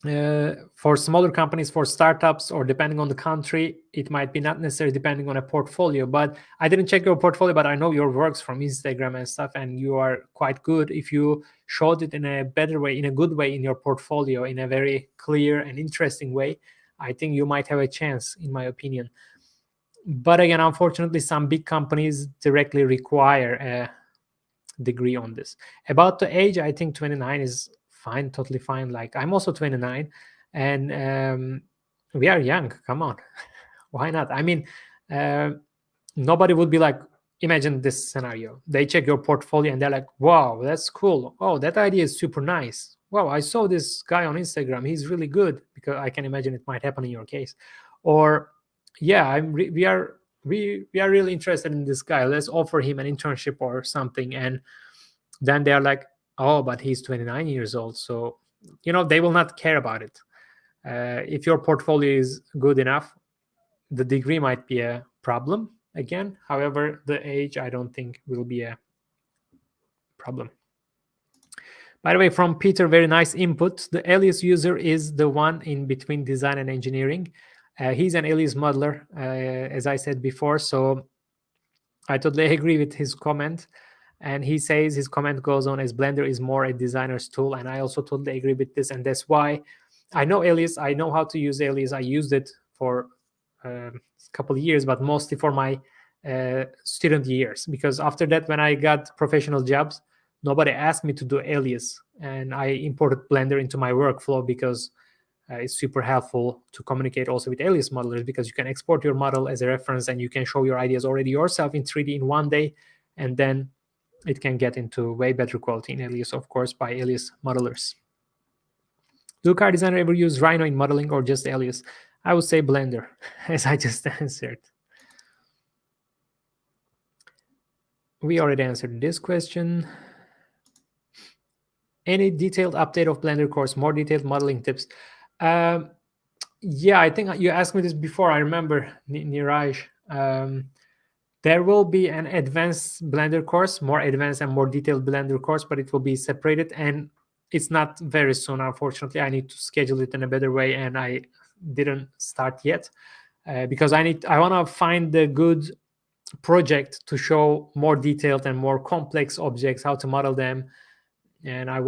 Speaker 1: for smaller companies, for startups, or depending on the country, it might be not necessary, depending on a portfolio. But I didn't check your portfolio, but I know your works from Instagram and stuff, and you are quite good. If you showed it in a better way, in a good way in your portfolio, in a very clear and interesting way, I think you might have a chance, in my opinion. But again, unfortunately, some big companies directly require a degree on this. About the age, I think 29 is fine, totally fine. Like, I'm also 29, and we are young. Come on. Why not? I mean, nobody would be like, imagine this scenario. They check your portfolio and they're like, wow, that's cool. Oh, that idea is super nice. Wow, I saw this guy on Instagram. He's really good. Because I can imagine it might happen in your case. Or, yeah, we are really interested in this guy. Let's offer him an internship or something. And then they are like, oh, but he's 29 years old. So, they will not care about it. If your portfolio is good enough, the degree might be a problem again. However, the age, I don't think will be a problem. By the way, from Peter, very nice input. The Alias user is the one in between design and engineering. He's an Alias modeler, as I said before. So I totally agree with his comment. And he says, his comment goes on, as Blender is more a designer's tool. And I also totally agree with this. And that's why I know Alias. I know how to use Alias. I used it for a couple of years, but mostly for my student years. Because after that, when I got professional jobs, nobody asked me to do Alias. And I imported Blender into my workflow because it's super helpful to communicate also with Alias modelers, because you can export your model as a reference and you can show your ideas already yourself in 3D in one day. And then it can get into way better quality in Alias, of course, by Alias modelers. Do car designer ever use Rhino in modeling or just Alias? I would say Blender, as I just answered. We already answered this question. Any detailed update of Blender course, more detailed modeling tips? Yeah, I think you asked me this before. I remember, Niraj. There will be an advanced Blender course, more advanced and more detailed Blender course, but it will be separated, and it's not very soon, unfortunately. I need to schedule it in a better way, and I didn't start yet because I want to find the good project to show more detailed and more complex objects, how to model them. And I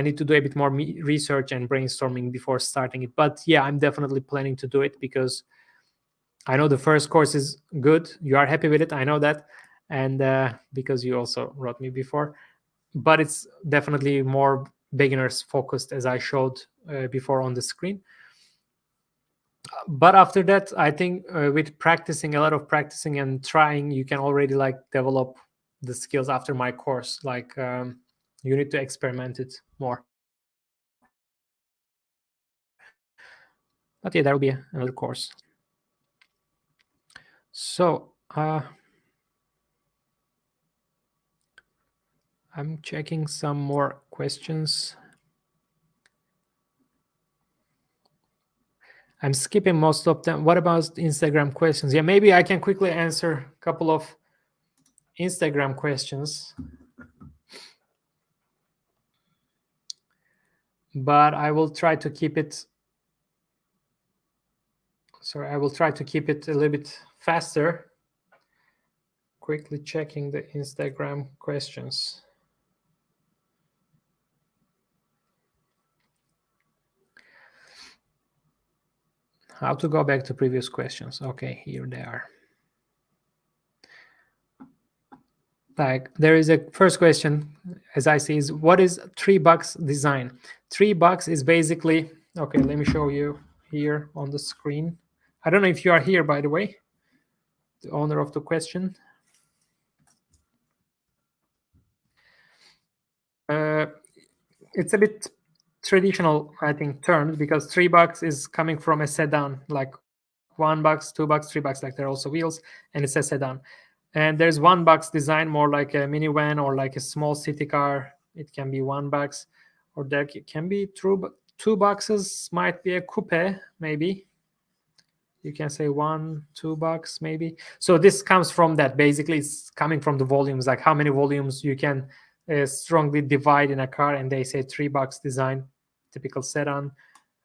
Speaker 1: need to do a bit more research and brainstorming before starting it. But yeah, I'm definitely planning to do it because I know the first course is good. You are happy with it. I know that. And because you also wrote me before, but it's definitely more beginners focused, as I showed before on the screen. But after that, I think with practicing, a lot of practicing and trying, you can already like develop the skills after my course. Like you need to experiment it more. But yeah, there will be another course. So I'm checking some more questions. I'm skipping most of them. What about Instagram questions? Yeah, maybe I can quickly answer a couple of Instagram questions. But I will try to keep it. Sorry, I will try to keep it a little bit faster. Quickly checking the Instagram questions. How to go back to previous questions. Okay, here they are. Like there is a first question, as I see, is what is $3 design? $3 is basically, okay, let me show you here on the screen. I don't know if you are here, by the way, the owner of the question. It's a bit traditional, I think, terms, because $3 is coming from a sedan, like $1, $2, $3, like there are also wheels, and it's a sedan. And there's $1 design, more like a minivan or like a small city car. It can be $1, or there can be $2 might be a coupe, maybe. You can say $2 maybe. So this comes from that. Basically, it's coming from the volumes, like how many volumes you can strongly divide in a car, and they say $3 design, typical sedan.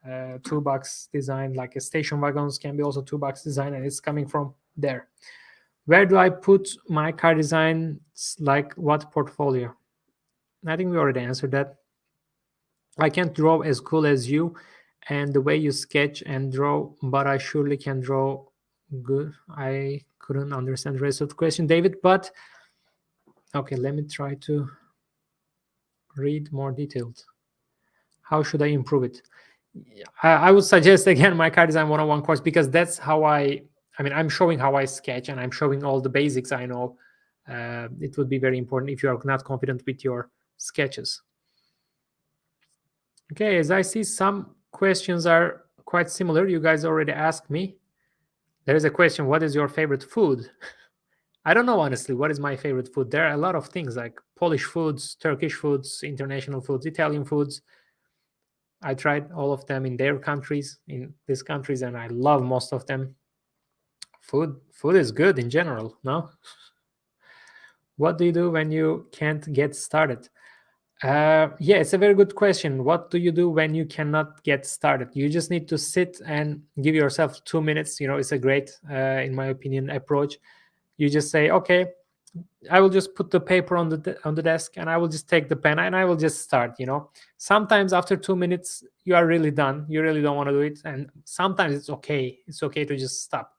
Speaker 1: $2 design, like a station wagons, can be also $2 design, and it's coming from there. Where do I put my car designs? Like what portfolio? I think we already answered that. I can't draw as cool as you and the way you sketch and draw, but I surely can draw good. I couldn't understand the rest of the question, David, but okay, let me try to read more detailed. How should I improve it? I would suggest again my car design 101 course, because that's how I'm showing how I sketch, and I'm showing all the basics I know. It would be very important if you are not confident with your sketches. Okay, as I see, some questions are quite similar. You guys already asked me. There is a question, what is your favorite food? I don't know, honestly, what is my favorite food. There are a lot of things, like Polish foods, Turkish foods, international foods, Italian foods. I tried all of them in their countries, in these countries, and I love most of them. Food is good in general, no? What do you do when you can't get started? Yeah, it's a very good question. What do you do when you cannot get started? You just need to sit and give yourself 2 minutes. It's a great, in my opinion, approach. You just say, okay, I will just put the paper on the desk, and I will just take the pen, and I will just start. Sometimes after 2 minutes you are really done. You really don't want to do it, and sometimes it's okay. It's okay to just stop.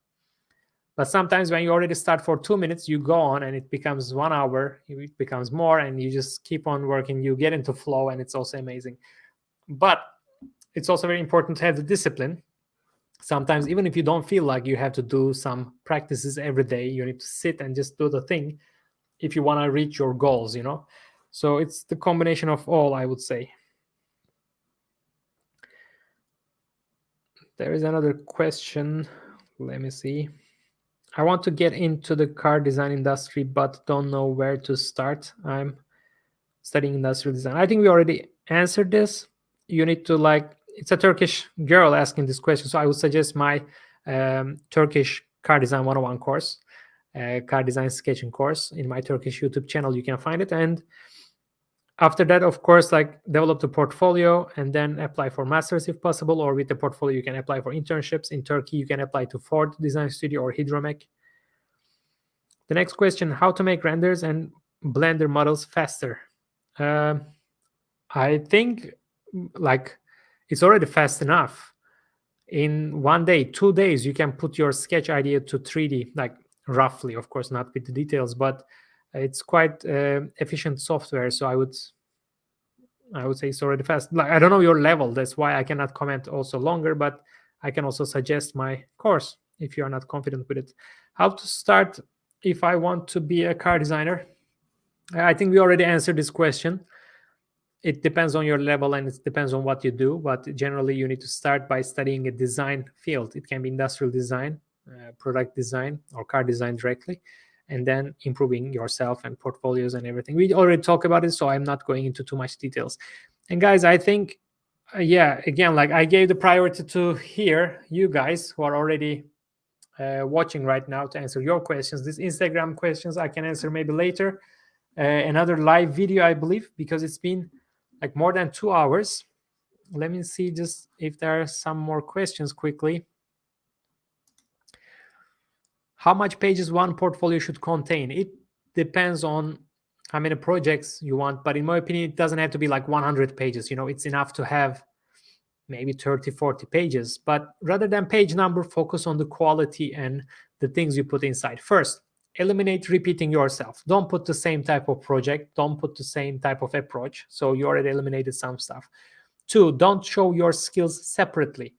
Speaker 1: But sometimes when you already start for 2 minutes, you go on, and it becomes 1 hour. It becomes more, and you just keep on working. You get into flow, and it's also amazing. But it's also very important to have the discipline. Sometimes, even if you don't feel like you have to do some practices every day, you need to sit and just do the thing if you want to reach your goals. So it's the combination of all, I would say. There is another question. Let me see. I want to get into the car design industry, but don't know where to start. I'm studying industrial design. I think we already answered this. You need to it's a Turkish girl asking this question, so I would suggest my Turkish car design 101 course, car design sketching course in my Turkish YouTube channel. You can find it. And after that, of course, develop the portfolio and then apply for masters if possible, or with the portfolio you can apply for internships. In Turkey you can apply to Ford Design Studio or Hidromek. The next question: how to make renders and Blender models faster? I think it's already fast enough. In 1 day, 2 days, you can put your sketch idea to 3D, roughly, of course, not with the details, but it's quite efficient software. So I would say it's already fast. I don't know your level, that's why I cannot comment also longer, but I can also suggest my course if you are not confident with it. How to start if I want to be a car designer? I think we already answered this question. It depends on your level and it depends on what you do, but generally you need to start by studying a design field. It can be industrial design, product design, or car design directly, and then improving yourself and portfolios and everything. We already talked about it, so I'm not going into too much details. And guys, I think again, I gave the priority to you guys who are already watching right now, to answer your questions. These Instagram questions I can answer maybe later, another live video, I believe, because it's been more than 2 hours. Let me see just if there are some more questions quickly. How much pages one portfolio should contain? It depends on how many projects you want, but in my opinion, it doesn't have to be 100 pages. It's enough to have maybe 30, 40 pages. But rather than page number, focus on the quality and the things you put inside. First, eliminate repeating yourself. Don't put the same type of project. Don't put the same type of approach. So you already eliminated some stuff. 2, don't show your skills separately.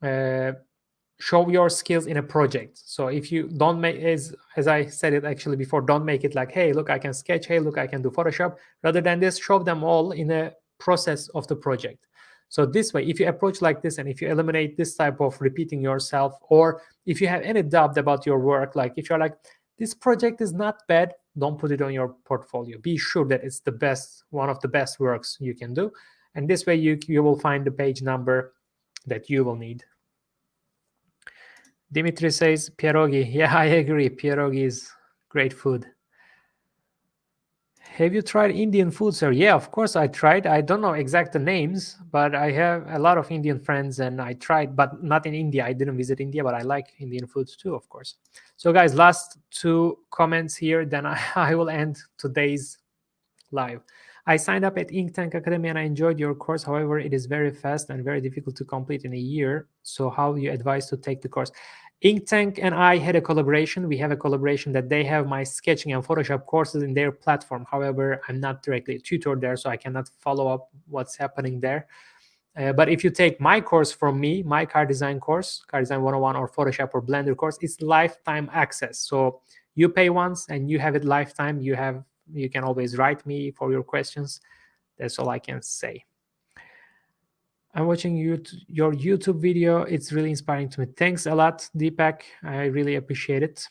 Speaker 1: Show your skills in a project. So if you don't make, as I said it actually before, don't make it hey, look, I can sketch. Hey, look, I can do Photoshop. Rather than this, show them all in a process of the project. So this way, if you approach like this, and if you eliminate this type of repeating yourself, or if you have any doubt about your work, if you're this project is not bad, don't put it on your portfolio. Be sure that it's the best, one of the best works you can do. And this way you will find the page number that you will need. Dimitri says pierogi. Yeah, I agree. Pierogi is great food. Have you tried Indian food, sir? Yeah, of course I tried. I don't know exact names, but I have a lot of Indian friends, and I tried, but not in India. I didn't visit India, but I like Indian foods too, of course. So guys, last 2 comments here, then I will end today's live. I signed up at Inktank Academy and I enjoyed your course. However, it is very fast and very difficult to complete in a year. So how do you advise to take the course? Inktank and I had a collaboration. We have a collaboration that they have my sketching and Photoshop courses in their platform. However, I'm not directly a tutor there, so I cannot follow up what's happening there. But if you take my course from me, my car design course, car design 101 or Photoshop or Blender course, it's lifetime access. So you pay once and you have it lifetime. You can always write me for your questions. That's all I can say. I'm watching your YouTube video. It's really inspiring to me. Thanks a lot, Deepak. I really appreciate it.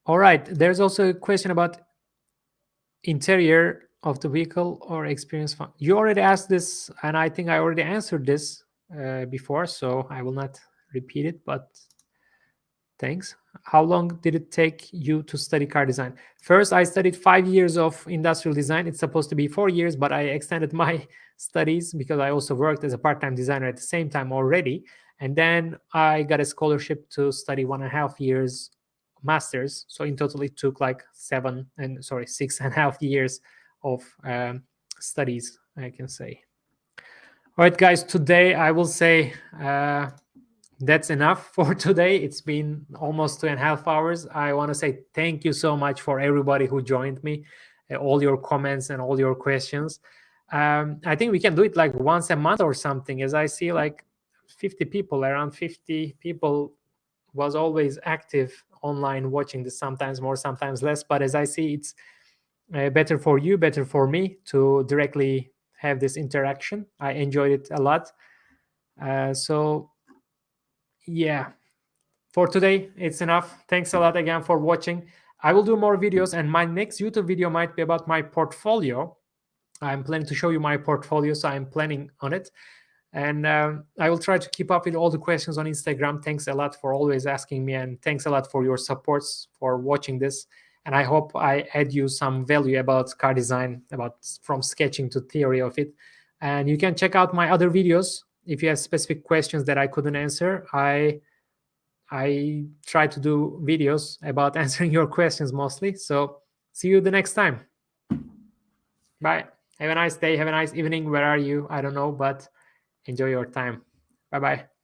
Speaker 1: All right. There's also a question about interior of the vehicle or experience fun. You already asked this, and I think I already answered this before, so I will not repeat it, but thanks. How long did it take you to study car design? First, I studied 5 years of industrial design. It's supposed to be 4 years, but I extended my studies because I also worked as a part-time designer at the same time already. And then I got a scholarship to study 1.5 years masters. So in total, it took like 6.5 years of studies, I can say. All right, guys, today I will say that's enough for today. It's been almost 2.5 hours. I want to say thank you so much for everybody who joined me, all your comments and all your questions. I think we can do it like once a month or something, as I see like 50 people, around 50 people was always active online watching this, sometimes more, sometimes less. But as I see, it's better for you, better for me to directly have this interaction. I enjoyed it a lot. So yeah, for today, it's enough. Thanks a lot again for watching. I will do more videos, and my next YouTube video might be about my portfolio. I'm planning to show you my portfolio, so I'm planning on it. And I will try to keep up with all the questions on Instagram. Thanks a lot for always asking me, and thanks a lot for your supports for watching this. And I hope I add you some value about car design, about from sketching to theory of it. And you can check out my other videos if you have specific questions that I couldn't answer. I try to do videos about answering your questions mostly. So see you the next time. Bye. Have a nice day. Have a nice evening. Where are you? I don't know, but enjoy your time. Bye-bye.